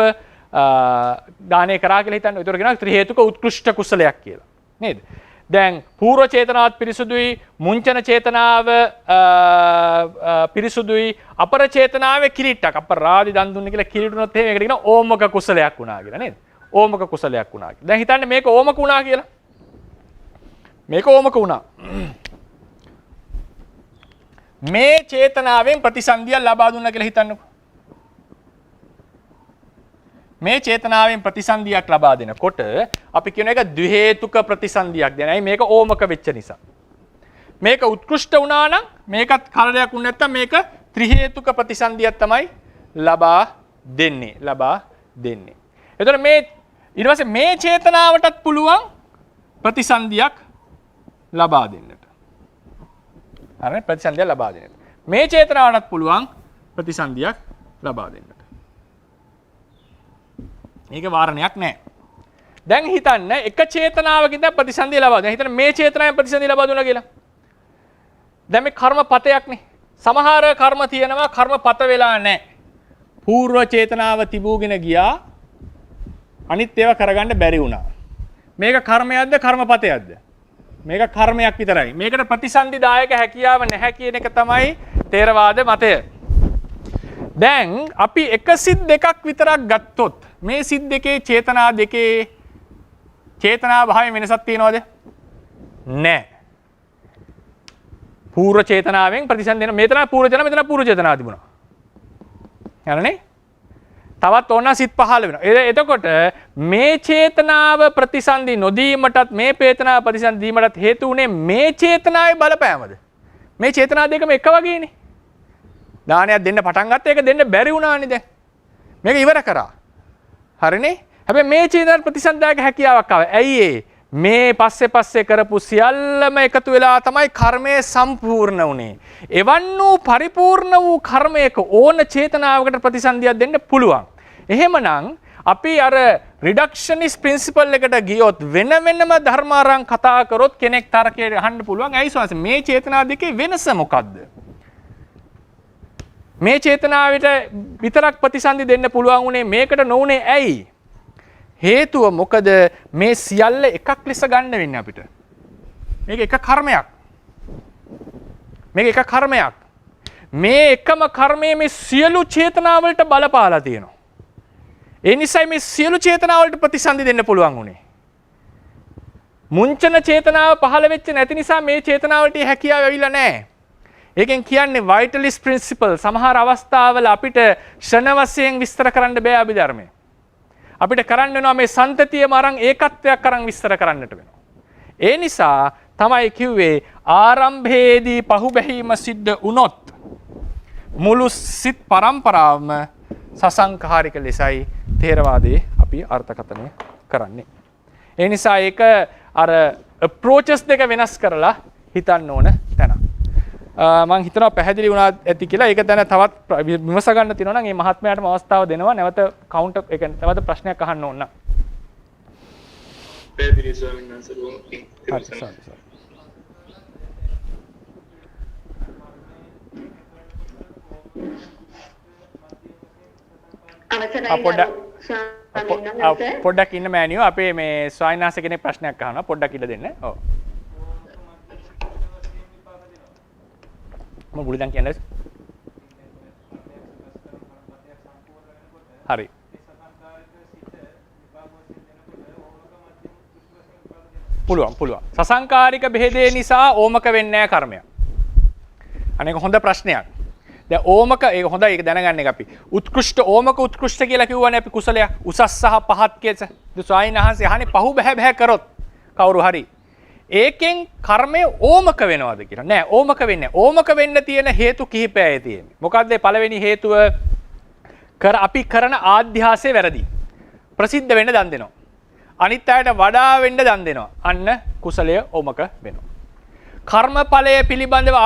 දානේ කරා කියලා හිතන්න. ඒතර කියනවා ත්‍රි හේතුක උත්කෘෂ්ඨ කුසලයක් කියලා. නේද? දැන් పూర్ව චේතනාවත් පිරිසුදුයි, මුංචන චේතනාව පිරිසුදුයි, අපර චේතනාවේ කිලිට්ටක් අපරාදි දන් දුන්නේ කියලා කිලිටුනොත් එහෙම ඒකට කියනවා ඕමක කුසලයක් වුණා කියලා නේද? ඕමක කුසලයක් වුණා. දැන් හිතන්න මේක ඕමක වුණා කියලා. මේක ඕමක වුණා. මේ චේතනාවෙන් ප්‍රතිසන්දිය ලබා දුන්නා කියලා හිතන්නකෝ. මේ චේතනාවෙන් ප්‍රතිසන්දියක් ලබා දෙනකොට අපි කියන එක ද්වි හේතුක ප්‍රතිසන්දියක් දෙනයි. මේක ඕමක වෙච්ච නිසා. මේක උත්කෘෂ්ඨ වුණා නම් මේකත් කරදරයක් වුණ නැත්නම් මේක ත්‍රි හේතුක ප්‍රතිසන්දියක් තමයි ලබා දෙන්නේ. එතකොට මේ ඊට පස්සේ මේ චේතනාවටත් පුළුවන් ප්‍රතිසන්දියක් ලබා දෙන්නට. හරිනේ? ප්‍රතිසන්දියක් ලබා දෙන්නට. මේ චේතනාවටත් පුළුවන් ප්‍රතිසන්දියක් ලබා දෙන්නට. මේක වාරණයක් නැහැ. දැන් හිතන්න එක චේතනාවකින් දැන් ප්‍රතිසන්දිය ලබා. දැන් හිතන්න මේ චේතනාවෙන් ප්‍රතිසන්දිය ලබා දුන්නා කියලා. දැන් මේ කර්මපතයක්නේ. සමහර කර්ම තියෙනවා කර්මපත වෙලා නැහැ. పూర్ව චේතනාව තිබූගෙන ගියා. අනිත් ඒවා කරගන්න බැරි වුණා. මේක කර්මයක්ද කර්මපතයක්ද? මේක කර්මයක් විතරයි. මේකට ප්‍රතිසන්දිදායක හැකියාව නැහැ කියන එක තමයි තේරවාද මතය. දැන් අපි එක සිත් දෙකක් විතරක් ගත්තොත් මේ සිත් දෙකේ චේතනා දෙකේ චේතනා භාවයේ වෙනසක් තියනවද? නැහැ. పూర్ව චේතනාවෙන් ප්‍රතිසන්දින මෙතන పూర్ව චේතනාව මෙතන పూర్ව චේතනාව තිබුණා. හරිනේ? තවත් ඕන සිත් පහළ වෙනවා. එතකොට මේ චේතනාව ප්‍රතිසන්දි නොදීමටත් මේ චේතනාව ප්‍රතිසන්දි දීමටත් හේතු උනේ මේ චේතනාවේ බලපෑමද? මේ චේතනා දෙකම එක වගේනේ. දානයක් දෙන්න පටන් ගත්ත එක දෙන්න බැරි වුණානේ දැන්. මේක ඉවර කරා. හරිනේ? හැබැයි මේ චේතනාවට ප්‍රතිසන්දායක හැකියාවක් ආවා. ඇයි මේ පස්සේ කරපු සියල්ලම එකතු වෙලා තමයි කර්මය සම්පූර්ණ වුණේ. එවන් වූ පරිපූර්ණ වූ කර්මයක ඕන චේතනාවකට ප්‍රතිසන්දියක් දෙන්න පුළුවන්. එහෙමනම් අපි අර රිඩක්ෂනිස් ප්‍රින්සිපල් එකට ගියොත් වෙන වෙනම ධර්මාරං කතා කරොත් කෙනෙක් තරකයට අහන්න පුළුවන්. ඇයි ස්වාමීනි මේ චේතනා දෙකේ වෙනස මොකද්ද? මේ චේතනාවට විතරක් ප්‍රතිසන්දි දෙන්න පුළුවන් උනේ මේකට නොඋනේ ඇයි? හේතුව මොකද මේ සියල්ල එකක් ලෙස ගන්න වෙන්නේ අපිට. මේක එක කර්මයක්. මේක එක කර්මයක්. මේ එකම කර්මයේ මේ සියලු චේතනාවලට බලපාලා තියෙනවා. ඒ නිසා මේ සියලු චේතනාවලට ප්‍රතිසන්දි දෙන්න පුළුවන් උනේ. මුංචන චේතනාව පහළ වෙච්ච නැති නිසා මේ චේතනාවලට හැකියාව ඇවිල්ලා නැහැ. ඒකෙන් කියන්නේ vitalist principle. සමහර අවස්ථාවල අපිට ෂණ වශයෙන් විස්තර කරන්න බෑ අභිධර්මයේ. අපිට කරන්න වෙනවා මේ සන්තතියම අරන් ඒකත්වයක් අරන් විස්තර කරන්නට වෙනවා. ඒ නිසා තමයි කිව්වේ ආරම්භයේදී පහුබැහිම සිද්ධ වුණොත් මුළු සිත් පරම්පරාවම සසංඛාරික ලෙසයි තේරවාදයේ අපි අර්ථකථනය කරන්නේ. ඒ නිසා ඒක අර approaches දෙක වෙනස් කරලා හිතන්න ඕන තැන. මම හිතනවා පැහැදිලි වුණා ඇති කියලා. ඒක දැන තවත් විමස ගන්න තියෙනවා නම් මේ මහත්මයාටම අවස්ථාව දෙනවා. නැවත කවුන්ටර් ඒ කියන්නේ නැවත ප්‍රශ්නයක් අහන්න ඕන නම්. පැහැදිලි ස්වාමීන් වහන්සේ පොඩ්ඩක් ඉන්න මෑනියෝ අපේ මේ ස්වාමීන් වහන්සේ කෙනෙක් ප්‍රශ්නයක් අහනවා. පොඩ්ඩක් ඉන්න දෙන්න. ඔව්. mau boleh tangki anda? Hari. පුළුවන්. සසංකාරික බෙහෙදේ නිසා ඕමක වෙන්නේ නැහැ කර්මය. අනේක හොඳ ප්‍රශ්නයක්. දැන් ඕමක ඒක හොඳයි ඒක දැනගන්න එක අපි. උත්කෘෂ්ඨ ඕමක උත්කෘෂ්ඨ කියලා කිව්වනේ අපි කුසලයක්. උසස් සහ පහත් කියස. ස්වාමීන් වහන්සේ අහන්නේ පහු බහැ කරොත් කවුරු හරි ඒකෙන් කර්මය ඕමක වෙනවද කියලා. නෑ ඕමක වෙන්නේ නැහැ. ඕමක වෙන්න තියෙන හේතු කිහිපයයි තියෙන්නේ. මොකද්ද පළවෙනි හේතුව? අපි කරන ආධ්‍යාසය වැරදි. ප්‍රසිද්ධ වෙන්න දන් දෙනවා. අනිත් අයට වඩා වෙන්න දන් දෙනවා. අන්න කුසලය ඕමක වෙනවා. කර්මඵලය පිළිබඳව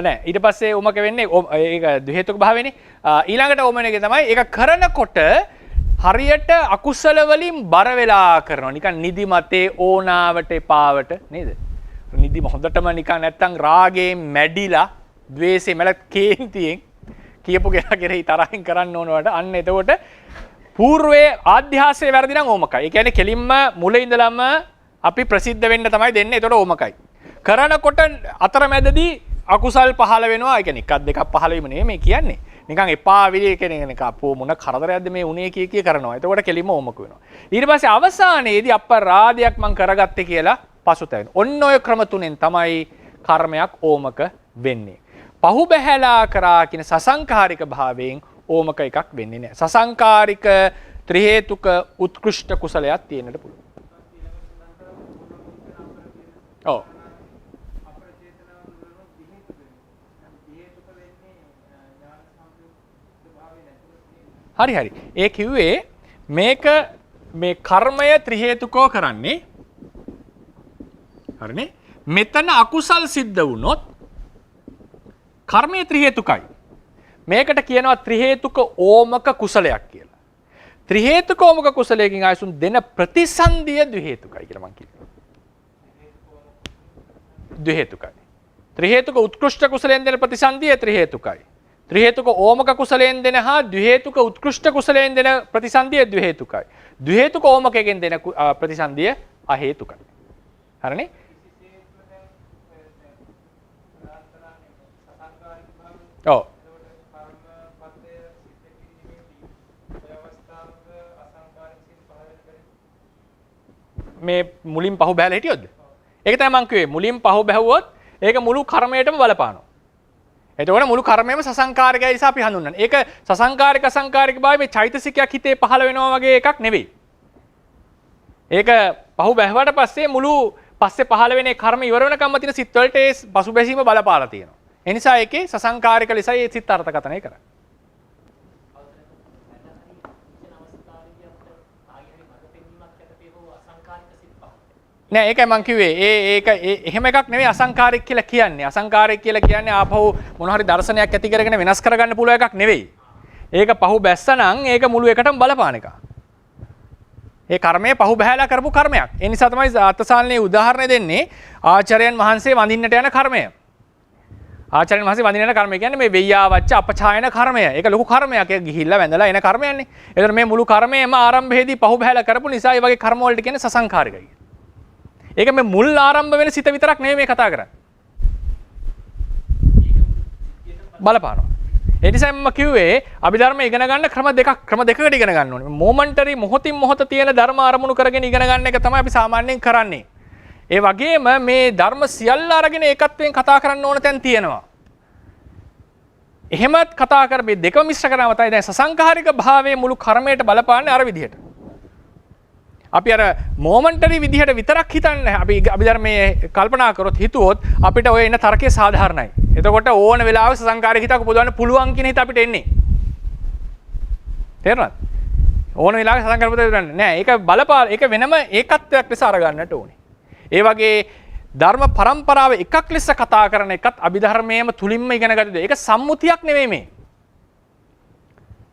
නෑ ඊට පස්සේ ඕමක වෙන්නේ ඒක හේතුක භාවයනේ. ඊළඟට ඕමන එක තමයි ඒක කරනකොට හරියට අකුසල වලින් බර වෙලා කරනවා. නිකන් නිදිමතේ ඕනාවට එපාවට නේද? නිදිම හොඳටම නිකන් නැත්තම් රාගයෙන් මැඩිලා, ද්වේෂයෙන් මැල කේන්තියෙන් කියපු කෙනා කෙරෙහි තරහින් කරන්න ඕනවට අන්න එතකොට పూర్වයේ ආධ්‍යාසයේ වැරදි නම් ඕමකයි. ඒ කියන්නේ කෙලින්ම මුල ඉඳලම අපි ප්‍රසිද්ධ වෙන්න තමයි දෙන්නේ. එතකොට ඕමකයි. කරනකොට අතරමැදදී අකුසල් පහළ වෙනවා. ඒ කියන්නේ එකක් දෙකක් පහළ වීම නෙමෙයි කියන්නේ. නිකන් එපා විලි කෙනෙක් අපෝ මොන කරදරයක්ද මේ උනේ කිය කරනවා. එතකොට කෙලින්ම ඕමක වෙනවා. ඊට පස්සේ අවසානයේදී අපරාධයක් මං කරගත්තේ කියලා පසුතැවෙන. ඔන්න ඔය ක්‍රම තුනෙන් තමයි කර්මයක් ඕමක වෙන්නේ. පහු බැහැලා කරා කියන සසංකාරික භාවයෙන් ඕමක එකක් වෙන්නේ නැහැ. සසංකාරික ත්‍රි හේතුක උත්කෘෂ්ඨ කුසලයක් තියෙන්නට පුළුවන්. ඔව්. හරි. ඒ කිව්වේ මේක මේ කර්මය ත්‍රි හේතුකෝ කරන්නේ. හරිනේ? මෙතන අකුසල් සිද්ධ වුණොත් කර්මය ත්‍රි හේතුකයි. මේකට කියනවා ත්‍රි හේතුක ඕමක කුසලයක් කියලා. ත්‍රි හේතුක ඕමක කුසලයකින් ආයසුන් දෙන ප්‍රතිසන්දිය ද්වි හේතුකයි කියලා මම කියනවා. ද්වි හේතුකයි. ත්‍රි හේතුක උත්කෘෂ්ඨ කුසලයෙන් දෙන ප්‍රතිසන්දිය ත්‍රි හේතුකයි. ත්‍රි හේතුක ඕමක කුසලයෙන් දෙන හා ද්වි හේතුක උත්කෘෂ්ඨ කුසලයෙන් දෙන ප්‍රතිසන්දිය ද්වි හේතුකයි. ද්වි හේතුක ඕමකයෙන් දෙන ප්‍රතිසන්දිය අ හේතුකයි. හරිනේ? ඔව්. මේ මුලින් පහු බැලලා හිටියොත්? ඒක තමයි මම කිව්වේ. මුලින් පහු බැහුවොත් ඒක මුළු කර්මයටම බලපානවා. එතකොට මුළු කර්මයම සසංකාරිකයි නිසා අපි හඳුන්වන්නේ. ඒක සසංකාරික අසංකාරික භාවයේ මේ චෛතසිකයක් හිතේ පහළ වෙනවා වගේ එකක් නෙවෙයි. ඒක පහු බැහැවට පස්සේ මුළු පස්සේ පහළ වෙන කර්ම ඉවර වෙනකම්ම තියෙන සිත් වලට ඒ පසු බැසීම බලපාලා තියෙනවා. ඒ නිසා ඒකේ සසංකාරික ලෙසයි ඒ සිත් අර්ථකථනය කරන්නේ. නෑ ඒකයි මං කිව්වේ ඒක එහෙම එකක් නෙවෙයි අසංකාරික කියලා කියන්නේ. අසංකාරික කියලා කියන්නේ ආපහු මොන හරි දර්ශනයක් ඇති කරගෙන වෙනස් කරගන්න පුළුවන් එකක් නෙවෙයි. ඒක පහු බැස්සනම් ඒක මුළු එකටම බලපාන එකක්. ඒ කර්මය පහු බහැලා කරපු කර්මයක්. ඒ නිසා තමයි අත්සාලනේ උදාහරණය දෙන්නේ ආචාර්යයන් වහන්සේ වඳින්නට යන කර්මය. ආචාර්යයන් වහන්සේ වඳින්න යන කර්මය කියන්නේ මේ වෙయ్యාවච්ච අපචායන කර්මය. ඒක ලොකු කර්මයක්. ඒක ගිහිල්ලා වැඳලා එන කර්මයන්නේ. ඒතර මේ මුළු කර්මයම ආරම්භයේදී පහු බහැලා කරපු නිසා ඒ වගේ කර්ම වලට කියන්නේ සසංකාරිකයි. ඒක මේ මුල් ආරම්භ වෙන සිත විතරක් නෙවෙයි මේ කතා කරන්නේ. බලපානවා. ඒ නිසා මම කිව්වේ අභිධර්ම ඉගෙන ගන්න ක්‍රම දෙකකට ඉගෙන ගන්න ඕනේ. මොමන්ටරි මොහොතින් මොහොත තියෙන ධර්ම අරමුණු කරගෙන ඉගෙන ගන්න එක තමයි අපි සාමාන්‍යයෙන් කරන්නේ. ඒ වගේම මේ ධර්ම සියල්ල අරගෙන ඒකත්වයෙන් කතා කරන්න ඕන තැන් තියෙනවා. එහෙමත් කතා කරපේ දෙකම මිශ්‍ර කරනවා තමයි දැන් සසංකාරික භාවයේ මුළු කර්මයට බලපාන්නේ අර විදිහට. අපි අර මොමන්ටරි විදිහට විතරක් හිතන්නේ අපි අභිධර්මයේ කල්පනා කරොත් හිතුවොත් අපිට ඔය එන තර්කය සාධාරණයි. එතකොට ඕන වෙලාවක සසංකාරික හිතක පුදවන්න පුළුවන් කියන හිත අපිට එන්නේ. තේරුණාද? ඕන වෙලාවක සසංකාරික පුදවන්න නෑ. ඒක බලපාන ඒක වෙනම ඒකත්වයක් ලෙස අරගන්නට ඕනේ. ඒ වගේ ධර්ම පරම්පරාව එකක් ලෙස කතා කරන එකත් අභිධර්මයේම තුලින්ම ඉගෙන ගන්න දෙයක්. ඒක සම්මුතියක් නෙවෙයි මේ.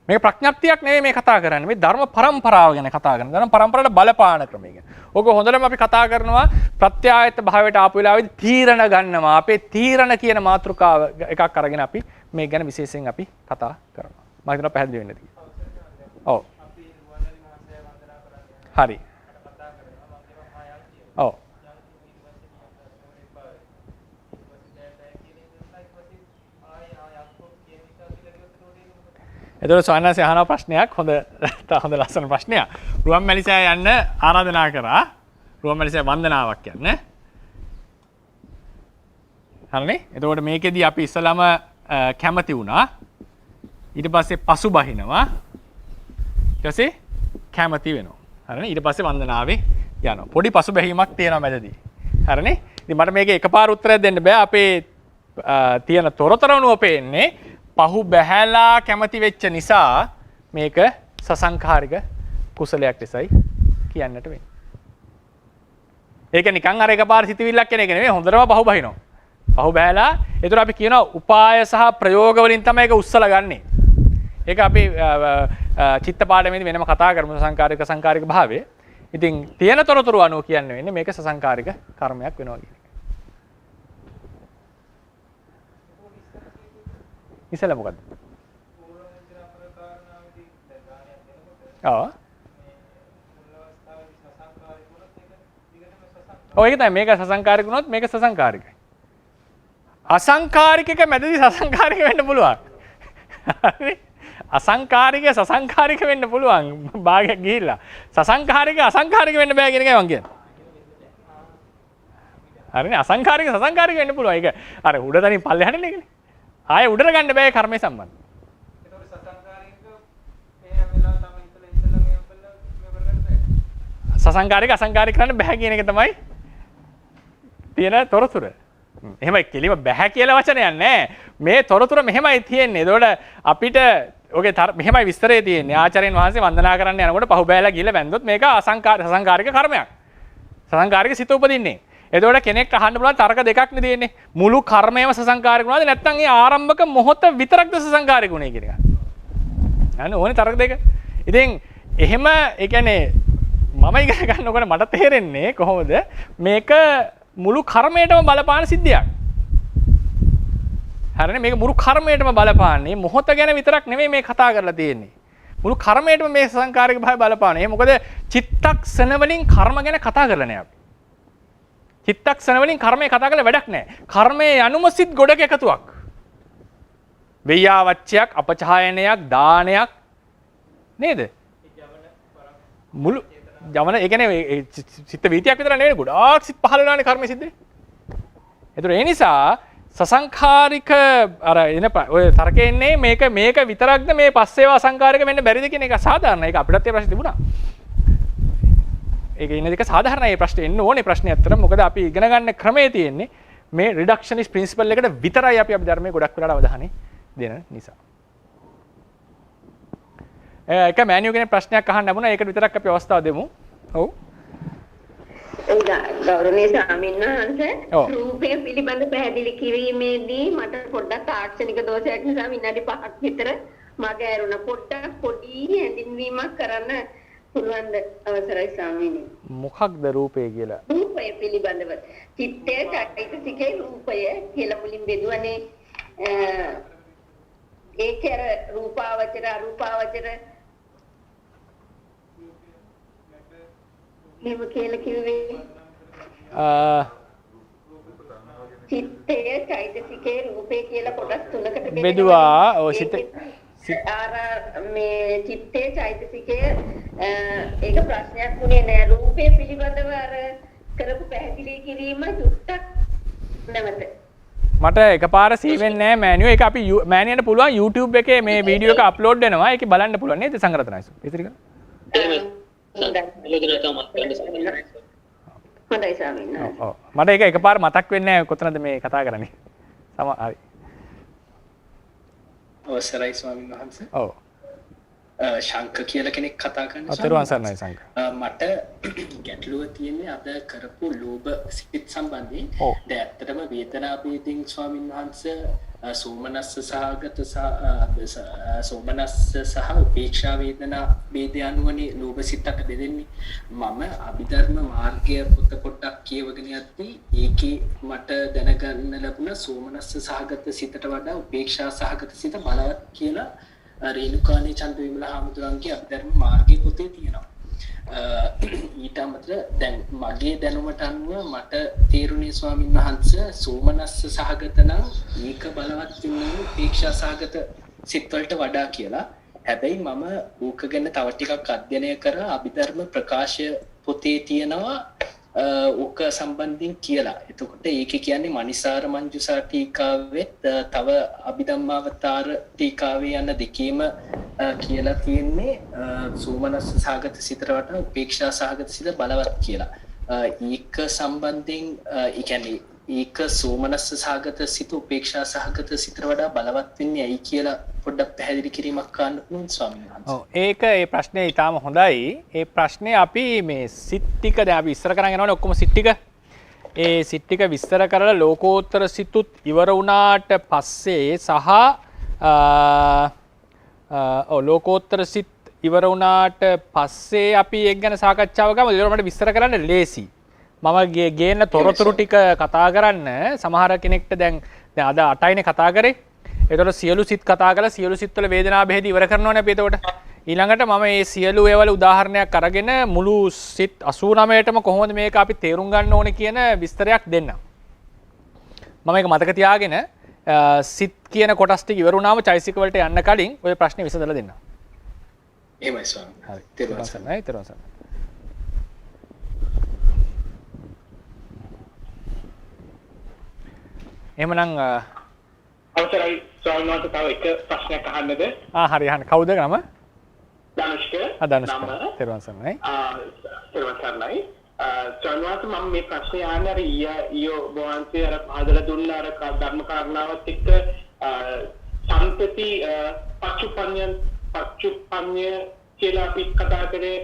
මේක ප්‍රඥප්තියක් නෙවෙයි මේ කතා කරන්නේ. මේ ධර්ම පරම්පරාව ගැන කතා කරනවා. ධර්ම පරම්පරාවට බලපාන ක්‍රමය ගැන. ඕක හොඳටම අපි කතා කරනවා ප්‍රත්‍යායත භාවයට ආපු වෙලාවේදී තීරණ ගන්නවා. අපේ තීරණ කියන මාතෘකාව එකක් අරගෙන අපි මේ ගැන විශේෂයෙන් අපි කතා කරනවා. මම හිතනවා පැහැදිලි වෙන්නේ නැති. ඔව්. හරි. ඔව්. එතකොට සවන්නසේ අහන ප්‍රශ්නයක් හොඳ ලස්සන ප්‍රශ්නයක්. රුවන්මැලිසෑය යන්න ආරාධනා කරා. රුවන්මැලිසෑය වන්දනාවක් යන්න. හරිනේ? එතකොට මේකෙදී අපි ඉස්සලම කැමති වුණා. ඊට පස්සේ පසුබහිනවා. ඊට පස්සේ කැමති වෙනවා. හරිනේ? ඊට පස්සේ වන්දනාවේ යනවා. පොඩි පසුබැහිමක් තියෙනවා මැදදී. හරිනේ? ඉතින් මට මේකේ එකපාර උත්තරයක් දෙන්න බෑ. අපේ තියෙන තොරතුරුනුව පේන්නේ පහු බැහැලා කැමති වෙච්ච නිසා මේක සසංකාරික කුසලයක් ලෙසයි කියන්නට වෙන්නේ. ඒක නිකන් අර එකපාර සිතවිල්ලක් කියන එක නෙමෙයි හොඳටම පහු බහිනවා. පහු බැහැලා ඒතර අපි කියනවා උපාය සහ ප්‍රයෝග වලින් තමයි ඒක උස්සලා ගන්නෙ. ඒක අපි චිත්ත පාඩමේදී වෙනම කතා කරමු සංකාරික සංකාරික භාවය. ඉතින් තියෙන තොරතුරු අනුව කියන්නේ වෙන්නේ මේක සසංකාරික කර්මයක් වෙනවා කියන එක. ඉස්සෙල්ලා මොකද්ද? ඔව්. ඔය ඒක තමයි මේක සසංකාරික වුණොත් මේක සසංකාරිකයි. අසංකාරික එක මැදදී සසංකාරික වෙන්න පුළුවන්. හරි? අසංකාරික සසංකාරික වෙන්න පුළුවන්. භාගයක් ගිහිල්ලා. සසංකාරික අසංකාරික වෙන්න බෑ කියන එකයි මම කියන්නේ. හරිනේ අසංකාරික සසංකාරික වෙන්න පුළුවන්. ඒක අර උඩ තනින් පල්ලෙහාට එන එකනේ. ආයෙ උඩට ගන්න බෑ කර්මය සම්බන්ධ. ඒතකොට සසංකාරික මේ වෙලාව තමයි ඉතල මේ කරගන්න බෑ. සසංකාරික අසංකාරික කරන්න බෑ කියන එක තමයි තියෙන තොරතුර. එහෙමයි කෙලිම බෑ කියලා වචනයක් නෑ. මේ තොරතුර මෙහෙමයි තියෙන්නේ. ඒතකොට අපිට ඔගේ මෙහෙමයි විස්තරය තියෙන්නේ. ආචාර්යන් වහන්සේ වන්දනා කරන්න යනකොට පහු බෑලා ගිහලා වැන්දොත් මේක සසංකාරික කර්මයක්. සසංකාරික සිත උපදින්නේ. එතකොට කෙනෙක් අහන්න පුළුවන් තර්ක දෙකක් නේ තියෙන්නේ. මුළු කර්මයම සසංකාරික වුණාද නැත්නම් ඒ ආරම්භක මොහොත විතරක්ද සසංකාරික වුණේ කියන එක. අනේ ඕනේ තර්ක දෙක. ඉතින් එහෙම ඒ කියන්නේ මම ඉගෙන ගන්නකොට මට තේරෙන්නේ කොහොමද මේක මුළු කර්මයටම බලපාන සිද්ධියක්. හරිනේ මේක මුළු කර්මයටම බලපාන්නේ මොහොත ගැන විතරක් නෙමෙයි මේ කතා කරලා තියෙන්නේ. මුළු කර්මයටම මේ සසංකාරික භාවය බලපාන්නේ. මොකද චිත්තක්ෂණ වලින් කර්ම ගැන කතා කරලා නැහැ අපි. චිත්තක්ෂණ වලින් කර්මය කතා කරලා වැඩක් නැහැ. කර්මයේ යනුම සිත් ගොඩක එකතුවක්. වෙయ్యාවච්චයක්, අපචායනයක්, දානයක් නේද? මුළු යමන ඒ කියන්නේ සිත් වීතියක් විතර නෙවෙයි ගොඩාක් සිත් පහළ වෙනානේ කර්මයේ සිද්දේ. ඒතර ඒ නිසා සසංකාරික අර එන ඔය තර්කේ ඉන්නේ මේක විතරක්ද මේ පස්සේවා අසංකාරික වෙන්න බැරිද කියන එක සාධාරණයි. ඒක අපිටත් ඒ ප්‍රශ්නේ තිබුණා. ඒක ඉන්න දෙක සාධාරණයි. මේ ප්‍රශ්නේ එන්න ඕනේ ප්‍රශ්නේ ඇත්තටම. මොකද අපි ඉගෙන ගන්න ක්‍රමයේ තියෙන්නේ මේ රිඩක්ෂනිස්ට් ප්‍රින්සිපල් එකට විතරයි අපි ධර්මයේ ගොඩක් වෙලාට අවධානය දෙන නිසා. ඒක මෑනියු කෙනෙක් ප්‍රශ්නයක් අහන්න ලැබුණා. ඒකට විතරක් අපි අවස්ථාව දෙමු. ඔව්. දැන් ගෞරවනීය ස්වාමීන් වහන්සේ ඔව්. රූපය පිළිබඳ පැහැදිලි කිරීමේදී මට පොඩ්ඩක් තාක්ෂණික දෝෂයක් නිසා විනාඩි 5ක් විතර මග ඇරුණා. පොඩ්ඩක් පොඩි හැඳින්වීමක් කරන්න පුළුවන්ද අවසරයි ස්වාමීනි. මොකක්ද රූපය කියලා? රූපය පිළිබඳව චිත්තය චෛතසිකේ රූපය කියලා මුලින් බෙදුවනේ. ඒක අර රූපාවචර අරූපාවචර මෙව කියලා කිව්වේ චිත්තය චෛතසිකේ රූපේ කියලා කොටස් තුනකට බෙදුවා. ඔව් සිත අර මේ චිත්තේ චෛතසිකේ ඒක ප්‍රශ්නයක් වුණේ නෑ. රූපේ පිළිබඳව අර කරපු පැහැදිලි කිරීම චුට්ටක් නැවත මට එකපාර සීවෙන්නේ නැහැ මෑනියෝ. ඒක අපි මෑනියන්ට පුළුවන් YouTube එකේ මේ වීඩියෝ එක අප්ලෝඩ් වෙනවා. ඒකේ බලන්න පුළුවන් නේද සංගරතනයිසු. ඉතිරික. හොඳයි ස්වාමීන් වහන්සේ. ඔව්. මට ඒක එකපාර මතක් වෙන්නේ නැහැ කොතනද මේ කතා කරන්නේ. හරි. අවසරයි ස්වාමීන් වහන්සේ. ඔව්. ශංක කියලා කෙනෙක් කතා කරන්නේ. අතරුවන් සර්ණයි සංක. මට ගැටලුව තියෙන්නේ අද කරපු ලෝභ සිත් සම්බන්ධයෙන්. ඔව්. දැන් ඇත්තටම වේදනාභේදයෙන් ස්වාමීන් වහන්සේ සෝමනස්ස සහගත සෝමනස්ස සහ උපේක්ෂා වේදනා ભેදය අනුවනේ ලෝභ සිතට බෙදෙන්නේ. මම අභිධර්ම මාර්ගය පොත පොඩ්ඩක් කියවගෙන යද්දී ඒකේ මට දැනගන්න ලැබුණ සෝමනස්ස සහගත සිතට වඩා උපේක්ෂා සහගත සිත බලවත් කියලා රේණුකාණී චන්ද්‍රවිමල හාමුදුරන්ගේ අභිධර්ම මාර්ගයේ පොතේ තියෙනවා. ඊට අමතර දැන් මගේ දැනුමට අනුව මට තේරුණේ ස්වාමීන් වහන්සේ සෝමනස්ස සහගත නම් ඒක බලවත් වෙන්නේ උපේක්ෂා සහගත සිත් වලට වඩා කියලා. හැබැයි මම ඌක ගැන තව ටිකක් අධ්‍යයනය කරා අභිධර්ම ප්‍රකාශය පොතේ තියෙනවා ඌක සම්බන්ධයෙන් කියලා. එතකොට ඒකේ කියන්නේ මනිසාර මංජුසා ටීකාවෙත් තව අභිධම්මාවතාර ටීකාවේ යන දෙකේම කියලා තියෙන්නේ සෝමනස්ස සහගත සිතට වඩා උපේක්ෂා සහගත සිත බලවත් කියලා. ඒක සම්බන්ධයෙන් ඒ කියන්නේ ඒක සෝමනස්ස සහගත සිත උපේක්ෂා සහගත සිතට වඩා බලවත් වෙන්නේ ඇයි කියලා පොඩ්ඩක් පැහැදිලි කිරීමක් කරන්න පුළුවන් ස්වාමීන් වහන්සේ. ඔව් ඒක ඒ ප්‍රශ්නේ ඊටාම හොඳයි. ඒ ප්‍රශ්නේ අපි මේ සිත් ටික දැන් අපි ඉස්සර කරන් යනවනේ ඔක්කොම සිත් ටික. ඒ සිත් ටික විස්තර කරලා ලෝකෝත්තර සිතුත් ඉවර වුණාට පස්සේ සහ ලෝකෝත්තර සිත් ඉවර වුණාට පස්සේ අපි ඒක ගැන සාකච්ඡාව ගමු. ඒක මට විස්තර කරන්න ලේසි. මම ගේන්න තොරතුරු ටික කතා කරන්න සමහර කෙනෙක්ට දැන් අද 8යිනේ කතා කරේ. ඒතකොට සියලු සිත් කතා කරලා සියලු සිත් වල වේදනා බෙහෙද ඉවර කරනවනේ අපි එතකොට. ඊළඟට මම මේ සියලු ඒවල උදාහරණයක් අරගෙන මුළු සිත් 89ටම කොහොමද මේක අපි තේරුම් ගන්න ඕනේ කියන විස්තරයක් දෙන්නම්. මම ඒක මතක තියාගෙන සිත් කියන කොටස් ටික ඉවර වුණාම චෛසික වලට යන්න කලින් ඔය ප්‍රශ්නේ විසඳලා දෙන්න. එහෙමයි ස්වාමීන් වහන්සේ. හරි. තේරුණා තේරුණා තේරුණා. එහෙමනම් අවසරයි ස්වාමීන් වහන්සේ තව එක ප්‍රශ්නයක් අහන්නද? හරි අහන්න. කවුද නම? ධනුෂ්ක. ධනුෂ්ක. තේරුණා සර්ණයි. තේරුණා සර්ණයි. ස්වාමීන් මම මේ ප්‍රශ්නේ අහන්නේ අර ඊයෝ වහන්සේ අර පහදලා දුන්න අර ධර්ම කාරණාවත් එක්ක සම්පති පච්චුප්පඤ්ඤ කියලා අපි කතා කරේ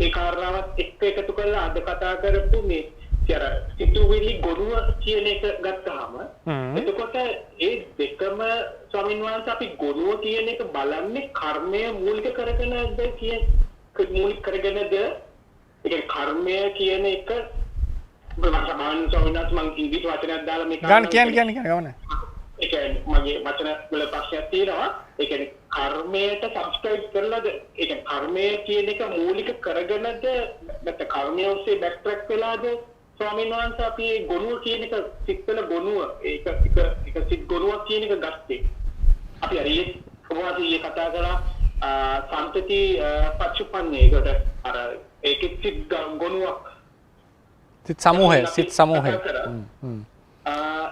ඒ කාරණාවත් එක්ක එකතු කරලා අද කතා කරපු මේ අර සිතුවිලි ගොනුව කියන එක ගත්තාම එතකොට ඒ දෙකම ස්වාමීන් වහන්සේ අපි ගොනුව කියන එක බලන්නේ කර්මය මූලික කරගෙනද මූලික කරගෙනද ඒ කර්මය කියන එක සමාන ස්වාමීන් වහන්සේ මම ඉංග්‍රීසි වචනයක් දාලා මේ ගන්න ගමන. ඒ කියන්නේ මගේ වචන වල ප්‍රශ්නයක් තියෙනවා. ඒ කියන්නේ කර්මයට සබ්ස්ක්‍රයිබ් කරලාද ඒ කියන්නේ කර්මය කියන එක මූලික කරගෙනද නැත්නම් කර්මය ඔස්සේ බෑක් ට්‍රැක් වෙලාද ස්වාමීන් වහන්සේ අපි ගොනුව කියන එක සිත්වල ගොනුව ඒක සිත් ගොනුවක් කියන එක ගත්තේ. අපි අර ඊයේ කතා කරා සම්පති පච්චුප්පඤ්ඤ ඒකට අර ඒකෙත් සිත් ගොනුවක් සිත් සමූහය.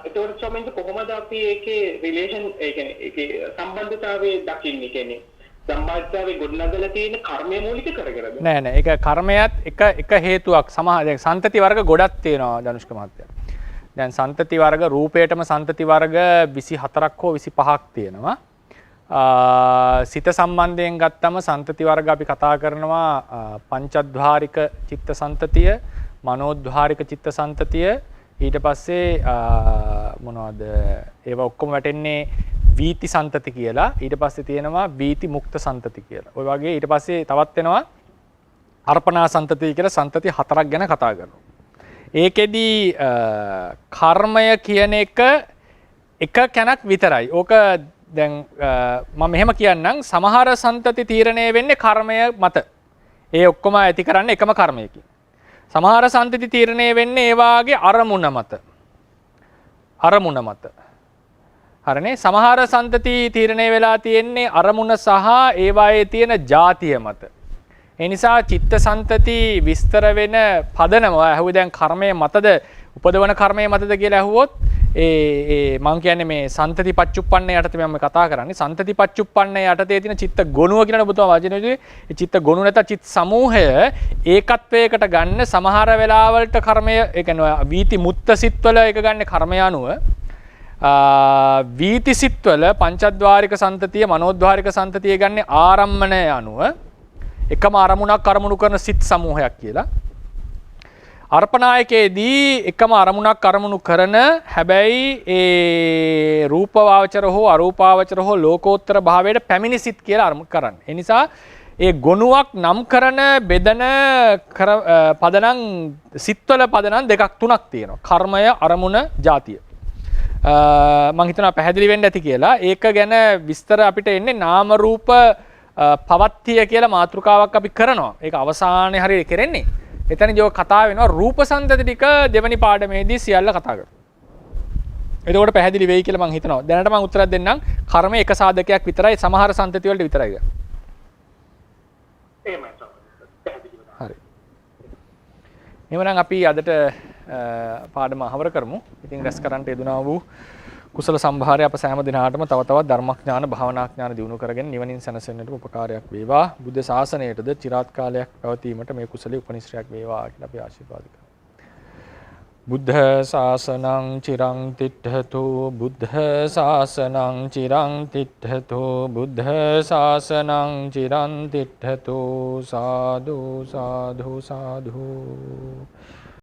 ඒතකොට ස්වාමීන් වහන්සේ කොහොමද අපි ඒකේ රිලේෂන් ඒ කියන්නේ ඒකේ සම්බන්ධතාවය දකින්නේ කියන්නේ සම්බන්ධතාවයේ ගොඩනගලා තියෙන කර්මය මූලික කරගෙනද නෑ ඒක කර්මයත් එක හේතුවක්. සමහර දැන් සන්තති වර්ග ගොඩක් තියෙනවා ධනුෂ්ක මහත්තයා. දැන් සන්තති වර්ග රූපේටම සන්තති වර්ග 24ක් හෝ 25ක් තියෙනවා. සිත සම්බන්ධයෙන් ගත්තම සන්තති වර්ග අපි කතා කරනවා පංචද්වාරික චිත්ත සන්තතිය, මනෝද්වාරික චිත්තසංතතිය ඊට පස්සේ මොනවද ඒවා ඔක්කොම වැටෙන්නේ වීති සන්තති කියලා. ඊට පස්සේ තියෙනවා වීති මුක්ත සන්තති කියලා. ඔය වගේ ඊට පස්සේ තවත් වෙනවා අර්පණා සන්තති කියලා සන්තති 4ක් ගැන කතා කරනවා. ඒකෙදි කර්මය කියන එක කැනක් විතරයි. ඕක දැන් මම මෙහෙම කියන්නම් සමහර සන්තති තීරණය වෙන්නේ කර්මය මත. ඒ ඔක්කොම ඇති කරන්නේ එකම කර්මයකින්. සමහර සන්තති තීරණය වෙන්නේ ඒ වාගේ අරමුණ මත. අරමුණ මත. හරිනේ සමහර සන්තති තීරණය වෙලා තියෙන්නේ අරමුණ සහ ඒවායේ තියෙන ಜಾතිය මත. ඒ නිසා චිත්ත සන්තති විස්තර වෙන පදනම ඇහුවේ දැන් කර්මය මතද උපදවන කර්මය මතද කියලා ඇහුවොත් මම කියන්නේ මේ සන්තති පච්චුප්පන්න යටතේ මම කතා කරන්නේ සන්තති පච්චුප්පන්න යටතේ තියෙන චිත්ත ගොනුව කියන ඔබතුමා වචනේදී ඒ චිත්ත ගොනුව නැත්නම් චිත්ත සමූහය ඒකත්වයකට ගන්න සමහර වෙලාවලට කර්මය ඒ කියන්නේ වීති මුත්ත සිත්වල එක ගන්න කර්මය අනුව වීති සිත්වල පංචද්වාරික සන්තතිය මනෝද්වාරික සන්තතිය ගන්න ආරම්මණය අනුව එකම අරමුණක් අරමුණු කරන සිත් සමූහයක් කියලා. අර්පණායකයේදී එකම අරමුණක් අරමුණු කරන හැබැයි ඒ රූපවාචර හෝ අරූපාවචර හෝ ලෝකෝත්තර භාවයට පැමිණි සිත් කියලා අරමුණු කරන්නේ. ඒ නිසා ඒ ගොනුවක් නම් කරන බෙදන පදනම් සිත්වල පදනම් දෙකක් තුනක් තියෙනවා. කර්මය, අරමුණ, ಜಾතිය. මම හිතනවා පැහැදිලි වෙන්න ඇති කියලා. ඒක ගැන විස්තර අපිට එන්නේ නාම රූප පවත්තිය කියලා මාතෘකාවක් අපි කරනවා. ඒක අවසානයේ හරියට කරන්නේ. එතනදී ඔය කතා වෙනවා රූප සන්තති ටික දෙවනි පාඩමේදී සියල්ල කතා කරනවා. එතකොට පැහැදිලි වෙයි කියලා මම හිතනවා. දැනට මම උත්තරයක් දෙන්නම්. කර්ම එක සාධකයක් විතරයි සමහර සන්තති වලට විතරයි. හරි. එhmenan අපි අදට පාඩම අවර කරමු. ඉතින් රැස් කරන්නට යෙදුනා වූ කුසල සම්භාරය අප සෑම දිනකටම තව තවත් ධර්මඥාන භාවනාඥාන දියුණු කරගෙන නිවනින් සැනසෙන්නට උපකාරයක් වේවා. බුද්ධ ශාසනයටද চিරාත් කාලයක් පැවතීමට මේ කුසලයේ උපනිශ්‍රයක් වේවා කියලා අපි ආශිර්වාද කරමු. බුද්ධ ශාසනං චිරං තිට්ඨතු බුද්ධ ශාසනං චිරං තිට්ඨතු බුද්ධ ශාසනං චිරං තිට්ඨතු සාදු සාදු සාදු